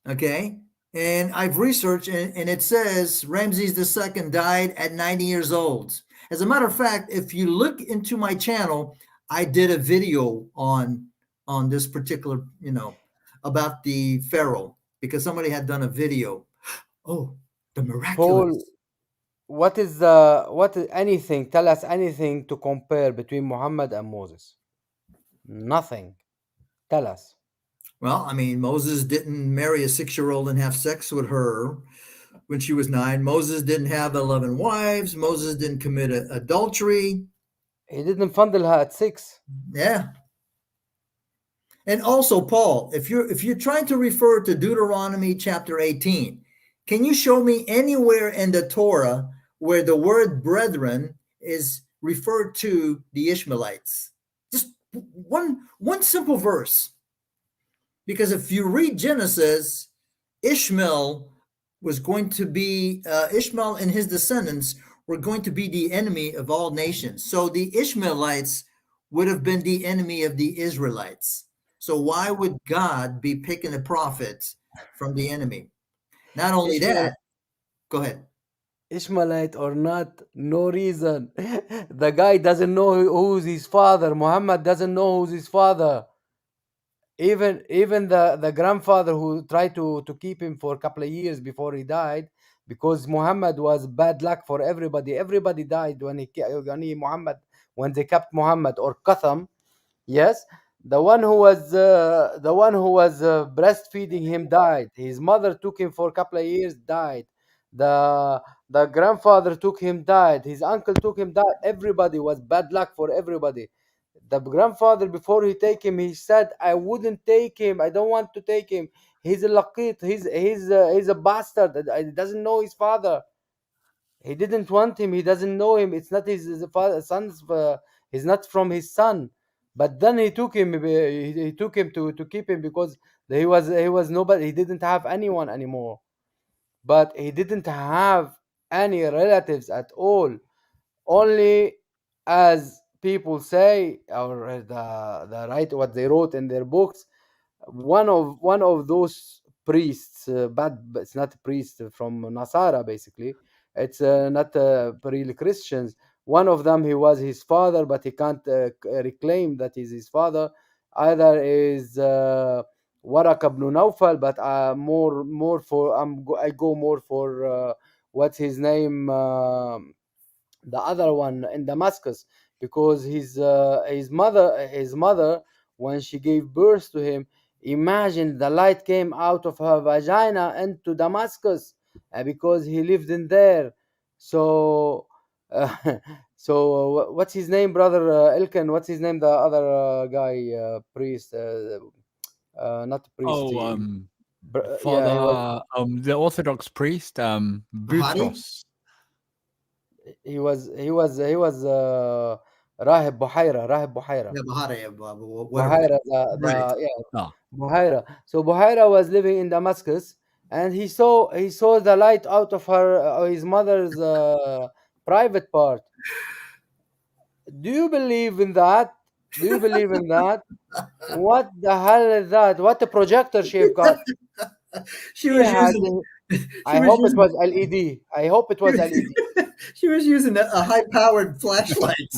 Okay. And I've researched, and it says Ramses II died at 90 years old. As a matter of fact, if you look into my channel, I did a video on this particular, about the pharaoh, because somebody had done a video. Oh, the miraculous. Paul, anything? Tell us anything to compare between Muhammad and Moses. Nothing. Tell us. Well, I mean, Moses didn't marry a 6-year-old and have sex with her when she was 9. Moses didn't have 11 wives. Moses didn't commit adultery. He didn't fondle her at 6. Yeah. And also, Paul, if you're trying to refer to Deuteronomy chapter 18, can you show me anywhere in the Torah where the word brethren is referred to the Ishmaelites? Just one simple verse. Because if you read Genesis, Ishmael was going to be, Ishmael and his descendants were going to be the enemy of all nations. So the Ishmaelites would have been the enemy of the Israelites. So why would God be picking a prophet from the enemy? Not only that, go ahead. Ishmaelite or not, no reason. The guy doesn't know who's his father. Muhammad doesn't know who's his father. Even the grandfather who tried to keep him for a couple of years before he died, because Muhammad was bad luck for everybody. Everybody died when they kept Muhammad or Qatham. Yes, the one who was breastfeeding him died. His mother took him for a couple of years, died. The grandfather took him, died. His uncle took him, died. Everybody was bad luck for everybody. The grandfather, before he take him, he said, "I wouldn't take him. I don't want to take him. He's a laqit. He's a bastard. He doesn't know his father. He didn't want him. He doesn't know him. It's not his father, son's. He's not from his son." But then he took him. He took him to keep him because he was nobody. He didn't have anyone anymore. But he didn't have any relatives at all. only as people say, or the right what they wrote in their books, one of those priests, but it's not a priest from Nasara basically. It's not really Christians. One of them, he was his father, but he can't reclaim that he's his father. Either is Waraq ibn Nawfal, but more for I go more for what's his name, the other one in Damascus, because his mother, when she gave birth to him, imagine the light came out of her vagina into Damascus, because he lived in there. So uh, what's his name, brother Elkin? What's his name? The other guy, priest, not priest. Oh, Yeah, he was. Father, the Orthodox priest, Hadi? Boutros. He was Rahib Buhaira. Yeah, Bahari, whatever. Buhaira, Right. Ah, Buhaira. So Buhaira was living in Damascus, and he saw the light out of his mother's private part. Do you believe in that? Do you believe in that? What the hell is that? What a projector she got. She She was had. using. She I was hope it using. was LED. I hope it was LED. She was using a high-powered flashlight.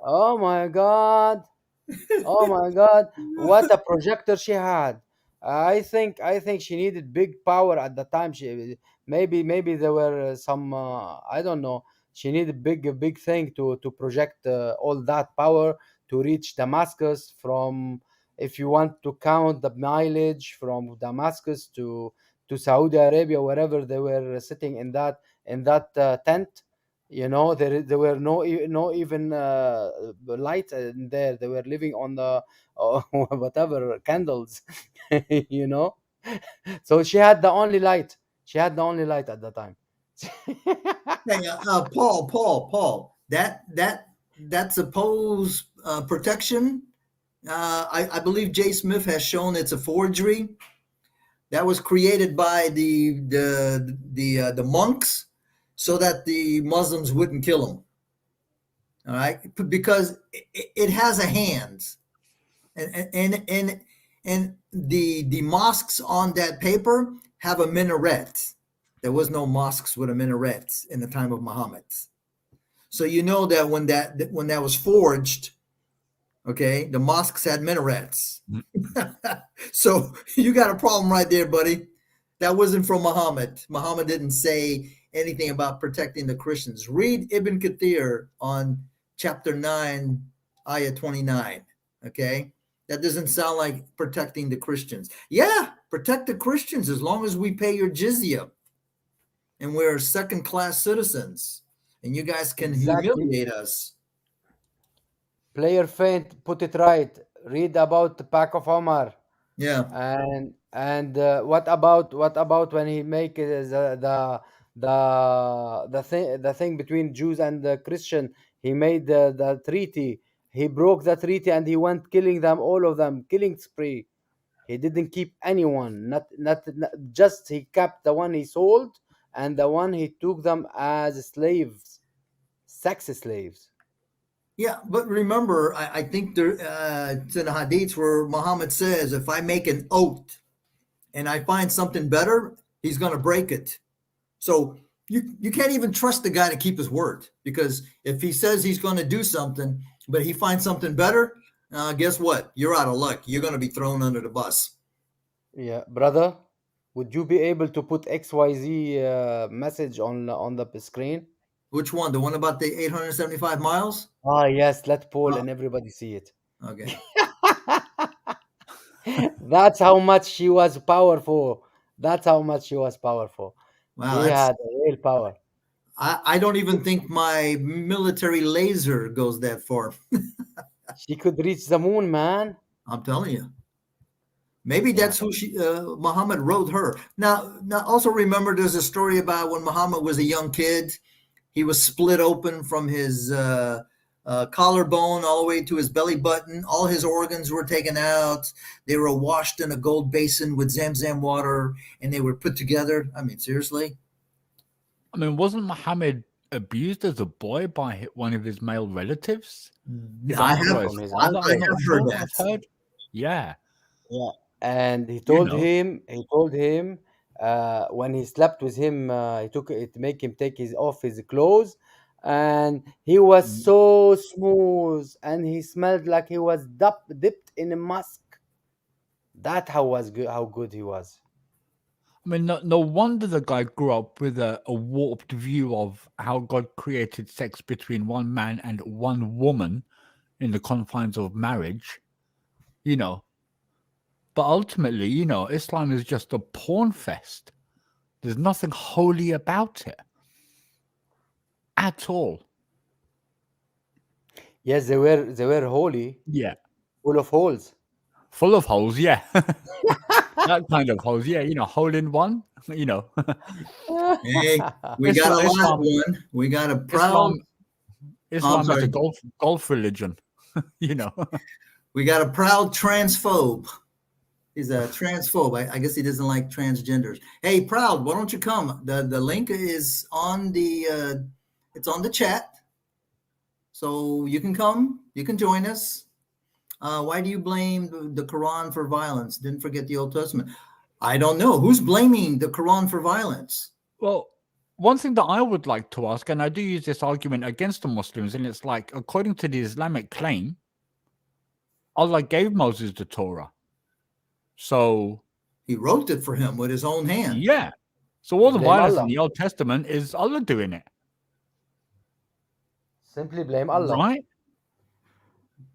Oh my God. Oh my God, what a projector she had. I think she needed big power at the time. Maybe there were some, I don't know. She needed big thing to project all that power to reach Damascus from, if you want to count the mileage from Damascus to Saudi Arabia, wherever they were sitting in that tent. There were no even light in there. They were living on the whatever candles, you know. So she had the only light. She had the only light at the time. Hey, Paul. That supposed protection. I believe Jay Smith has shown it's a forgery. That was created by the monks so that the Muslims wouldn't kill them. All right, because it has a hand, and the mosques on that paper have a minaret. There was no mosques with a minaret in the time of Muhammad. So you know that when that was forged, okay, the mosques had minarets. So you got a problem right there, buddy. That wasn't from Muhammad. Muhammad didn't say anything about protecting the Christians. Read Ibn Kathir on chapter 9, ayah 29. Okay? That doesn't sound like protecting the Christians. Yeah, protect the Christians as long as we pay your jizya and we're second-class citizens and you guys can Exactly. humiliate us. Player faint. Put it right. Read about the pack of Omar. Yeah. And what about when he make the thing between Jews and the Christian? He made the treaty. He broke the treaty and he went killing them, all of them, killing spree. He didn't keep anyone. Not just he kept the one he sold and the one he took them as slaves, sex slaves. Yeah, but remember, I think there it's in the hadiths where Muhammad says, if I make an oath and I find something better, he's going to break it. So you can't even trust the guy to keep his word, because if he says he's going to do something, but he finds something better, guess what? You're out of luck. You're going to be thrown under the bus. Yeah, brother, would you be able to put XYZ message on the screen? Which one? The one about the 875 miles? Ah, yes, let Paul Uh, and everybody see it. okay. That's how much she was powerful. That's how much she was powerful. Wow, She that's had real power. I don't even think my military laser goes that far. She could reach the moon, man. I'm telling you. Maybe Yeah. that's who Muhammad wrote her. Now, also remember, there's a story about when Muhammad was a young kid. He was split open from his collarbone all the way to his belly button. All his organs were taken out. They were washed in a gold basin with Zamzam water, and they were put together. I mean, seriously? I mean, wasn't Muhammad abused as a boy by one of his male relatives? His I uncle have, or his From his father? I I'm not have sure. heard I've that. heard. Yeah. Yeah, and You know. he told him when he slept with him, he took it to make him take his off his clothes, and he was Mm. so smooth, and he smelled like he was dipped in a musk. That how good he was. I mean, no wonder the guy grew up with a warped view of how God created sex between one man and one woman in the confines of marriage, you know. But ultimately, you know, Islam is just a porn fest. There's nothing holy about it at all. Yes, they were holy, Yeah. full of holes. Full of holes, yeah. That kind of holes, yeah. You know, hole in one, you know. Hey, we got a live Islam, one. We got a proud. Islam is a sorry. golf religion, you know. We got a proud transphobe. He's a transphobe. I guess he doesn't like transgenders. Hey, proud, why don't you come? The link is on the it's on the chat, so you can come. You can join us. Why do you blame the Quran for violence? Didn't forget the Old Testament. I don't know who's blaming the Quran for violence. Well, one thing that I would like to ask, and I do use this argument against the Muslims, and it's like, according to the Islamic claim, Allah gave Moses the Torah. So, He wrote it for him with his own hand. yeah. So all the Blame violence Allah. in the Old Testament is Allah doing it, Simply blame Allah. right?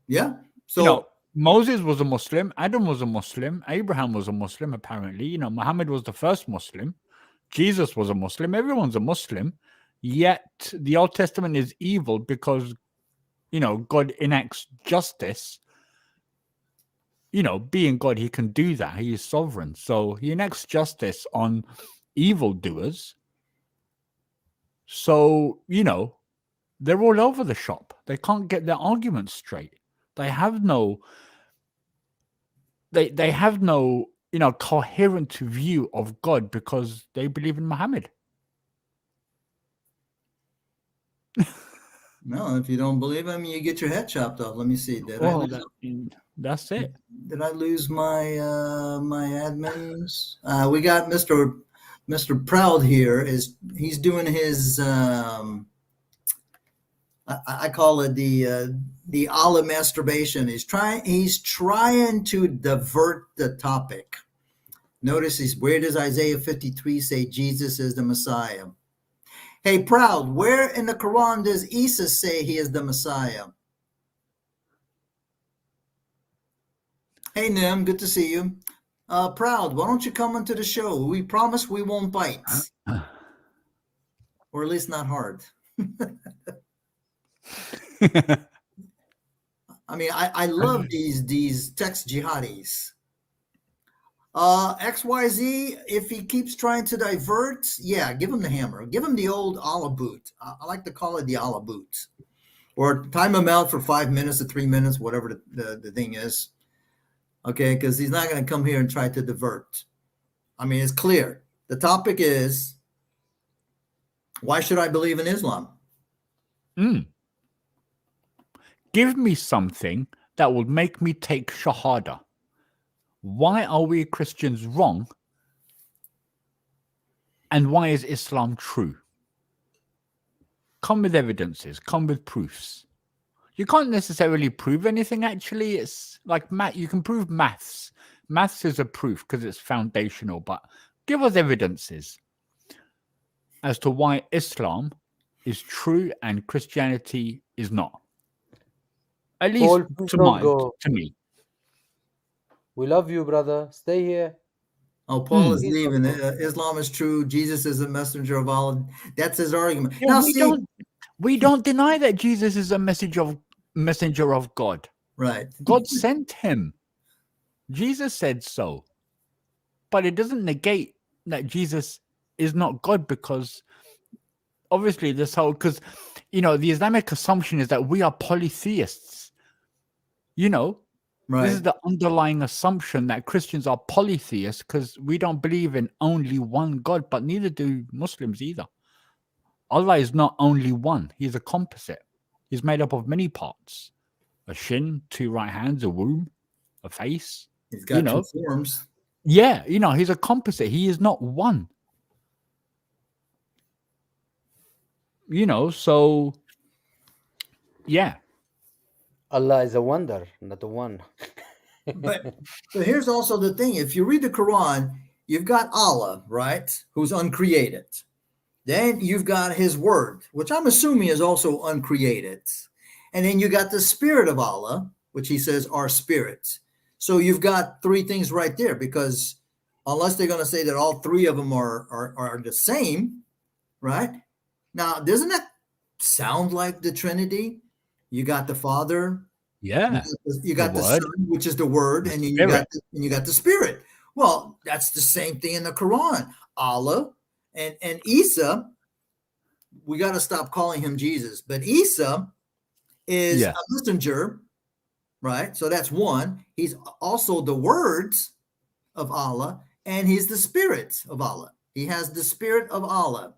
Yeah. So You know, Moses was a Muslim, Adam was a Muslim, Abraham was a Muslim, apparently. You know, Muhammad was the first Muslim, Jesus was a Muslim, everyone's a Muslim. Yet the Old Testament is evil because, you know, God enacts justice. You know, being God, he can do that. He is sovereign. So he enacts justice on evildoers. So, you know, they're all over the shop. They can't get their arguments straight. They have no you know, coherent view of God because they believe in Muhammad. no, if you don't believe him, you get your head chopped off. Let me see. Well, that's it. Did I lose my my admins? We got Mr. Proud here. He's doing his I call it the Allah masturbation. He's trying to divert the topic. Notice where does Isaiah 53 say Jesus is the Messiah? Hey, Proud, where in the Quran does Isa say he is the Messiah? Hey, Nim, good to see you. Proud, why don't you come into the show? We promise we won't bite. Or at least not hard. I mean, I love these text jihadis. XYZ, if he keeps trying to divert, yeah, give him the hammer. Give him the old Allah boot. I like to call it the Allah boot. Or time him out for 5 minutes or 3 minutes, whatever the thing is. Okay, because he's not going to come here and try to divert. I mean, it's clear. The topic is, why should I believe in Islam? Give me something that will make me take Shahada. Why are we Christians wrong? And why is Islam true? Come with evidences, come with proofs. You can't necessarily prove anything, actually. It's like math. You can prove maths. Maths is a proof because it's foundational, but give us evidences as to why Islam is true and Christianity is not. At least Paul, please don't go. to me. We love you, brother. Stay here. Oh, Paul is Please leaving. don't go. Islam is true. Jesus is a messenger of Allah. That's his argument. Yeah, Now, see, we don't deny that Jesus is a messenger of God. right. God sent him. Jesus said so. But it doesn't negate that Jesus is not God, because obviously because, you know, the Islamic assumption is that we are polytheists. You know, Right. this is the underlying assumption that Christians are polytheists because we don't believe in only one God, but neither do Muslims either. Allah is not only one, he's a composite. He's made up of many parts. A shin, two right hands, a womb, a face. He's got two forms. Yeah, he's a composite. He is not one. So yeah. Allah is a wonder, not a one. But here's also the thing. If you read the Quran, you've got Allah, right? Who's uncreated. Then you've got his word, which I'm assuming is also uncreated. And then you got the spirit of Allah, which he says are spirits. So you've got three things right there, because unless they're going to say that all three of them are the same, right? Now, doesn't that sound like the Trinity? You got the Father, Yeah. you got the Word. Son, which is the Word, The and then Spirit. you got the Spirit. Well, that's the same thing in the Quran. Allah and Isa, we got to stop calling him Jesus, but Isa is Yeah. a messenger, right? So that's one. He's also the words of Allah, and he's the spirit of Allah. He has the spirit of Allah.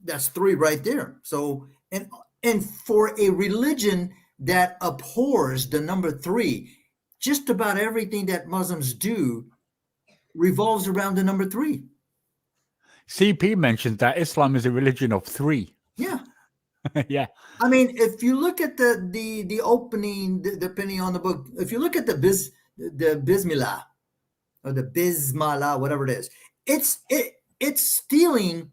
That's three right there. So, and for a religion that abhors the number three, just about everything that Muslims do revolves around the number three. CP mentions that Islam is a religion of three. Yeah. Yeah. I mean, if you look at the opening, depending on the book, if you look at the Bismillah or the Bismillah, whatever it is, it's stealing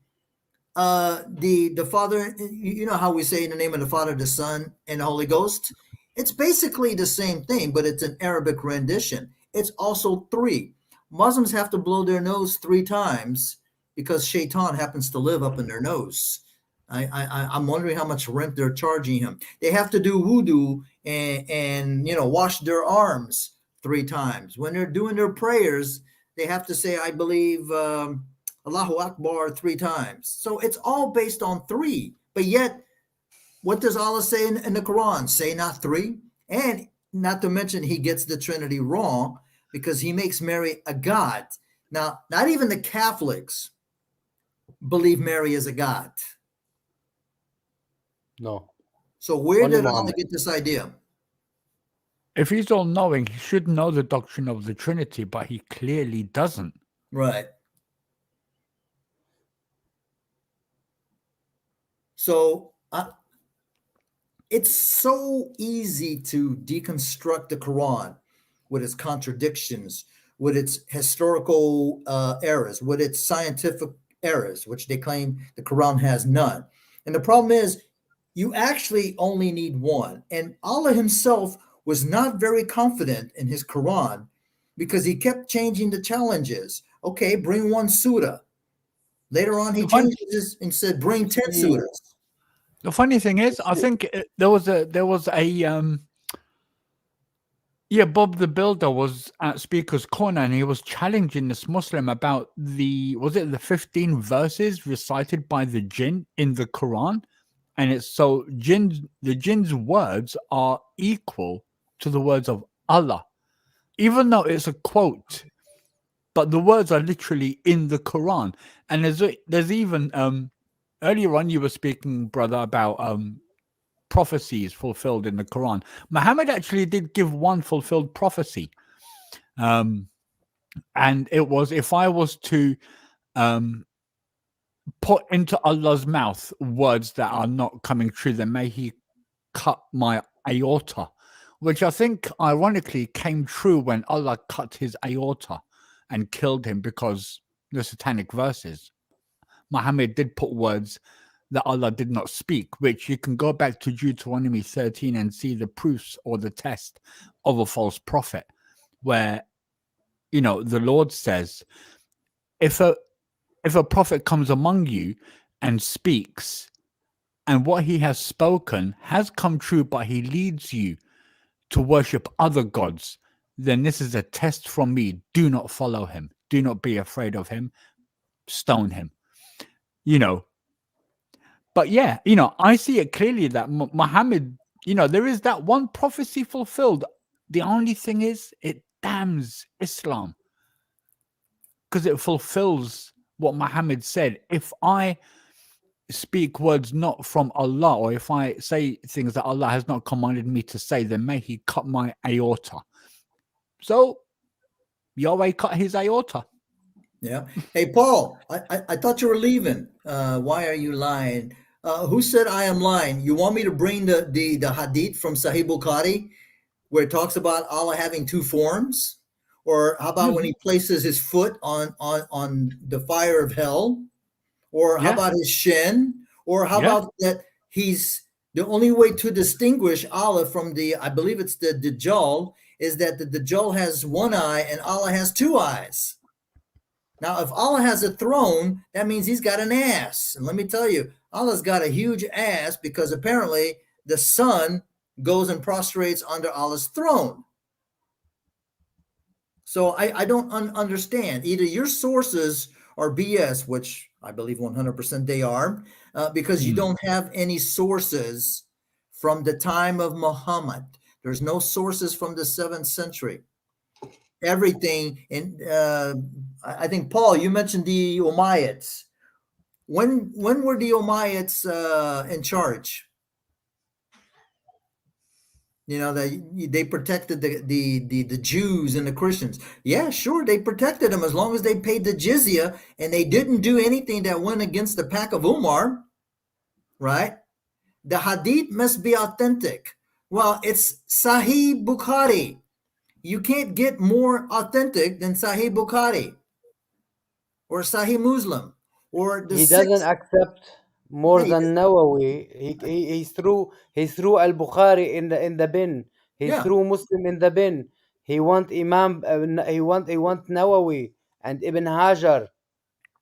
the Father. You know how we say in the name of the Father, the Son, and the Holy Ghost. It's basically the same thing, but it's an Arabic rendition. It's also three. Muslims have to blow their nose 3 times because Shaitan happens to live up in their nose. I'm wondering how much rent they're charging him. They have to do wudu and wash their arms 3 times. When they're doing their prayers, they have to say, I believe Allahu Akbar 3 times. So it's all based on 3. But yet, what does Allah say in the Quran? Say not 3. And not to mention, he gets the Trinity wrong because he makes Mary a god. Now, not even the Catholics believe Mary is a god. No. So where Only did Allah Muhammad. get this idea? If he's all knowing, he should know the doctrine of the Trinity, but he clearly doesn't. Right. So it's so easy to deconstruct the Quran with its contradictions, with its historical errors, with its scientific errors, which they claim the Quran has none. And the problem is, you actually only need one. And Allah himself was not very confident in his Quran because he kept changing the challenges. Okay, bring 1 surah. Later on, he changed this and said, bring 10 surahs. The funny thing is, I think there was a Bob the Builder was at Speaker's Corner and he was challenging this Muslim about the 15 verses recited by the jinn in the Quran. And it's so the jinn's words are equal to the words of Allah, even though it's a quote, but the words are literally in the Quran. And there's even earlier on you were speaking, brother, about prophecies fulfilled in the Quran. Muhammad actually did give one fulfilled prophecy, and it was, if I was to put into Allah's mouth words that are not coming true, then may he cut my aorta, which I think ironically came true when Allah cut his aorta and killed him, because the satanic verses, Muhammad did put words that Allah did not speak, which you can go back to Deuteronomy 13 and see the proofs or the test of a false prophet, where the Lord says, if a prophet comes among you and speaks, and what he has spoken has come true, but he leads you to worship other gods, then this is a test from me. Do not follow him. Do not be afraid of him. Stone him. But yeah, I see it clearly that Muhammad, there is that one prophecy fulfilled. The only thing is, it damns Islam because it fulfills what Muhammad said. If I speak words not from Allah, or if I say things that Allah has not commanded me to say, then may He cut my aorta. So Yahweh cut his aorta. Yeah. Hey, Paul, I thought you were leaving. Why are you lying? Who said I am lying? You want me to bring the hadith from Sahih Bukhari where it talks about Allah having two forms? Or how about when he places his foot on the fire of hell? Or how Yeah. about his shin? Or how Yeah. about that he's the only way to distinguish Allah from I believe it's the Dajjal, is that the Dajjal has one eye and Allah has two eyes. Now, if Allah has a throne, that means he's got an ass. And let me tell you, Allah's got a huge ass because apparently the sun goes and prostrates under Allah's throne. So I don't understand. Either your sources are BS, which I believe 100% they are, because you don't have any sources from the time of Muhammad. There's no sources from the 7th century. Everything, and I think, Paul, you mentioned the Umayyads. When were the Umayyads in charge? You know, they protected the Jews and the Christians. Yeah, sure, they protected them as long as they paid the jizya and they didn't do anything that went against the pack of Umar, right? The hadith must be authentic. Well, it's Sahih Bukhari. You can't get more authentic than Sahih Bukhari or Sahih Muslim or the He doesn't sixth. accept more Hey, than Nawawi. He threw Al Bukhari in the bin. He yeah. threw Muslim in the bin. He want he want Nawawi and Ibn Hajar.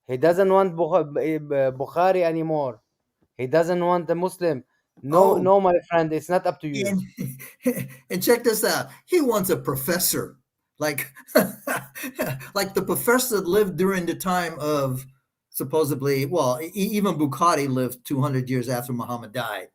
He doesn't want Bukhari anymore. He doesn't want the Muslim. No, Oh, no, my friend, it's not up to you. and check this out. He wants a professor, like like the professor that lived during the time of supposedly. Well, even Bukhari lived 200 years after Muhammad died.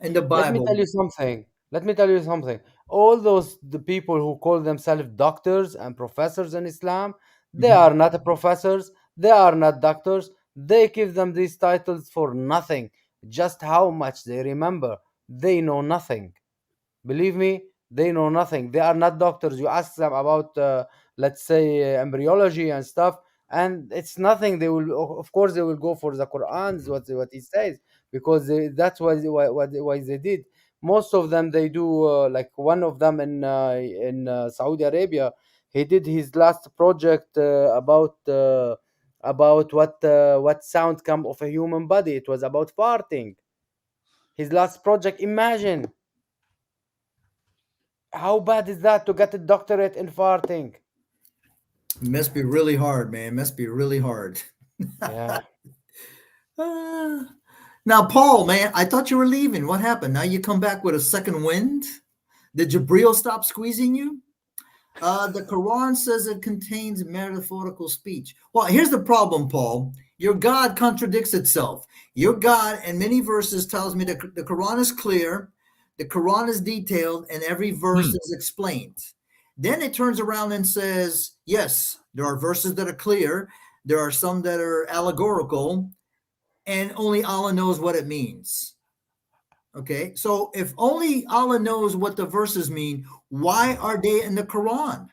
In the Let me Bible, tell you something. Let me tell you something. All the people who call themselves doctors and professors in Islam, they Mhm. are not professors. They are not doctors. They give them these titles for nothing. Just how much they remember. They know nothing. Believe me, they know nothing. They are not doctors. You ask them about, let's say, embryology and stuff, and it's nothing. They will, of course, they will go for the Quran, is what he says, because that's why they did. Most of them, they do. Like one of them in Saudi Arabia, he did his last project about what sound come of a human body. It was about farting. His last project. Imagine. How bad is that to get a doctorate in farting? It must be really hard, man. It must be really hard. Yeah. Ah. Now, Paul, man, I thought you were leaving. What happened? Now you come back with a second wind? Did Jabril stop squeezing you? The Quran says it contains metaphorical speech. Well, here's the problem, Paul. Your God contradicts itself. Your God, in many verses, tells me that the Quran is clear, the Quran is detailed, and every verse is explained. Then it turns around and says, yes, there are verses that are clear, there are some that are allegorical, and only Allah knows what it means. Okay, so if only Allah knows what the verses mean, why are they in the Quran?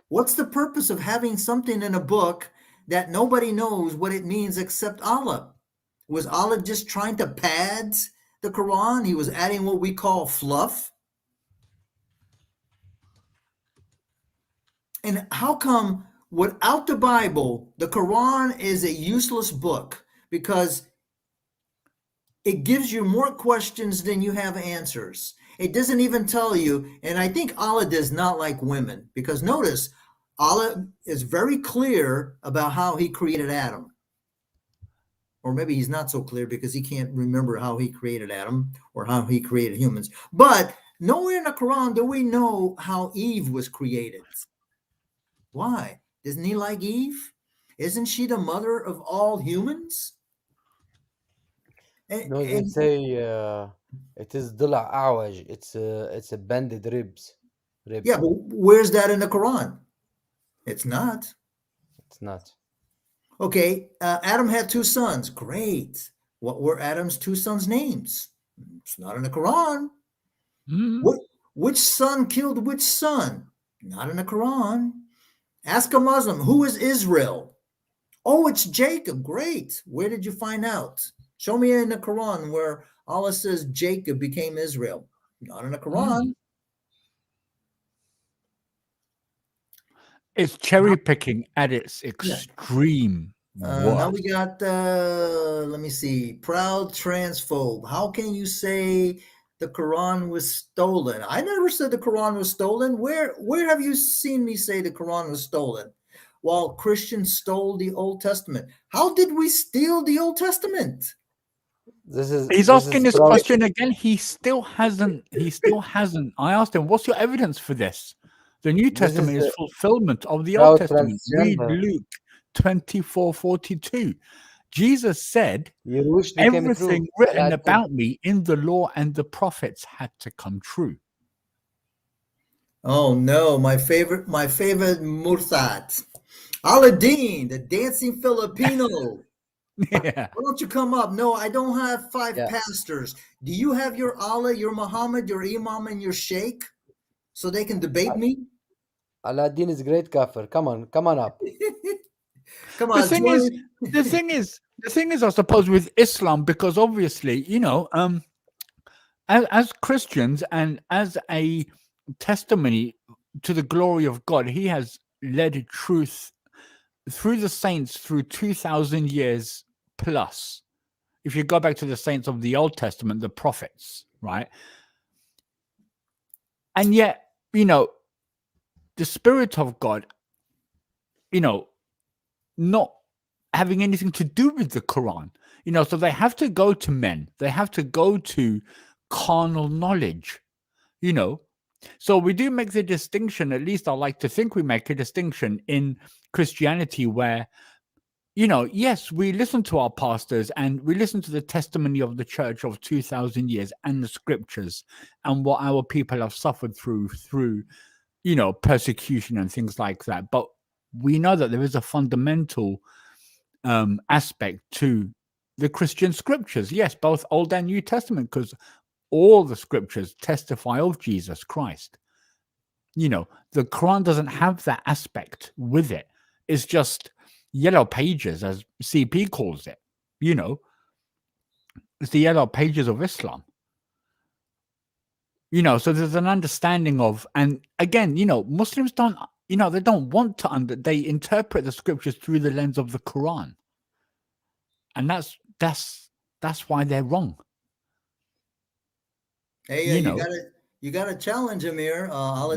What's the purpose of having something in a book that nobody knows what it means except Allah? Was Allah just trying to pad the Quran? He was adding what we call fluff. And how come without the Bible, the Quran is a useless book? Because it gives you more questions than you have answers. It doesn't even tell you, and I think Allah does not like women, because notice, Allah is very clear about how he created Adam. Or maybe he's not so clear because he can't remember how he created Adam or how he created humans. But nowhere in the Quran do we know how Eve was created. Why? Doesn't he like Eve? Isn't she the mother of all humans? No, they say it is dila awaj. It's a bended rib. Yeah, but where's that in the Quran? It's not. It's not. Okay, Adam had two sons. Great. What were Adam's two sons' names? It's not in the Quran. Mm. What, which son killed which son? Not in the Quran. Ask a Muslim, who is Israel? Oh, it's Jacob. Great. Where did you find out? Show me in the Quran where Allah says Jacob became Israel. Not in the Quran. It's cherry picking at its Yeah. extreme Now we worst. got, let me see, proud transphobe. How can you say the Quran was stolen? I never said the Quran was stolen. Where have you seen me say the Quran was stolen? While Christians stole the Old Testament. How did we steal the Old Testament? He's asking this question again. He still hasn't. I asked him, "What's your evidence for this?" The New Testament is fulfillment of the Old Testament. Read Luke 24:42. Jesus said, "Everything written about me in the law and the prophets had to come true." Oh no, my favorite Murtad. Aladdin, the dancing Filipino. Yeah. Why don't you come up? No, I don't have five pastors. Do you have your Allah, your Muhammad, your Imam, and your Sheikh so they can debate me? Aladdin is great, Kafir. Come on up. Come The on, thing is, I suppose, with Islam, because obviously, as Christians and as a testimony to the glory of God, He has led truth through the saints through 2,000 years plus. If you go back to the saints of the Old Testament, the prophets, right? And yet, the Spirit of God, not having anything to do with the Quran, so they have to go to men, they have to go to carnal knowledge, So we do make the distinction, at least I like to think we make a distinction in Christianity where, yes, we listen to our pastors and we listen to the testimony of the church of 2,000 years and the scriptures and what our people have suffered through, persecution and things like that. But we know that there is a fundamental aspect to the Christian scriptures. Yes, both Old and New Testament, because all the scriptures testify of Jesus Christ. The Quran doesn't have that aspect with it. It's just yellow pages, as CP calls it. It's the yellow pages of Islam. So there's an understanding of, and again, Muslims don't, they don't want to they interpret the scriptures through the lens of the Quran. And that's why they're wrong. Hey, you gotta challenge Amir.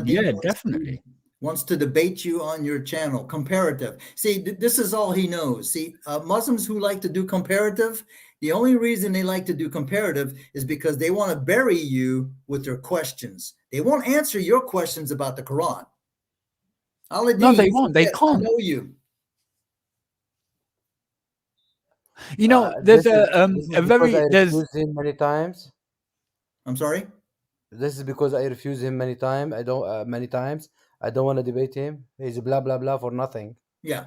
Yeah, definitely. Wants to debate you on your channel. Comparative. See, this is all he knows. See, Muslims who like to do comparative, the only reason they like to do comparative is because they want to bury you with their questions. They won't answer your questions about the Quran. Aladdin, no, they won't. They can't. I know you. There's a very there's refused him many times. I'm sorry. This is because I refuse him many times. Many times. I don't want to debate him. He's blah blah blah for nothing. Yeah.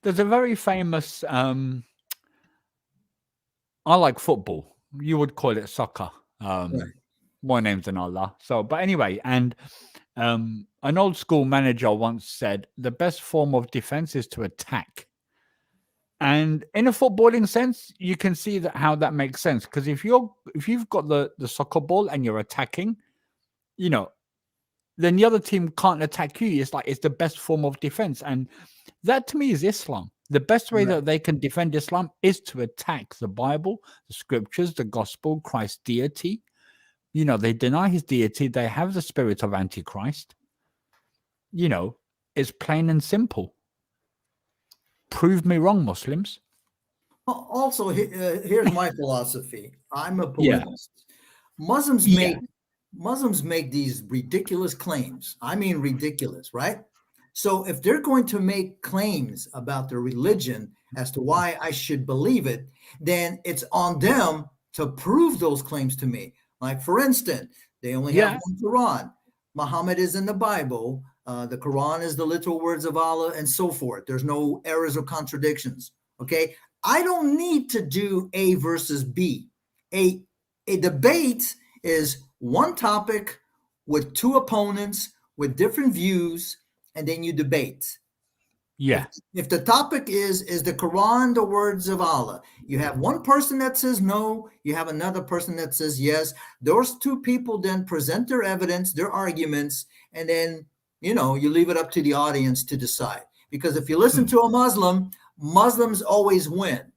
There's a very famous I like football. You would call it soccer. More names than Allah. So, but anyway, and an old school manager once said the best form of defense is to attack. And in a footballing sense, you can see how that makes sense. Because if you've got the soccer ball and you're attacking, then the other team can't attack you. It's the best form of defense. And that to me is Islam. The best way that they can defend Islam is to attack the Bible, the scriptures, the gospel, Christ's deity. They deny his deity. They have the spirit of Antichrist. It's plain and simple. Prove me wrong, Muslims. Also, here's my philosophy. I'm a polygamist. Muslims make these ridiculous claims. I mean, ridiculous, right? So if they're going to make claims about their religion as to why I should believe it, then it's on them to prove those claims to me. Like, for instance, they only have one Quran. Muhammad is in the Bible. The Quran is the literal words of Allah, and so forth. There's no errors or contradictions. Okay, I don't need to do A versus B. A debate is one topic with two opponents with different views, and then you debate. Yeah. If the topic is the Quran the words of Allah, you have one person that says no, you have another person that says yes. Those two people then present their evidence, their arguments, and then you leave it up to the audience to decide. Because if you listen to a Muslim, Muslims always win.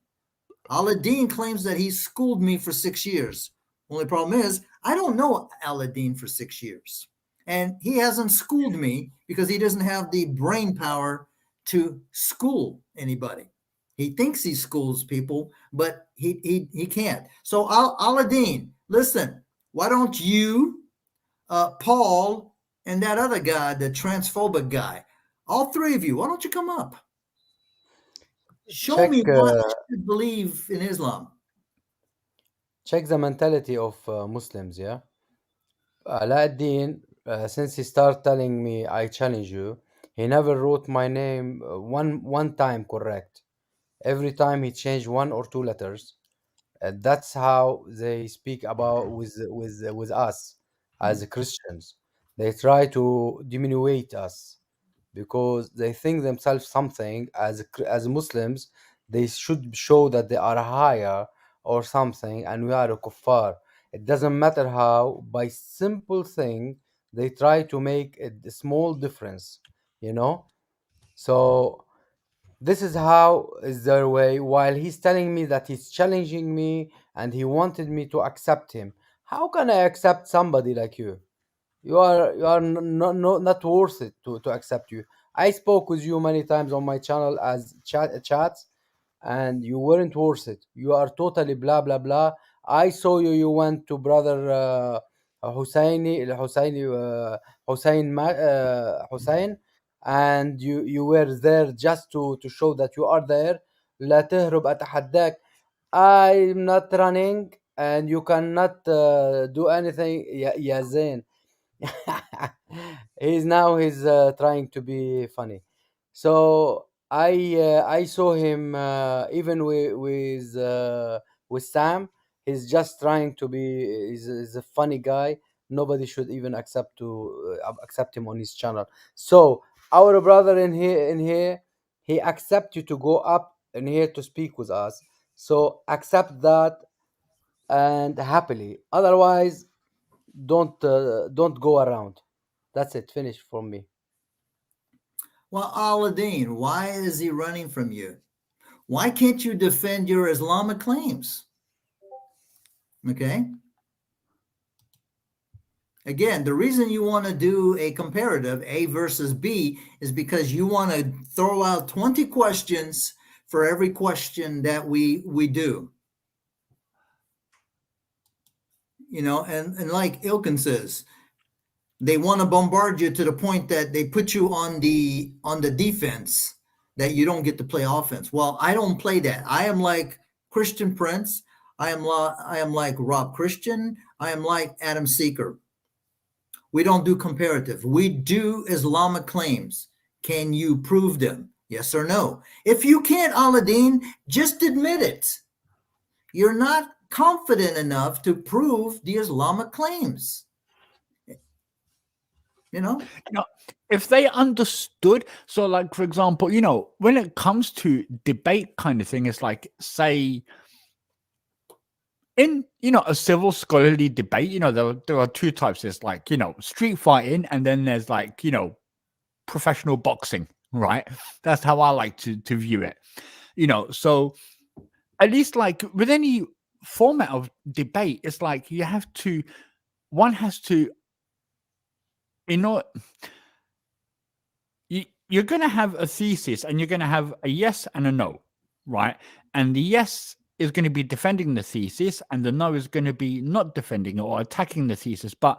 Aladdin claims that he schooled me for 6 years. Only problem is I don't know Aladdin for 6 years. And he hasn't schooled me because he doesn't have the brain power to school anybody. He thinks he schools people, but he can't. So Aladdin, listen, why don't you, Paul, and that other guy, the transphobic guy, all three of you, why don't you come up? Show me what I should believe in Islam. Check the mentality of Muslims, yeah? Aladdin, since he started telling me, I challenge you, he never wrote my name one time correct. Every time he changed one or two letters. That's how they speak about with us as Christians. They try to diminuate us because they think themselves something. As Muslims, they should show that they are higher or something, and we are a kuffar. It doesn't matter how. By simple thing, they try to make a small difference. So this is how is their way. While he's telling me that he's challenging me and he wanted me to accept him. How can I accept somebody like you? You are not worth it to accept you. I spoke with you many times on my channel as chats, and you weren't worth it. You are totally blah blah blah. I saw you. You went to brother Hussein, and you were there just to show that you are there. لا تهرب أتحداك. I'm not running, and you cannot do anything. يا زين. He's trying to be funny. So I saw him even with Sam. He's just trying to be. He's a funny guy. Nobody should even accept him on his channel. So our brother in here, he accept you to go up in here to speak with us. So accept that and happily. Otherwise, don't go around. That's it. Finish for me. Well, Aladdin, why is he running from you? Why can't you defend your Islamic claims? Okay. Again, the reason you want to do a comparative, A versus B, is because you want to throw out 20 questions for every question that we do. And like Ilkin says, they want to bombard you to the point that they put you on the defense, that you don't get to play offense. Well, I don't play that. I am like Christian Prince. I am like Rob Christian. I am like Adam Seeker. We don't do comparative. We do Islamic claims. Can you prove them? Yes or no? If you can't, Aladdin, just admit it. You're not confident enough to prove the Islamic claims. If they understood, so like for example, when it comes to debate kind of thing, it's like, say, in a civil scholarly debate, there are two types. There's like street fighting, and then there's like professional boxing, right? That's how I like to view it. So at least like with any format of debate, it's like one has to, you're going to have a thesis, and you're going to have a yes and a no, right? And the yes is going to be defending the thesis, and the no is going to be not defending or attacking the thesis. But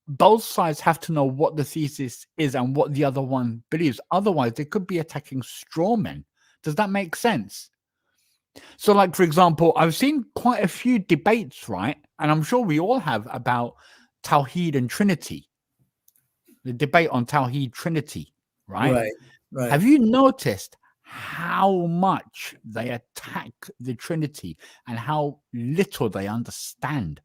both sides have to know what the thesis is and what the other one believes. Otherwise, they could be attacking straw men. Does that make sense? So, like, for example, I've seen quite a few debates, right? And I'm sure we all have, about Tawheed and Trinity. the debate on Tawheed Trinity, right? Right. Have you noticed how much they attack the Trinity and how little they understand?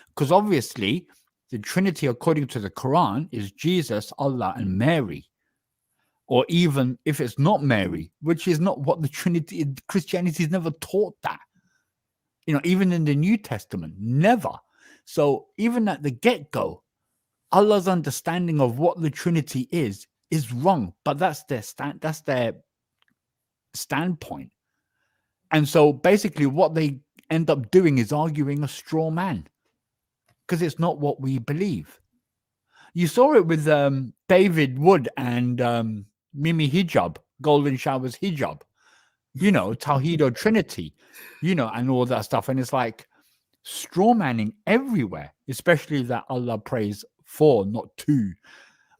Because obviously, the Trinity, according to the Quran, is Jesus, Allah, and Mary. Or even if it's not Mary, which is not what the Trinity, Christianity has never taught that. Even in the New Testament, never. So even at the get-go, Allah's understanding of what the Trinity is wrong, but that's their standpoint. And so basically what they end up doing is arguing a straw man, because it's not what we believe. You saw it with David Wood and Mimi Hijab, Golden Showers Hijab, Tawheed or Trinity, and all that stuff. And it's like straw manning everywhere, especially that Allah prays for, not to,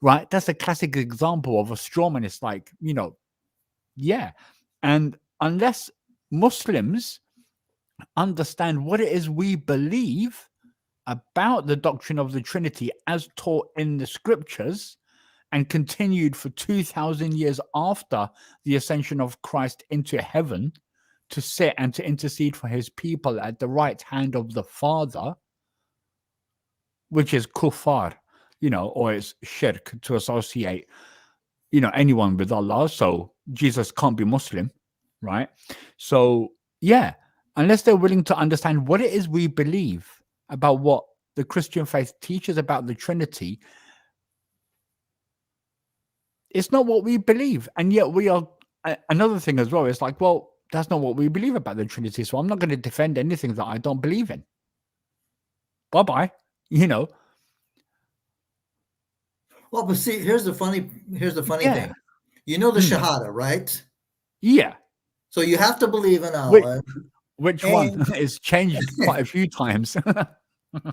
right? That's a classic example of a straw man. It's like, yeah. And unless Muslims understand what it is we believe about the doctrine of the Trinity as taught in the scriptures and continued for 2,000 years after the ascension of Christ into heaven to sit and to intercede for his people at the right hand of the Father, which is kuffar, or it's shirk to associate, anyone with Allah. So Jesus can't be Muslim, right? So, yeah, unless they're willing to understand what it is we believe about what the Christian faith teaches about the Trinity, it's not what we believe. And yet we are, another thing as well, it's like, well, that's not what we believe about the Trinity, so I'm not going to defend anything that I don't believe in. Bye-bye, Well, but see, here's the funny thing. The Shahada, right? Yeah. So you have to believe in Allah. Which one is changed quite a few times?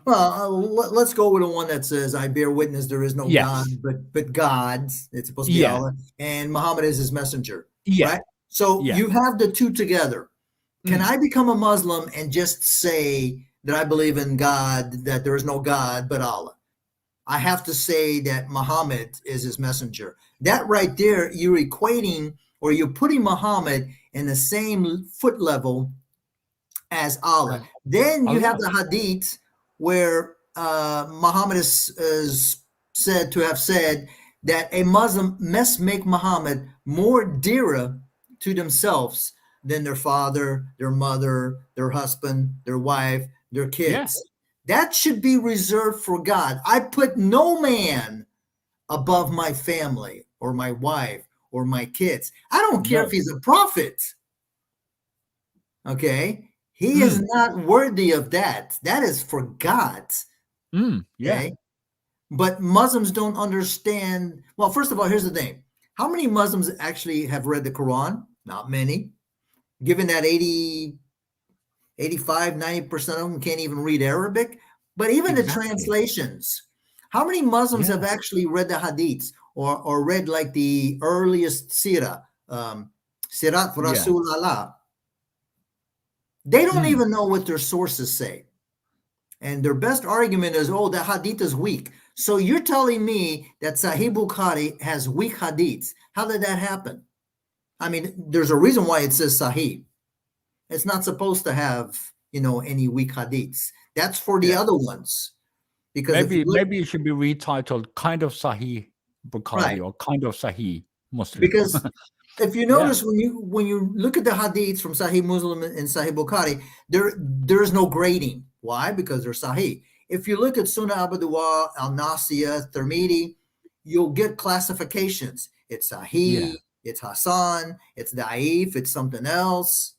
Well, let's go with the one that says, I bear witness there is no God, but God. It's supposed to be Allah. And Muhammad is his messenger. Right? So you have the two together. Can I become a Muslim and just say that I believe in God, that there is no God but Allah? I have to say that Muhammad is his messenger. That right there, you're equating, or you're putting Muhammad in the same foot level as Allah. Then you have the hadith where Muhammad is said to have said that a Muslim must make Muhammad more dearer to themselves than their father, their mother, their husband, their wife, their kids. That should be reserved for God. I put no man above my family or my wife or my kids. I don't care if he's a prophet. Okay? He is not worthy of that. That is for God. Okay? But Muslims don't understand. Well, first of all, here's the thing. How many Muslims actually have read the Quran? Not many. Given that 85, 90% of them can't even read Arabic. But even the translations, how many Muslims have actually read the hadiths or read like the earliest seerah, Sirat Rasul Allah? They don't even know what their sources say. And their best argument is, oh, the hadith is weak. So you're telling me that Sahih Bukhari has weak hadiths. How did that happen? I mean, there's a reason why it says Sahih. It's not supposed to have, any weak hadiths. That's for the other ones. Because maybe it should be retitled kind of Sahih Bukhari or kind of Sahih Muslim. Because if you notice, when you look at the hadiths from Sahih Muslim and Sahih Bukhari, there's no grading. Why? Because they're Sahih. If you look at Sunnah Abu Dawud, Al-Nasiyah, Tirmidhi, you'll get classifications. It's Sahih, it's Hasan, it's Da'if, it's something else.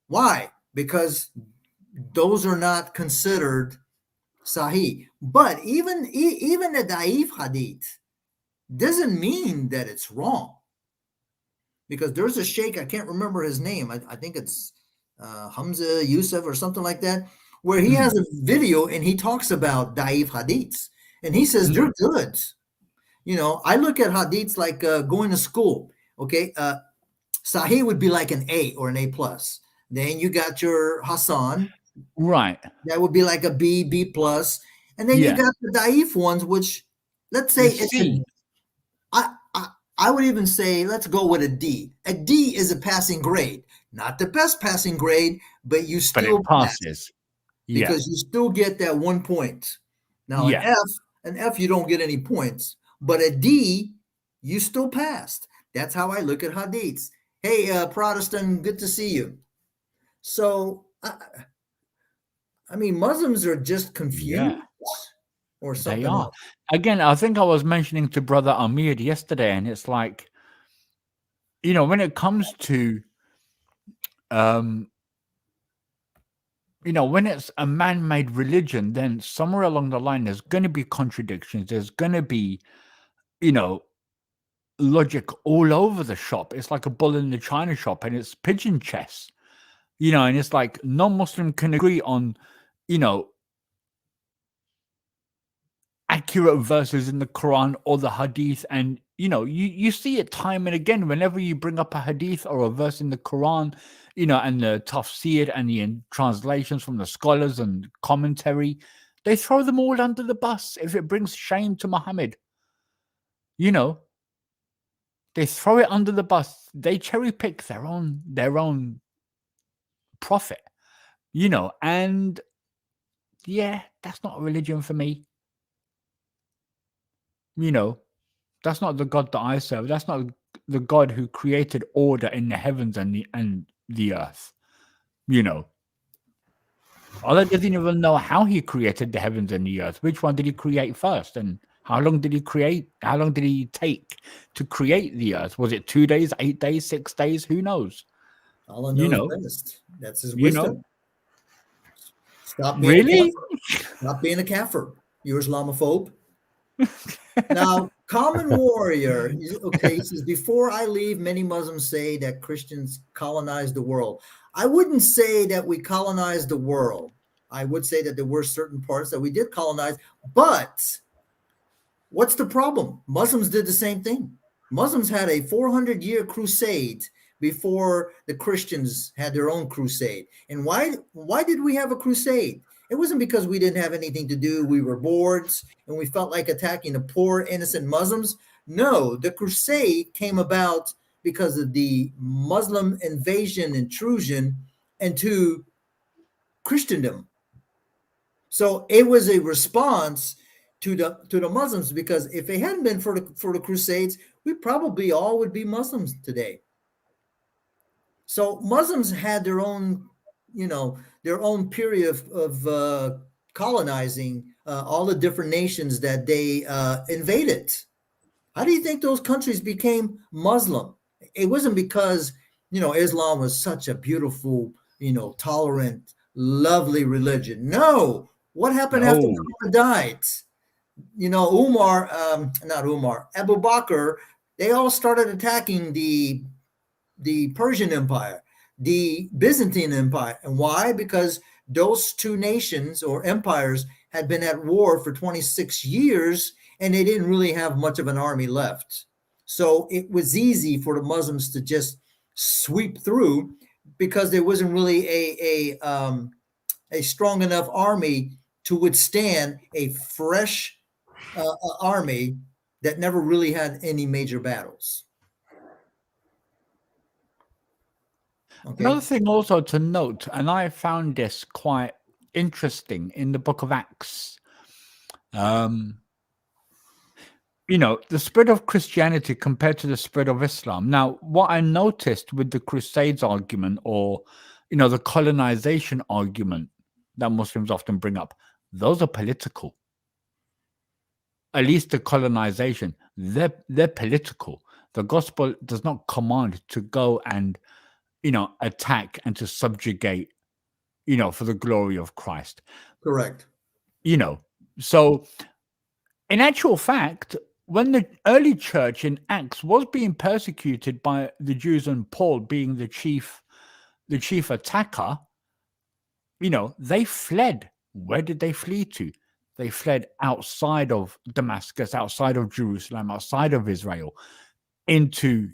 Why? Because those are not considered Sahih. But even the Da'if hadith doesn't mean that it's wrong. Because there's a sheikh, I can't remember his name. I think it's Hamza Yusuf or something like that, where he has a video and he talks about Da'if hadiths. And he says they're good. I look at hadiths like going to school. Okay, Sahih would be like an A or an A+. Then you got your Hasan. Right. That would be like a B+. And then you got the Da'if ones, which let's say You it's see, I would even say let's go with a D. A D is a passing grade, not the best passing grade, but you but still it pass passes. Yeah. because you still get that 1 point. Now Yeah. an F you don't get any points, but a D you still passed. That's how I look at hadiths. Hey, Protestant, good to see you. So I mean, Muslims are just confused Yeah. or They something are. else. Again, I think I was mentioning to Brother Amir yesterday, and it's like, when it comes to, um, when it's a man-made religion, then somewhere along the line, there's going to be contradictions. There's going to be, logic all over the shop. It's like a bull in the china shop, and it's pigeon chess, and it's like no Muslim can agree on, accurate verses in the Quran or the Hadith, and you see it time and again whenever you bring up a Hadith or a verse in the Quran, and the tafsir and the translations from the scholars and commentary, they throw them all under the bus if it brings shame to Muhammad. They throw it under the bus. They cherry pick their own prophet, and yeah, that's not a religion for me. That's not the God that I serve. That's not the God who created order in the heavens and the earth. Allah doesn't even know how he created the heavens and the earth. Which one did he create first? And how long did he create? How long did he take to create the earth? Was it 2 days, 8 days, 6 days? Who knows? Allah You knows know, best. That's his you wisdom. know, Stop being a really? kafir. Stop being a kafir. You're Islamophobe. Now, Common Warrior, okay, he says, before I leave, many Muslims say that Christians colonized the world. I wouldn't say that we colonized the world. I would say that there were certain parts that we did colonize, but what's the problem? Muslims did the same thing. Muslims had a 400-year crusade before the Christians had their own crusade. And why did we have a crusade? It wasn't because we didn't have anything to do. We were bored and we felt like attacking the poor, innocent Muslims. No, the crusade came about because of the Muslim intrusion into Christendom. So it was a response to the Muslims, because if it hadn't been for the Crusades, we probably all would be Muslims today. So Muslims had their own, their own period of colonizing all the different nations that they invaded. How do you think those countries became Muslim? It wasn't because, Islam was such a beautiful, tolerant, lovely religion. No. What happened after No. Muhammad died? Not Umar, Abu Bakr, they all started attacking the Persian Empire, the Byzantine Empire. And why? Because those two nations or empires had been at war for 26 years and they didn't really have much of an army left. So it was easy for the Muslims to just sweep through because there wasn't really a strong enough army to withstand a fresh army that never really had any major battles. Okay. Another thing also to note, and I found this quite interesting in the book of Acts. The spread of Christianity compared to the spread of Islam. Now, what I noticed with the Crusades argument, or the colonization argument that Muslims often bring up, those are political. At least the colonization, they're political. The gospel does not command to go and attack and to subjugate, for the glory of Christ. Correct. So in actual fact, when the early church in Acts was being persecuted by the Jews and Paul being the chief attacker, they fled. Where did they flee to? They fled outside of Damascus, outside of Jerusalem, outside of Israel, into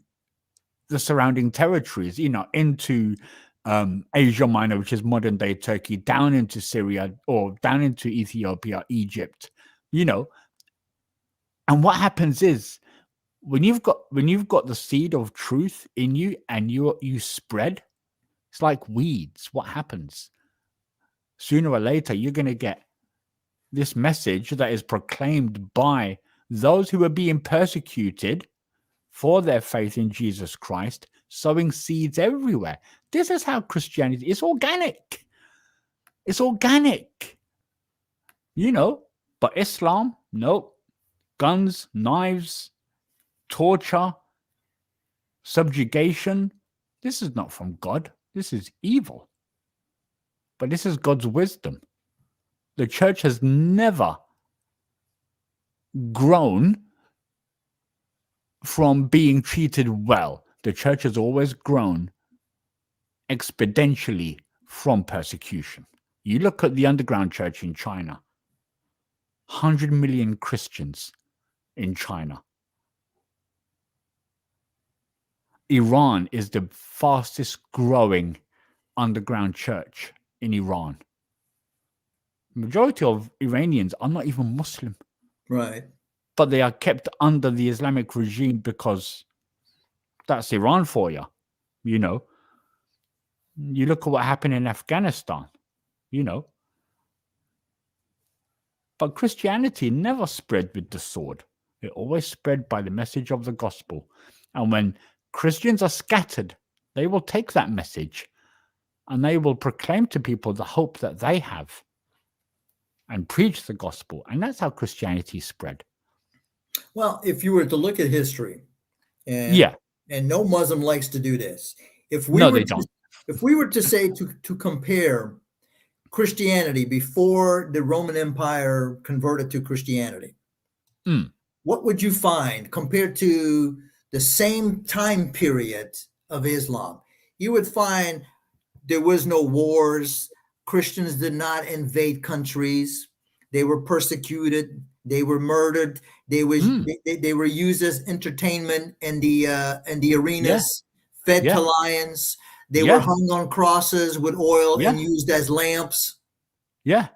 the surrounding territories, into Asia Minor, which is modern day Turkey, down into Syria or down into Ethiopia, Egypt, And what happens is when you've got the seed of truth in you and you spread, it's like weeds. What happens? Sooner or later, you're going to get this message that is proclaimed by those who are being persecuted for their faith in Jesus Christ, sowing seeds everywhere. This is how Christianity is organic. It's organic. You know, but Islam, nope. Guns, knives, torture, subjugation. This is not from God. This is evil. But this is God's wisdom. The church has never grown from being treated well. The church has always grown exponentially from persecution. You look at the underground church in China, 100 million Christians in China. Iran is the fastest growing underground church in Iran. Majority of Iranians are not even Muslim. Right. But they are kept under the Islamic regime because that's Iran for you. You know, you look at what happened in Afghanistan, you know. But Christianity never spread with the sword. It always spread by the message of the gospel. And when Christians are scattered, they will take that message and they will proclaim to people the hope that they have and preach the gospel. And that's how Christianity spread. Well, if you were to look at history, and Yeah. and no Muslim likes to do this. If No, were they to, don't. If we were to say to compare Christianity before the Roman Empire converted to Christianity, what would you find compared to the same time period of Islam? You would find there was no wars. Christians did not invade countries. They were persecuted. They were murdered. They were used as entertainment in the arenas, fed to lions. They were hung on crosses with oil and used as lamps. Yeah.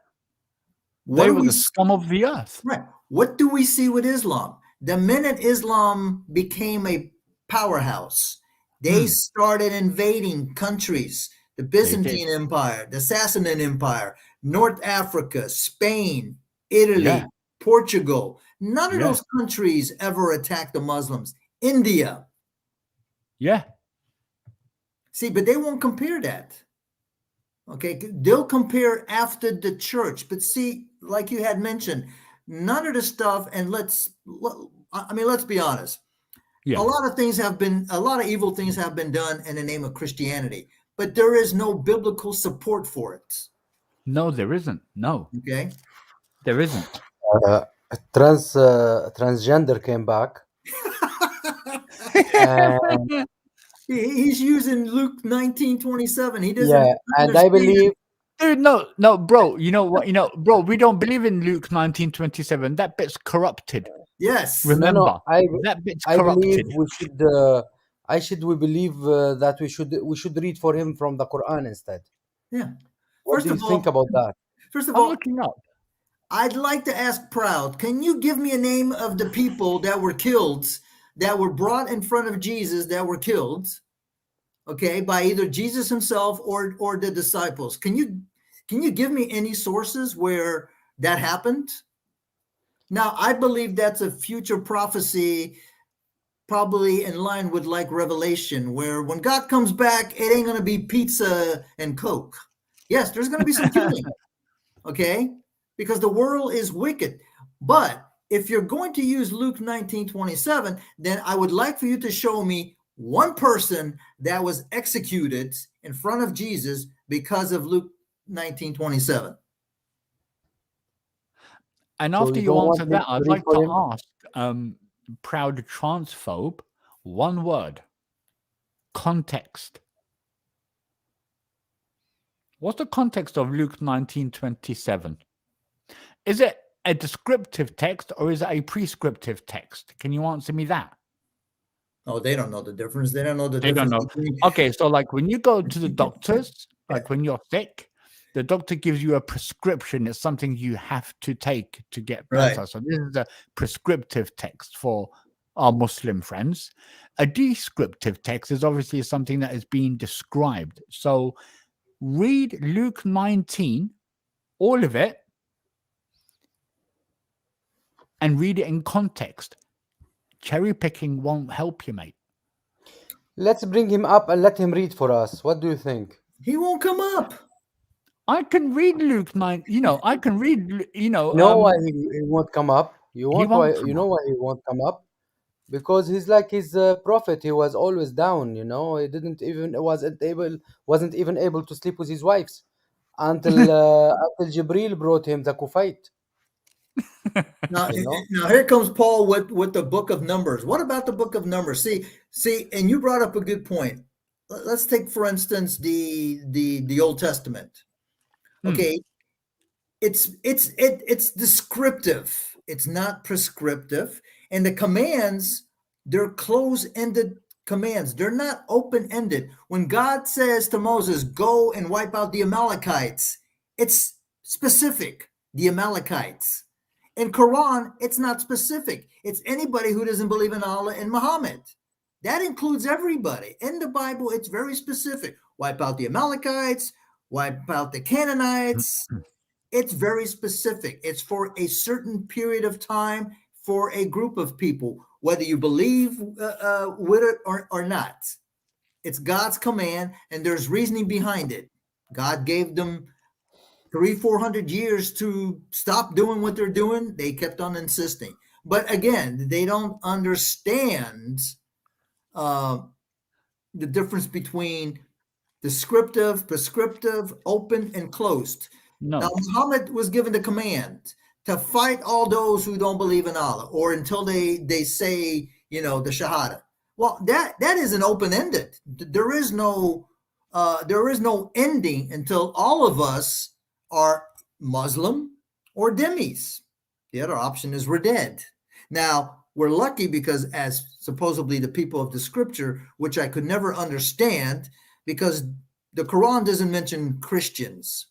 They were the scum of the earth. Right. What do we see with Islam? The minute Islam became a powerhouse, they started invading countries. The Byzantine Empire, the Sassanid Empire, North Africa, Spain, Italy, Portugal. None of those countries ever attacked the Muslims. India. Yeah. See, but they won't compare that. Okay, they'll compare after the church. But see, like you had mentioned, none of the stuff, and let's be honest. Yeah. A lot of evil things have been done in the name of Christianity, but there is no biblical support for it. No, there isn't. No. Okay. There isn't. Transgender came back. He's using Luke 19:27. He doesn't. Yeah, and I believe, dude, no, bro. You know what? Bro, we don't believe in Luke 19:27. That bit's corrupted. Yes. Remember, that bit's corrupted. We believe that we should read for him from the Quran instead. Yeah. What do you think about that? First of I'm all, looking up. I'd like to ask Proud, can you give me a name of the people that were killed, that were brought in front of Jesus, that were killed, okay, by either Jesus himself or the disciples? Can you give me any sources where that happened? Now, I believe that's a future prophecy, probably in line with like Revelation, where when God comes back, it ain't going to be pizza and Coke. Yes, there's going to be some killing, okay? Because the world is wicked. But if you're going to use Luke 19:27, then I would like for you to show me one person that was executed in front of Jesus because of Luke 19:27. And after you answer that, I'd like to ask Proud Transphobe one word. Context. What's the context of Luke 19:27? Is it a descriptive text or is it a prescriptive text? Can you answer me that? Oh, they don't know the difference. They don't know the difference. Don't know. Okay, so like when you go to the doctors, like when you're sick, The doctor gives you a prescription. It's something you have to take to get Right. better. So this is a prescriptive text for our Muslim friends. A descriptive text is obviously something that is being described. So read Luke 19, all of it, and read it in context. Cherry picking won't help you, mate. Let's bring him up and let him read for us. What do you think? He won't come up. I can read Luke 9, I can read, You know why he won't come up? You He want why? won't come You know up. why he won't come up? Because he's like his prophet. He was always down. He didn't even wasn't even able to sleep with his wives until Jibril brought him the Kufite. Now, You know. now here comes Paul with the book of Numbers. What about the book of Numbers? See, and you brought up a good point. Let's take, for instance, the Old Testament. Okay, it's descriptive. It's not prescriptive, and the commands, they're close-ended commands. They're not open-ended. When God says to Moses, "Go and wipe out the Amalekites," it's specific. The Amalekites. In Quran, it's not specific. It's anybody who doesn't believe in Allah and Muhammad. That includes everybody. In the Bible, it's very specific. Wipe out the Amalekites, wipe out the Canaanites. It's very specific. It's for a certain period of time for a group of people, whether you believe with it or not. It's God's command, and there's reasoning behind it. God gave them 400 years to stop doing what they're doing. They kept on insisting. But again, they don't understand the difference between descriptive, prescriptive, open, and closed. No. Now, Muhammad was given the command to fight all those who don't believe in Allah, or until they say, the Shahada. Well, that isn't open-ended. There is no ending until all of us are Muslim or Demis. The other option is we're dead. Now, we're lucky because, as supposedly the people of the scripture, which I could never understand, because the Quran doesn't mention Christians.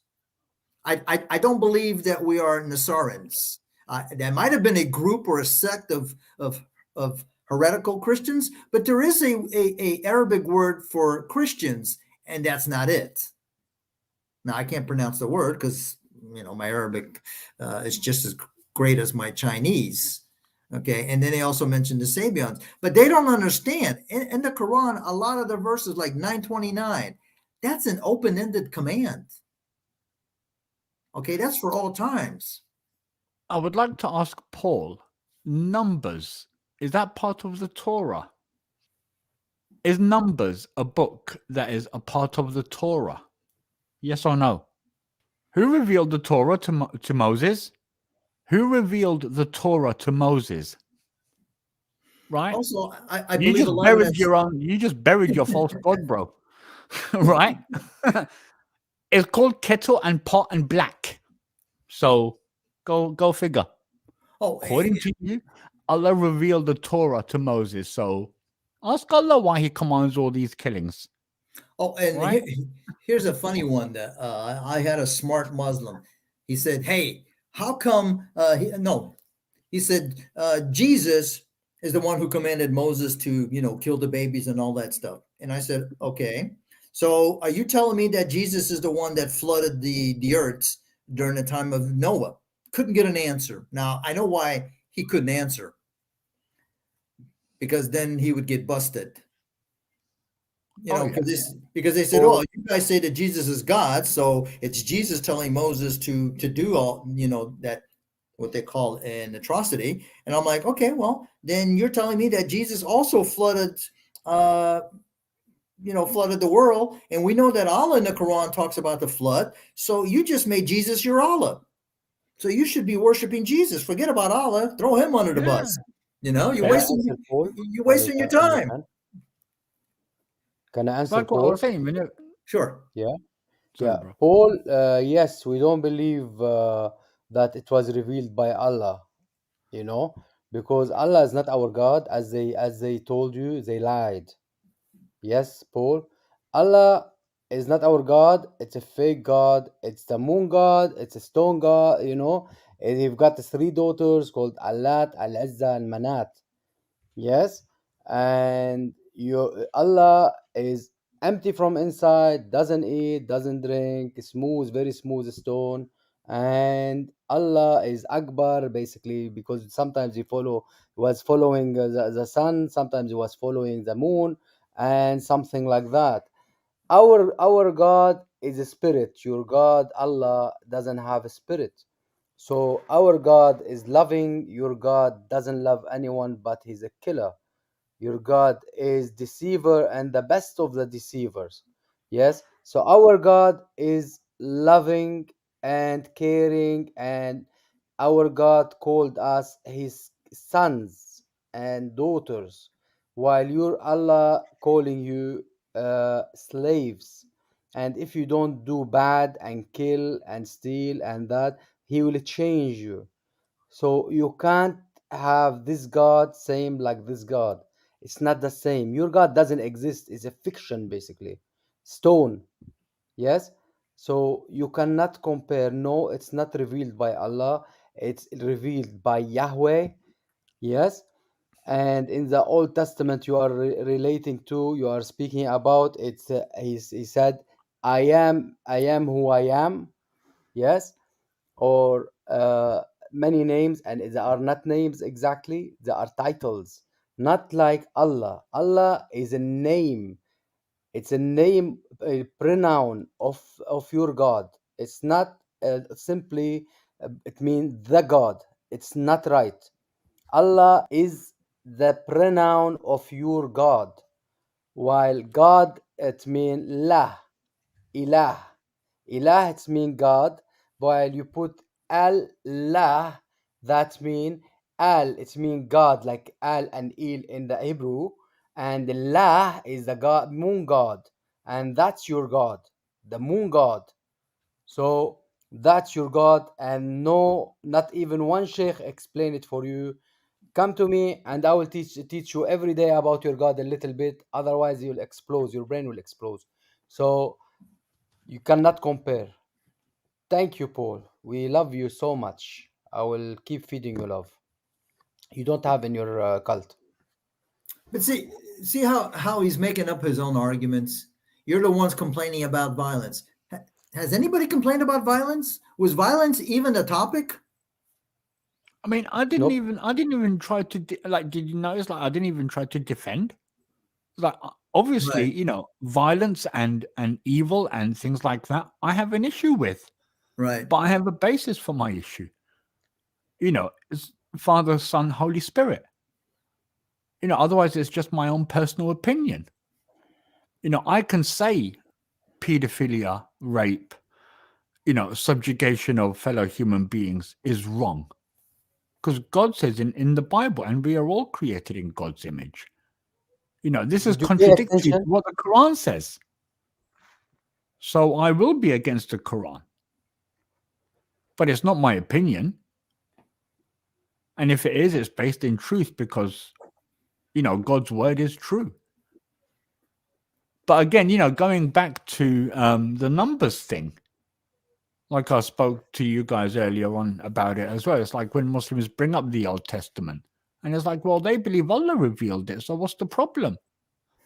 I don't believe that we are Nasarans. That might have been a group or a sect of heretical Christians, but there is a Arabic word for Christians, and that's not it. Now, I can't pronounce the word because, my Arabic is just as great as my Chinese. Okay. And then they also mentioned the Sabians, but they don't understand. In the Quran, a lot of the verses, like 929, that's an open-ended command. Okay. That's for all times. I would like to ask Paul, Numbers, is that part of the Torah? Is Numbers a book that is a part of the Torah? Yes or no? Who revealed the Torah to Moses? Who revealed the Torah to Moses? Right? Also, I You believe a lot of that. you just buried your false god, bro. Right? It's called kettle and pot and black. So go figure. Oh, According to you, Allah revealed the Torah to Moses. So ask Allah why he commands all these killings. Oh, and Right? here's a funny one that I had a smart Muslim. He said, "Hey, how come?" He said, "Jesus is the one who commanded Moses to, kill the babies and all that stuff." And I said, "Okay, so are you telling me that Jesus is the one that flooded the earth during the time of Noah?" Couldn't get an answer. Now I know why he couldn't answer, because then he would get busted. Because they said, "Oh, you guys say that Jesus is God, so it's Jesus telling Moses to do all, that what they call an atrocity." And I'm like, "Okay, well, then you're telling me that Jesus also flooded the world, and we know that Allah in the Quran talks about the flood. So you just made Jesus your Allah. So you should be worshiping Jesus. Forget about Allah. Throw him under the bus. You're Can I wasting answer Paul? you're wasting your time." Can I answer Like what I Paul? was saying, Sure. Yeah. Sorry, Yeah. bro. Paul, yes, we don't believe that it was revealed by Allah, because Allah is not our God, as they told you, they lied. Yes, Paul. Allah is not our God. It's a fake God. It's the moon God. It's a stone God. You know, and you've got the three daughters called Allat, Al Izza, and Manat. Yes, and you Allah is empty from inside, doesn't eat, doesn't drink, smooth, very smooth stone. And Allah is Akbar basically because sometimes he was following the sun, sometimes he was following the moon, and something like that. Our God is a spirit. Your God Allah doesn't have a spirit. So our God is loving. Your God doesn't love anyone, but he's a killer. Your God is deceiver and the best of the deceivers. Yes. So our God is loving and caring, and our God called us his sons and daughters, while your Allah calling you slaves. And if you don't do bad and kill and steal and that, he will change you. So you can't have this God same like this God. It's not the same. Your God doesn't exist. It's a fiction basically. Stone. Yes. So you cannot compare. No, it's not revealed by Allah. It's revealed by Yahweh. Yes. And in the Old Testament you are relating to, you are speaking about, it's he said, I am who I am. Yes. Or many names, and they are not names exactly, they are titles, not like Allah. Allah is a name. It's a name, a pronoun of your God. It's not simply it means the God. It's not right. Allah is the pronoun of your God, while God it means lah, ilah. Ilah it mean God, while you put Allah, that mean Al, it mean God, like Al and Il in the Hebrew, and La is the God, moon God, and that's your God, the moon God. So that's your God, and no, not even one sheikh explain it for you. Come to me, and I will teach you every day about your God a little bit. Otherwise, you'll explode. Your brain will explode. So you cannot compare. Thank you, Paul. We love you so much. I will keep feeding you love. You don't have in your cult. But see how he's making up his own arguments. You're the ones complaining about violence. Has anybody complained about violence? Was violence even a topic? I mean, Nope. I didn't even try to like. Did you notice? Like, I didn't even try to defend. Like, obviously, Right. you know, violence and evil and things like that, I have an issue with, Right. but I have a basis for my issue. You know, it's Father, Son, Holy Spirit. You know, otherwise it's just my own personal opinion. You know, I can say pedophilia, rape, you know, subjugation of fellow human beings is wrong. Because God says in the Bible, and we are all created in God's image. You know, this is Did you pay contradictory to attention? what the Quran says. So I will be against the Quran. But it's not my opinion. And if it is, it's based in truth because, you know, God's word is true. But again, you know, going back to the numbers thing, like I spoke to you guys earlier on about it as well. It's like when Muslims bring up the Old Testament, and it's like, well, they believe Allah revealed it. So what's the problem?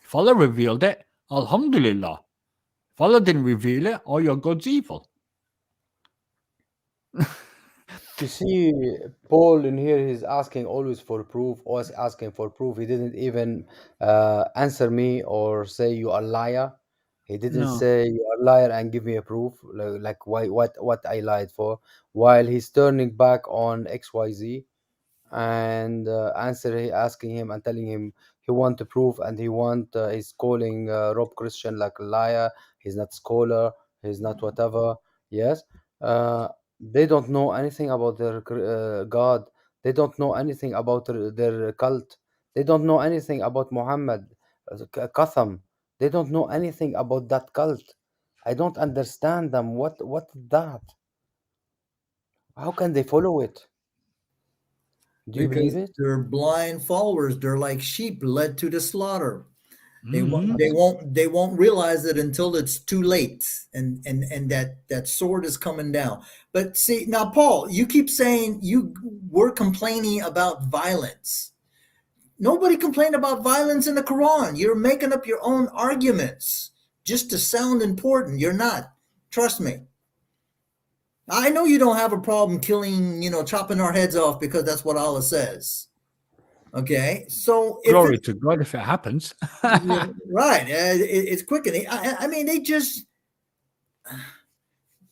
If Allah revealed it, Alhamdulillah. If Allah didn't reveal it, oh, your God's evil. You see, Paul in here, he's asking always for proof, always asking for proof. He didn't even answer me or say you are liar. He didn't No. say you are liar and give me a proof, like why what I lied for, while he's turning back on XYZ and asking him and telling him he want to prove, and he's calling Rob Christian like a liar. He's not scholar, he's not whatever. Yes. uh, they don't know anything about their God. They don't know anything about their cult. They don't know anything about Muhammad, Qatham. They don't know anything about that cult. I don't understand them. What is that? How can they follow it? Do you believe Because it? they're blind followers. They're like sheep led to the slaughter. They won't realize it until it's too late, and that sword is coming down. But see now, Paul, you keep saying we're complaining about violence. Nobody complained about violence in the Quran. You're making up your own arguments just to sound important. You're not. Trust me. I know you don't have a problem killing, chopping our heads off because that's what Allah says. Okay, so glory to God if it happens. Right, it's quickening. I mean, they just,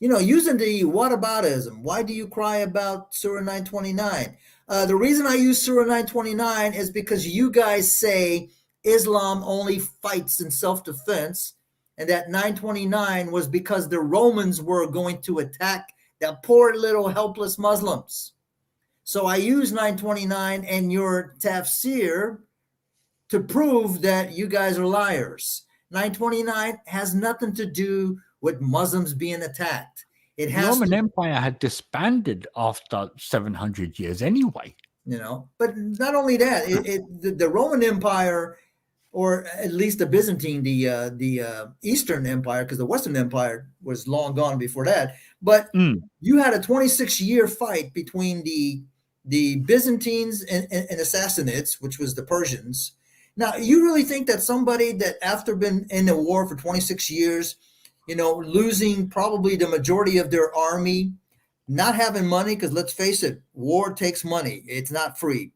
using the whataboutism. Why do you cry about Surah 929? The reason I use Surah 929 is because you guys say Islam only fights in self-defense, and that 929 was because the Romans were going to attack the poor little helpless Muslims. So I use 929 and your tafsir to prove that you guys are liars. 929 has nothing to do with Muslims being attacked. It has the Roman Empire had disbanded after 700 years anyway. But not only that, the Roman Empire, or at least the Byzantine, the Eastern Empire, because the Western Empire was long gone before that. But you had a 26-year fight between the Byzantines and Assassinates, which was the Persians. Now, you really think that somebody that after been in a war for 26 years, losing probably the majority of their army, not having money, because let's face it, war takes money. It's not free.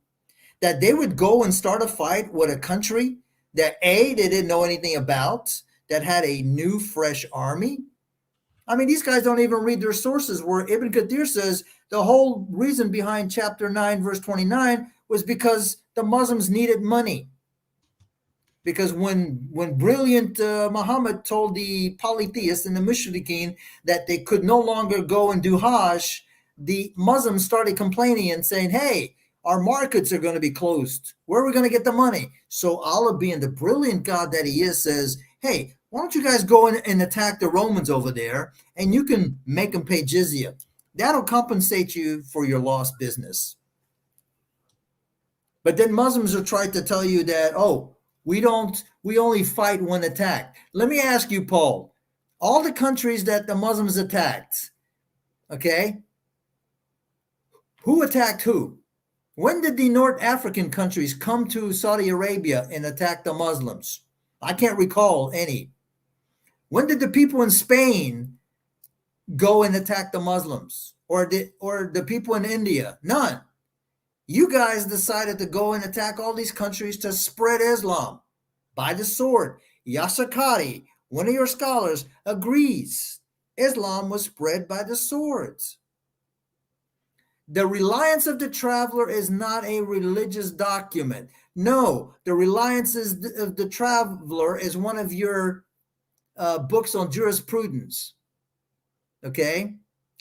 That they would go and start a fight with a country that they didn't know anything about, that had a new, fresh army. I mean, these guys don't even read their sources, where Ibn Kathir says the whole reason behind chapter 9, verse 29 was because the Muslims needed money. Because when brilliant Muhammad told the polytheists and the mushrikeen that they could no longer go and do Hajj, the Muslims started complaining and saying, hey, our markets are going to be closed. Where are we going to get the money? So Allah, being the brilliant God that he is, says, hey, why don't you guys go in and attack the Romans over there, and you can make them pay jizya. That'll compensate you for your lost business. But then Muslims will try to tell you that, we only fight when attacked. Let me ask you, Paul, all the countries that the Muslims attacked, okay, who attacked who? When did the North African countries come to Saudi Arabia and attack the Muslims? I can't recall any. When did the people in Spain go and attack the Muslims? Or the people in India? None. You guys decided to go and attack all these countries to spread Islam by the sword. Yasser Qadhi, one of your scholars, agrees Islam was spread by the swords. The reliance of the traveler is not a religious document. No, the reliance of the traveler is one of your books on jurisprudence. Okay?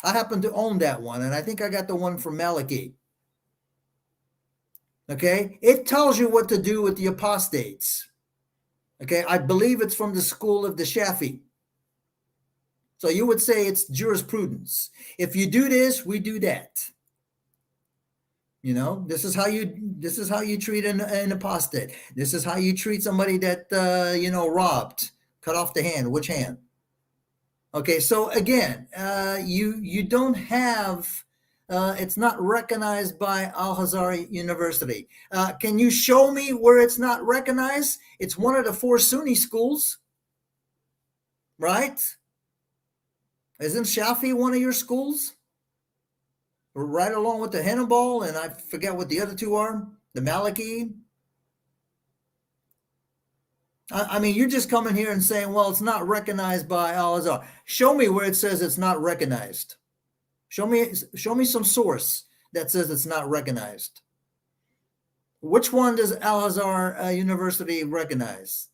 I happen to own that one, and I think I got the one from Maliki. Okay? It tells you what to do with the apostates. Okay? I believe it's from the school of the Shafi. So you would say it's jurisprudence. If you do this, we do that. This is how you treat an apostate. This is how you treat somebody that robbed, cut off the hand. Which hand? Okay, so again, you don't have. It's not recognized by Al-Azhar University. Can you show me where it's not recognized? It's one of the 4 Sunni schools, right? Isn't Shafi one of your schools? Right along with the Hannibal, and I forget what the other 2 are, the Maliki. I mean, you're just coming here and saying, well, it's not recognized by Al-Azhar. Show me where it says it's not recognized. Show me some source that says it's not recognized. Which one does Al-Azhar University recognize?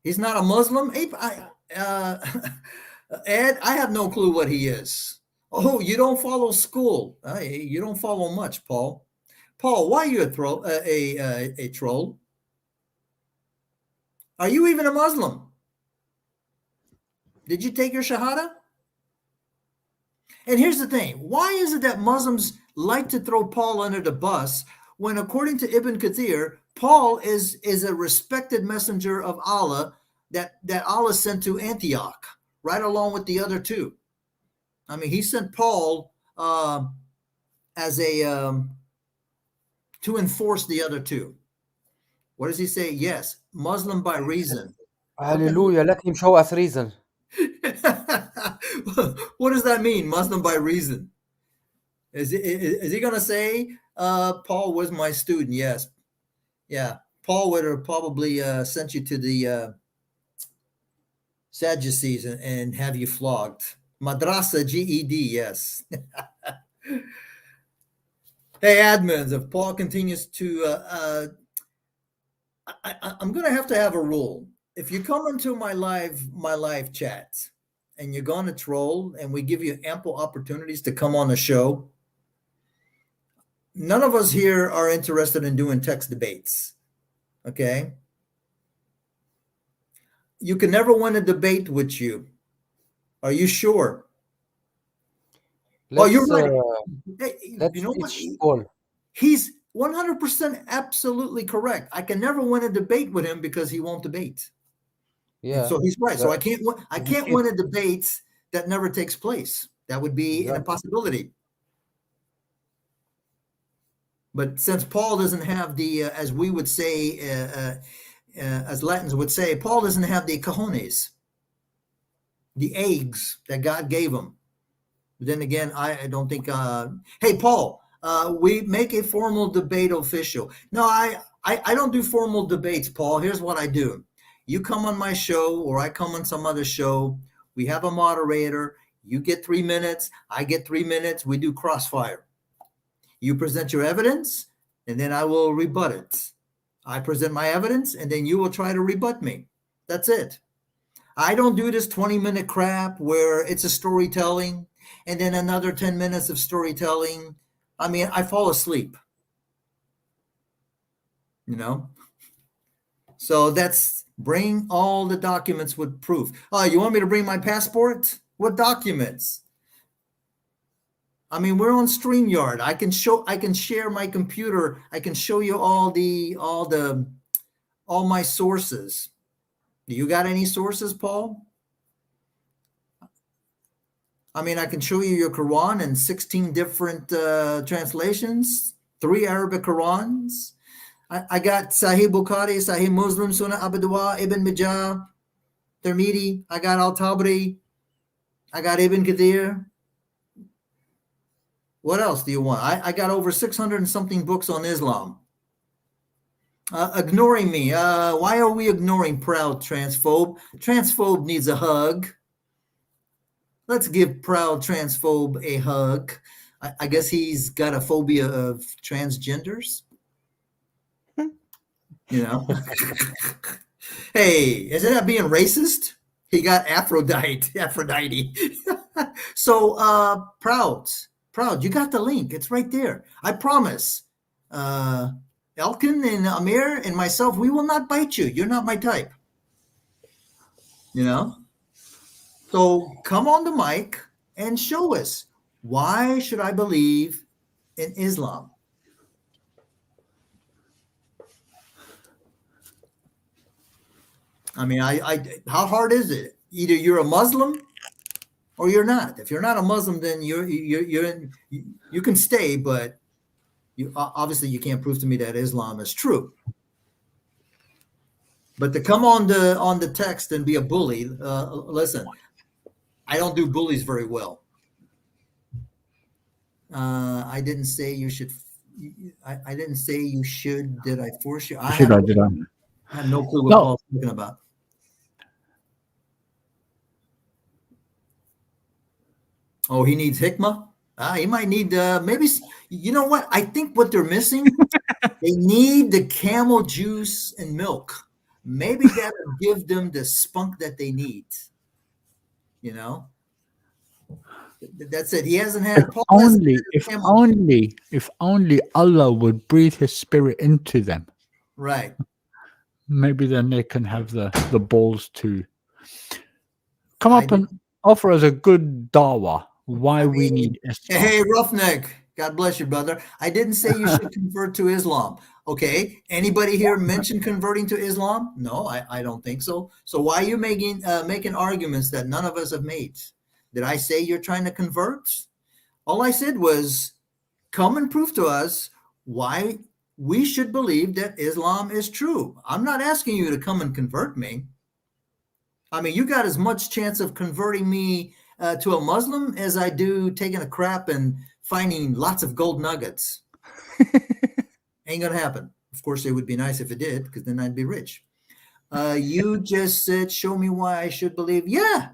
He's not a Muslim? Ed, I have no clue what he is. Oh, you don't follow school. You don't follow much, Paul. Paul, why are you a troll? Are you even a Muslim? Did you take your Shahada? And here's the thing. Why is it that Muslims like to throw Paul under the bus when, according to Ibn Kathir, Paul is a respected messenger of Allah that Allah sent to Antioch, right along with the other two. I mean, he sent Paul as a to enforce the other two. What does he say? Yes, Muslim by reason. Hallelujah. Let him show us reason. What does that mean? Muslim by reason. Is he going to say, Paul was my student? Yes. Yeah. Paul would have probably sent you to the Sadducees and have you flogged. Madrasa GED, yes. Hey, admins, if Paul continues to, I'm going to have a rule. If you come into my live chat and you're going to troll and we give you ample opportunities to come on the show, none of us here are interested in doing text debates. Okay? You can never win a debate with you. Are you sure? Let's, you're right. let's You know what? teach Paul. He's 100% absolutely correct. I can never win a debate with him because he won't debate. Yeah. And so he's right. So I can't Exactly. win a debate that never takes place. That would be an Exactly. impossibility. But since Paul doesn't have the, as we would say, as Latins would say, Paul doesn't have the cojones, the eggs that God gave him. But then again, I don't think. Hey, Paul, we make a formal debate official. No, I don't do formal debates, Paul. Here's what I do. You come on my show or I come on some other show. We have a moderator. You get 3 minutes. I get 3 minutes. We do crossfire. You present your evidence, and then I will rebut it. I present my evidence, and then you will try to rebut me. That's it. I don't do this 20-minute crap where it's a storytelling and then another 10 minutes of storytelling. I mean, I fall asleep. You know? So that's bring all the documents with proof. Oh, you want me to bring my passport? What documents? I mean, we're on StreamYard. I can share my computer. I can show you all my sources. Do you got any sources, Paul? I mean, I can show you your Quran in 16 different translations, 3 Arabic Qurans. I got Sahih Bukhari, Sahih Muslim, Sunnah Abu Dawud, Ibn Majah, Tirmidhi. I got Al-Tabari. I got Ibn Kathir. What else do you want? I got over 600 and something books on Islam. Ignoring me. Why are we ignoring proud transphobe? Transphobe needs a hug. Let's give proud transphobe a hug. I guess he's got a phobia of transgenders. You know? Hey, isn't that being racist? He got Aphrodite. So proud, you got the link. It's right there. I promise. Elkin and Amir and myself, we will not bite you. You're not my type. You know? So come on the mic and show us, why should I believe in Islam? I mean, how hard is it? Either you're a Muslim or you're not. If you're not a Muslim, then you can stay, but obviously you can't prove to me that Islam is true. But to come on the text and be a bully, listen, I don't do bullies very well. I didn't say you should. I didn't say you should. Did I force you? I have no clue what Paul's talking about. Oh, he needs hikmah? He might need maybe. You know what? I think what they're missing, they need the camel juice and milk. Maybe that'll give them the spunk that they need. You know? That's it. He hasn't had If only Allah would breathe His Spirit into them. Right. Maybe then they can have the balls to come up and offer us a good dawah. Why we need Islam. Hey, Roughneck, God bless you, brother. I didn't say you should convert to Islam. Okay. Anybody here mention converting to Islam? No, I don't think so. So why are you making arguments that none of us have made? Did I say you're trying to convert? All I said was, come and prove to us why we should believe that Islam is true. I'm not asking you to come and convert me. I mean, you got as much chance of converting me to a Muslim as I do taking a crap and finding lots of gold nuggets. Ain't gonna happen. Of course, it would be nice if it did, because then I'd be rich. You just said, show me why I should believe. Yeah.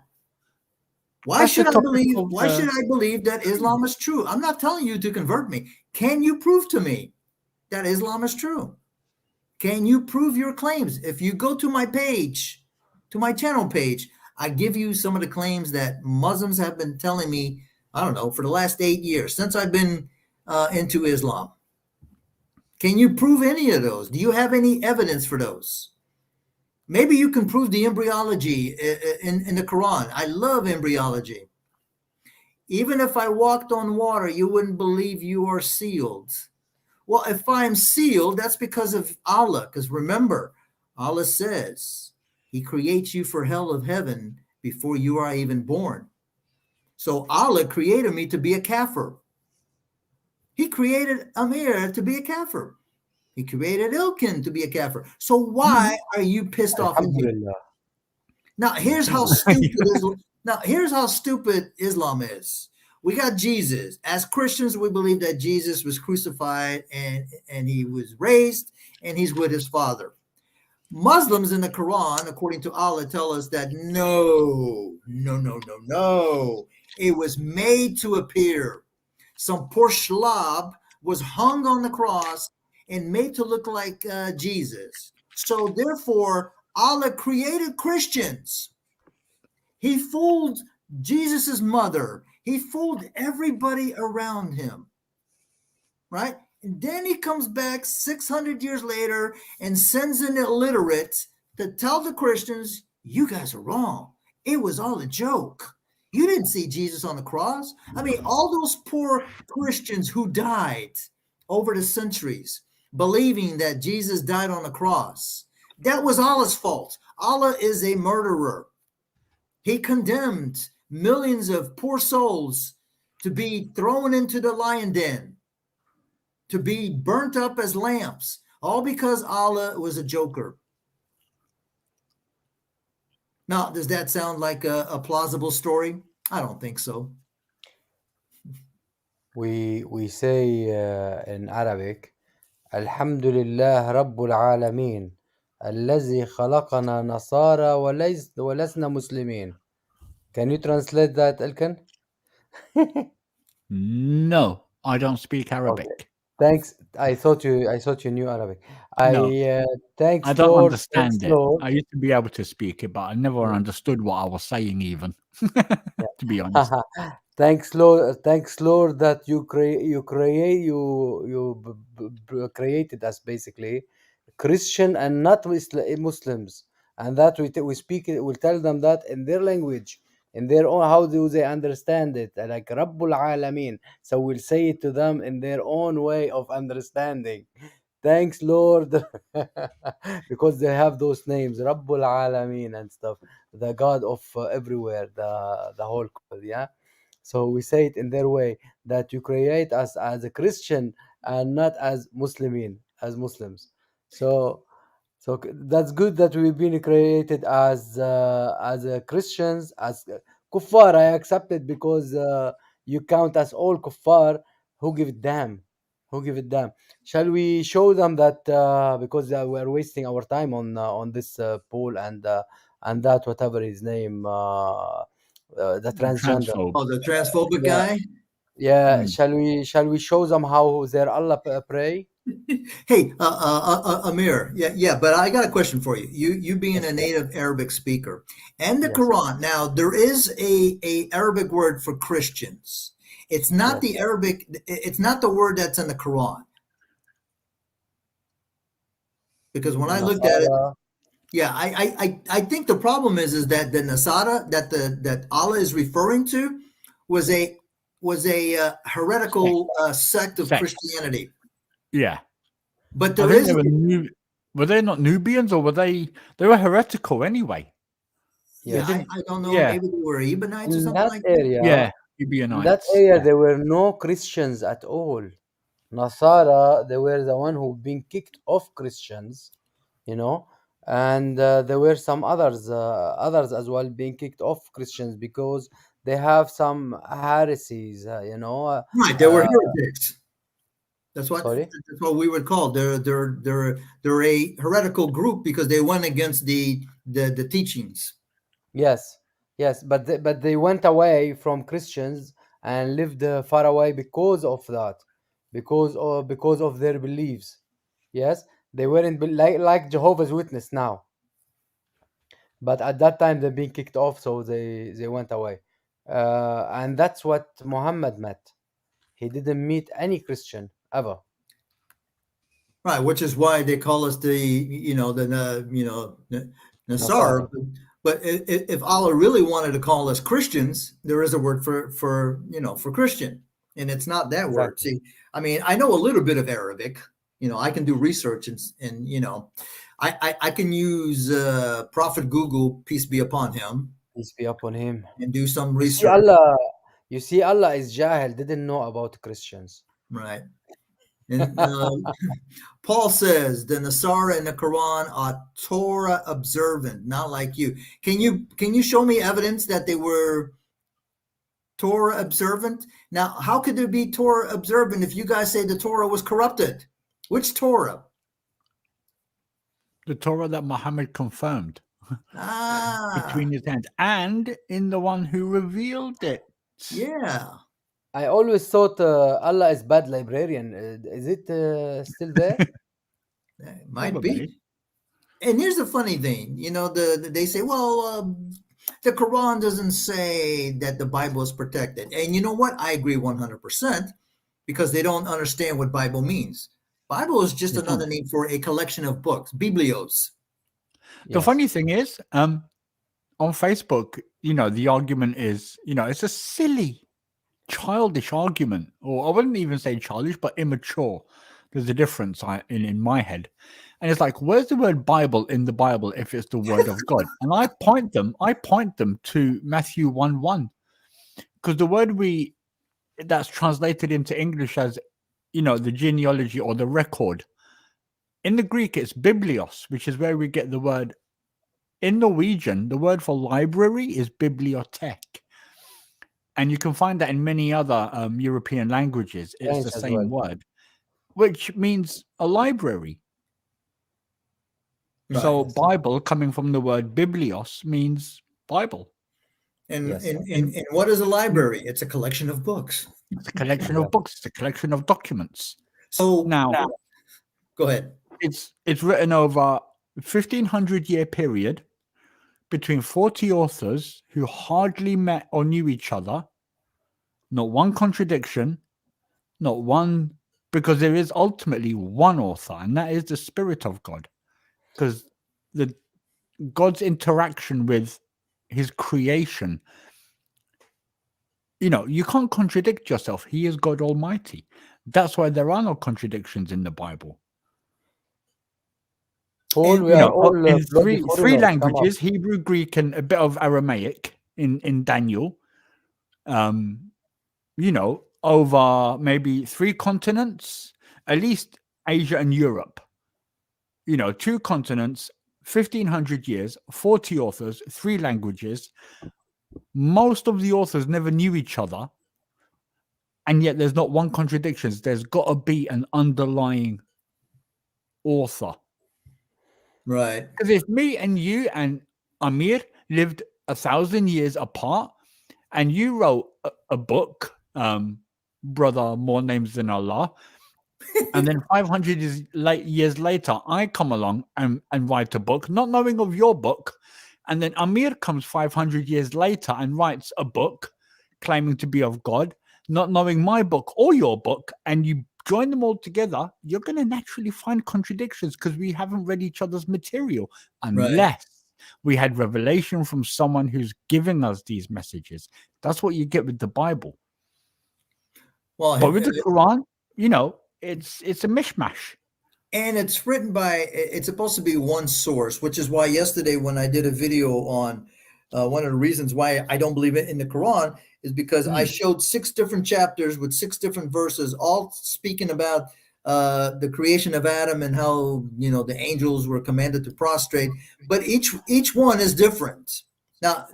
Why That's should the I topic believe? of, Why should I believe that Islam is true? I'm not telling you to convert me. Can you prove to me that Islam is true? Can you prove your claims? If you go to my page, to my channel page, I give you some of the claims that Muslims have been telling me, I don't know, for the last 8 years, since I've been into Islam. Can you prove any of those? Do you have any evidence for those? Maybe you can prove the embryology in the Quran. I love embryology. Even if I walked on water, you wouldn't believe you are sealed. Well, if I'm sealed, that's because of Allah. Because remember, Allah says He creates you for hell of heaven before you are even born. So Allah created me to be a kafir. He created Amir to be a kafir. He created Ilkin to be a kafir. So why are you pissed off at me? Alhamdulillah. Now here's how stupid Islam is. We got Jesus. As Christians, we believe that Jesus was crucified and he was raised and he's with his Father. Muslims in the Quran, according to Allah, tell us that no. It was made to appear. Some poor schlab was hung on the cross and made to look like Jesus. So therefore, Allah created Christians. He fooled Jesus's mother. He fooled everybody around him, right? And then he comes back 600 years later and sends an illiterate to tell the Christians, you guys are wrong. It was all a joke. You didn't see Jesus on the cross. I mean, all those poor Christians who died over the centuries, believing that Jesus died on the cross, that was Allah's fault. Allah is a murderer. He condemned millions of poor souls to be thrown into the lion den, to be burnt up as lamps, all because Allah was a joker. Now, does that sound like a plausible story? I don't think so. We say in Arabic, Alhamdulillah Rabbul Alameen, الذي خلقنا نصارى ولسنا مسلمين. Can you translate that, Elkan? No, I don't speak Arabic. Okay. Thanks. I thought you knew Arabic. No. Thanks I don't Lord. understand Thanks it. Lord. I used to be able to speak it, but I never understood what I was saying, even. To be honest. Thanks Lord that you created us basically Christian and not Muslims, and that we speak it. We'll tell them that in their language, in their own. How do they understand it? Like Rabbul Alameen. So we'll say it to them in their own way of understanding. Thanks Lord, because they have those names, Rabbul Alameen and stuff, the God of everywhere, the whole, yeah. So we say it in their way, that you create us as a Christian and not as Muslimin, as Muslims. So that's good that we've been created as Christians, as kuffar. I accept it because you count us all kuffar. Who give it damn? Who give it damn? Shall we show them that because we are wasting our time on this poll and that whatever his name, the transgender. Transphobe. Oh, the transphobic Yeah. guy? Yeah, shall we show them how their Allah pray? Hey, Amir. Yeah, but I got a question for you. You being a native Arabic speaker, and the Yes. Quran. Now, there is a Arabic word for Christians. It's not Yes. the Arabic. It's not the word that's in the Quran. Because when I looked at it, Nasara. yeah, I think the problem is that the Nasara that Allah is referring to was a was a heretical sect of Sect. Christianity. Yeah. But I there think is they were they not Nubians, or were they were heretical anyway? yeah, didn't- I don't know. yeah. Maybe they were Ebonites or In something that like that. area, Yeah, in Nubianites. that area, there were no Christians at all. Nasara, they were the one who been kicked off Christians, you know, and there were some others as well being kicked off Christians because they have some heresies, you know. Right, they were heretics. That's what Sorry? we would call. They're a heretical group because they went against the teachings. Yes, yes, but they went away from Christians and lived far away because of that, because of their beliefs. Yes, they weren't like Jehovah's Witness now, but at that time they've been kicked off, so they went away, and that's what Muhammad met. He didn't meet any Christian ever. Right, which is why they call us the Nasar. Nasara. But if Allah really wanted to call us Christians, there is a word for for Christian, and it's not that word. Exactly. See, I mean, I know a little bit of Arabic. I can do research and I can use Prophet Google, peace be upon him, Peace be upon him. and do some You see, research. you see, Allah is Jahil, didn't know about Christians. Right. And Paul says the Nasara in the Quran are Torah observant, not like you. Can you show me evidence that they were Torah observant? Now, how could there be Torah observant if you guys say the Torah was corrupted? Which Torah? The Torah that Muhammad confirmed Ah, between his hands, and in the one who revealed it. yeah. I always thought Allah is bad librarian. Is it still there? It might Probably. be. And here's the funny thing, they say, well, the Quran doesn't say that the Bible is protected. And you know what? I agree 100% because they don't understand what Bible means. Bible is just They another don't. name for a collection of books, biblios. The Yes. funny thing is, on Facebook, the argument is, it's a silly, childish argument, or I wouldn't even say childish, but immature. There's a difference in my head. And it's like, where's the word Bible in the Bible if it's the word of God? And I point them to Matthew 1:1, because the word that's translated into English as, the genealogy or the record. In the Greek, it's biblios, which is where we get the word. In Norwegian, the word for library is bibliotek. And you can find that in many other European languages. It's French the as same well. word, which means a library. Right. So Bible, coming from the word biblios, means Bible. And, Yes. and what is a library? It's a collection of books. It's a collection of books. It's a collection of documents. So Now, go ahead. it's written over 1,500-year period between 40 authors who hardly met or knew each other. Not one contradiction, not one, because there is ultimately one author, and that is the Spirit of God. Because God's interaction with his creation, you can't contradict yourself. He is God Almighty. That's why there are no contradictions in the Bible. Paul, And, we are all In bloody three foreigners. Come up. languages, Hebrew, Greek, and a bit of Aramaic in Daniel, over maybe 3 continents, at least Asia and Europe. 2 continents, 1,500 years, 40 authors, 3 languages. Most of the authors never knew each other, and yet there's not one contradiction. There's got to be an underlying author. right. Because if me and you and Amir lived 1,000 years apart, and you wrote a book, brother, more names than Allah, and then 500 years later, I come along and write a book, not knowing of your book, and then Amir comes 500 years later and writes a book claiming to be of God, not knowing my book or your book, and you join them all together, you're going to naturally find contradictions because we haven't read each other's material unless we had revelation from someone who's giving us these messages. That's what you get with the Bible. Well, But with the Quran, it's a mishmash. and it's written by, it's supposed to be one source, which is why yesterday when I did a video on one of the reasons why I don't believe it in the Quran is because I showed 6 different chapters with 6 different verses, all speaking about the creation of Adam and how, the angels were commanded to prostrate, but each one is different. Now,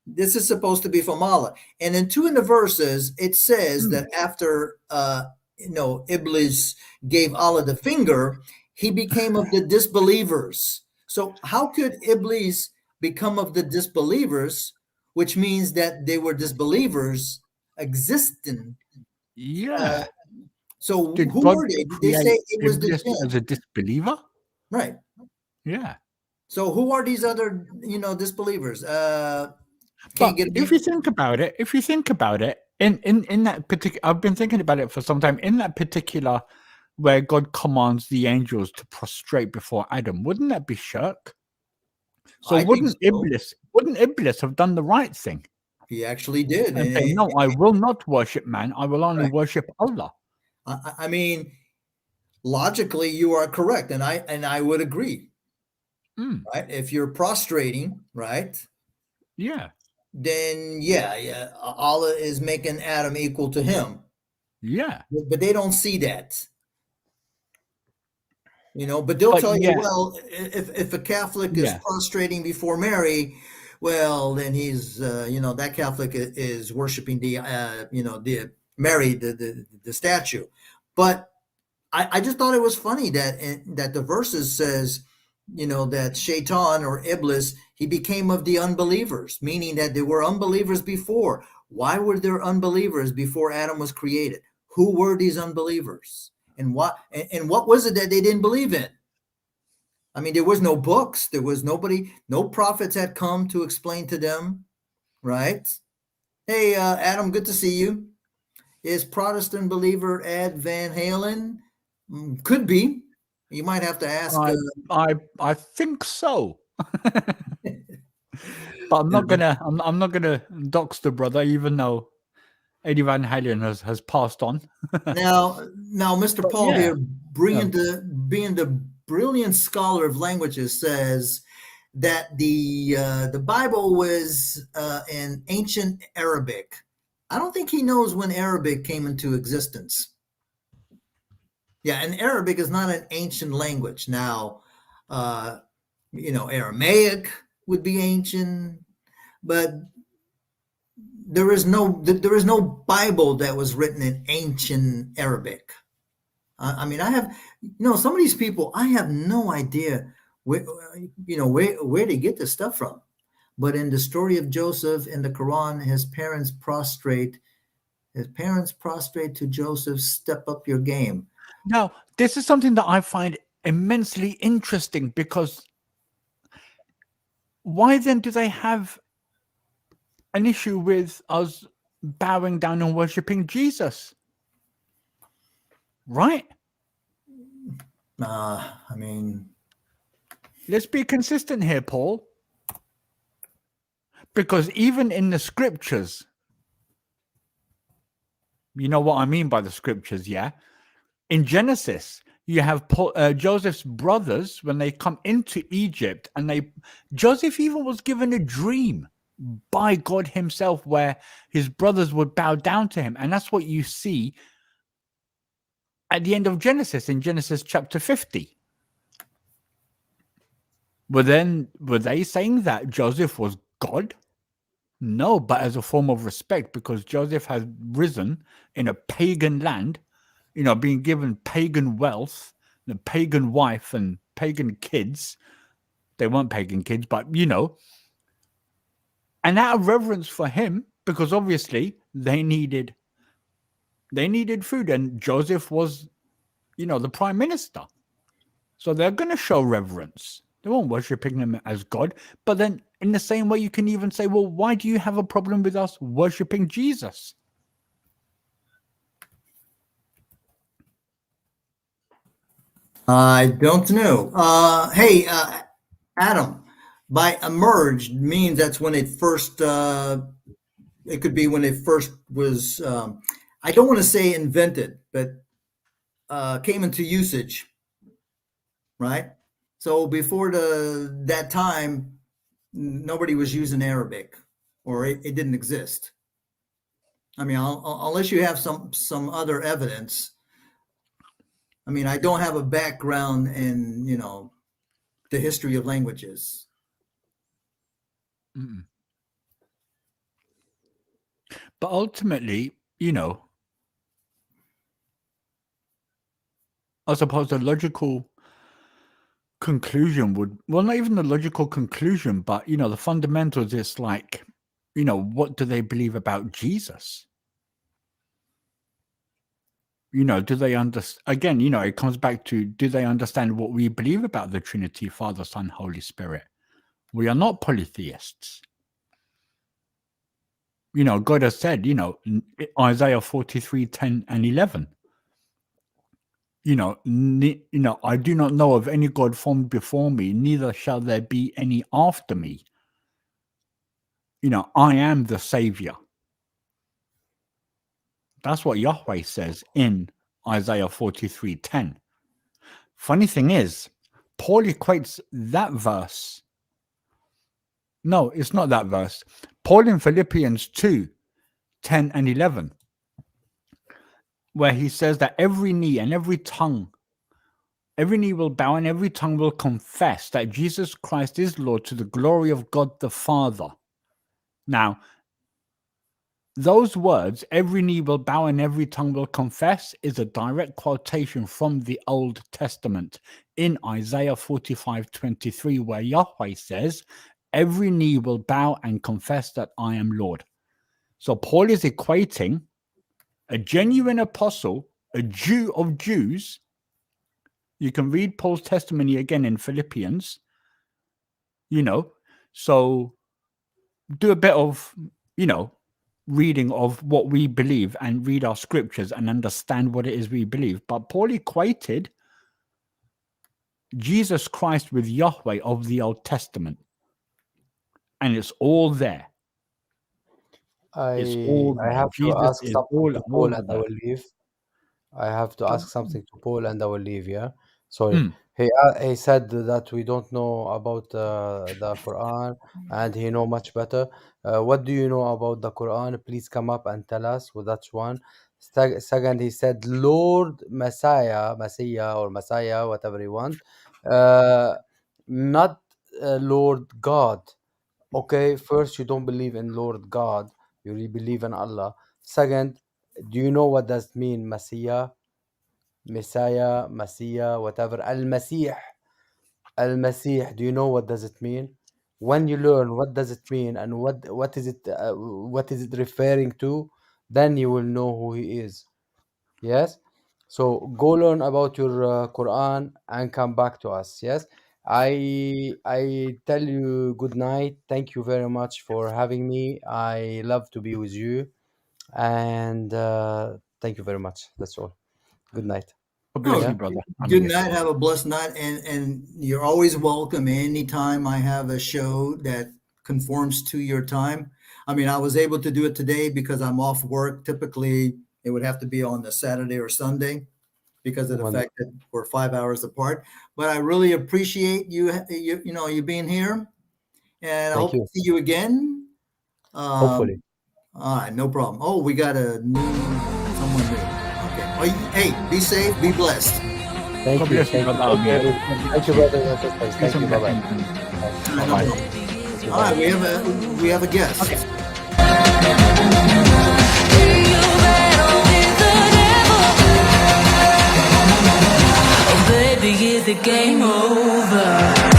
this is supposed to be from Allah. And in 2 of the verses, it says that after, Iblis gave Allah the finger, he became of the disbelievers. So how could Iblis become of the disbelievers, which means that they were disbelievers existing? Yeah. So Did who God were they? Did they create say it was the Iblis jinn? as a disbeliever? Right. Yeah. So who are these other, disbelievers? But if you think about it, in that particular, I've been thinking about it for some time. In that particular, where God commands the angels to prostrate before Adam, wouldn't that be shirk? So I think so. wouldn't Iblis have done the right thing He actually did. and say, "No, I will not worship man. I will only Right. worship Allah." I mean, logically, you are correct, and I would agree. Right? If you're prostrating, right? Yeah. Then yeah, Allah is making Adam equal to him. Yeah. But they don't see that. But they'll tell you, well, if a Catholic is prostrating before Mary, well, then he's, that Catholic is worshiping the Mary, the statue. But I just thought it was funny that the verses says, that Shaitan or Iblis, he became of the unbelievers, meaning that there were unbelievers before. Why were there unbelievers before Adam was created? Who were these unbelievers? And what was it that they didn't believe in? I mean, there was no books. There was nobody, no prophets had come to explain to them, right? Hey, Adam, good to see you. Is Protestant believer Ed Van Halen? Could be. You might have to ask. I think so. But I'm not gonna dox the brother, even though Eddie Van Halen has passed on. now, Mr. Paul here, being the brilliant scholar of languages, says that the Bible was in ancient Arabic. I don't think he knows when Arabic came into existence. Yeah, and Arabic is not an ancient language. Now, Aramaic would be ancient, but there is no Bible that was written in ancient Arabic. I mean, I have, some of these people, I have no idea where they get this stuff from. But in the story of Joseph in the Quran, his parents prostrate to Joseph, step up your game. Now, this is something that I find immensely interesting, because why then do they have an issue with us bowing down and worshiping Jesus? Right? I mean, let's be consistent here, Paul. Because even in the scriptures, you know what I mean by the scriptures, yeah? In Genesis, you have Joseph's brothers when they come into Egypt, and Joseph even was given a dream by God himself where his brothers would bow down to him. And that's what you see at the end of Genesis, in Genesis chapter 50. Were they saying that Joseph was God? No, but as a form of respect, because Joseph has risen in a pagan land, being given pagan wealth, the pagan wife and pagan kids. They weren't pagan kids, but and out of reverence for him, because obviously they needed food, and Joseph was, the prime minister. So they're going to show reverence. They weren't worshiping him as God. But then in the same way, you can even say, well, why do you have a problem with us worshiping Jesus? I don't know. Hey, Adam, by emerged means that's when it first, it could be when it first was, I don't want to say invented, but came into usage, right? So before that time, nobody was using Arabic, or it didn't exist. I mean, unless you have some other evidence. I mean, I don't have a background in, the history of languages. Mm. But ultimately, I suppose the logical conclusion would, well, not even the logical conclusion, but, the fundamentals is like, what do they believe about Jesus? Do they understand? Again, it comes back to, do they understand what we believe about the Trinity, Father, Son, Holy Spirit? We are not polytheists. God has said, Isaiah 43, 10 and 11. I do not know of any God formed before me, neither shall there be any after me. I am the Savior. That's what Yahweh says in Isaiah 43, 10. Funny thing is, Paul equates that verse. No, it's not that verse. Paul in Philippians 2, 10 and 11, where he says that every knee will bow and every tongue will confess that Jesus Christ is Lord to the glory of God the Father. Now, those words, every knee will bow and every tongue will confess, is a direct quotation from the Old Testament in Isaiah 45:23, where Yahweh says, every knee will bow and confess that I am Lord. So Paul is equating a genuine apostle, a Jew of Jews. You can read Paul's testimony again in Philippians, so do a bit of, reading of what we believe and read our scriptures and understand what it is we believe. But Paul equated Jesus Christ with Yahweh of the Old Testament. And it's all there. It's all I there. have to Jesus ask is something to Paul all and I there. will leave. I have to ask something to Paul and I will leave, yeah? Sorry. Mm. He said that we don't know about the Quran and he know much better. What do you know about the Quran? Please come up and tell us. Well, that's one. Second, he said Lord Messiah or Messiah, whatever you want. Not Lord God. Okay, first, you don't believe in Lord God. You really believe in Allah. Second, do you know what does mean Messiah? Messiah, whatever. Al-Masih. Al-Masih. Do you know what does it mean? When you learn what does it mean and what is it referring to, then you will know who he is. Yes. So go learn about your Quran and come back to us. Yes. I tell you good night. Thank you very much for having me. I love to be with you, and thank you very much. That's all. Good night. God bless Oh, you, brother. good Amir. night. Have a blessed night. And you're always welcome anytime I have a show that conforms to your time. I mean, I was able to do it today because I'm off work. Typically, it would have to be on the Saturday or Sunday because of the Wonderful. fact that we're 5 hours apart. But I really appreciate you being here, and I Thank hope to you. see you again. Hopefully. All right, no problem. Oh, we got someone new. Okay. Well, hey, be safe, be blessed. Thank God you. bless you, Thank you. brother Thank you, Amir. everyone. Thank you, brothers and sisters. Peace Thank you. and Bye bye. blessings. No Bye-bye. problem. Thank you. All right, Bye. we have a guest. Okay. Baby, is the game over?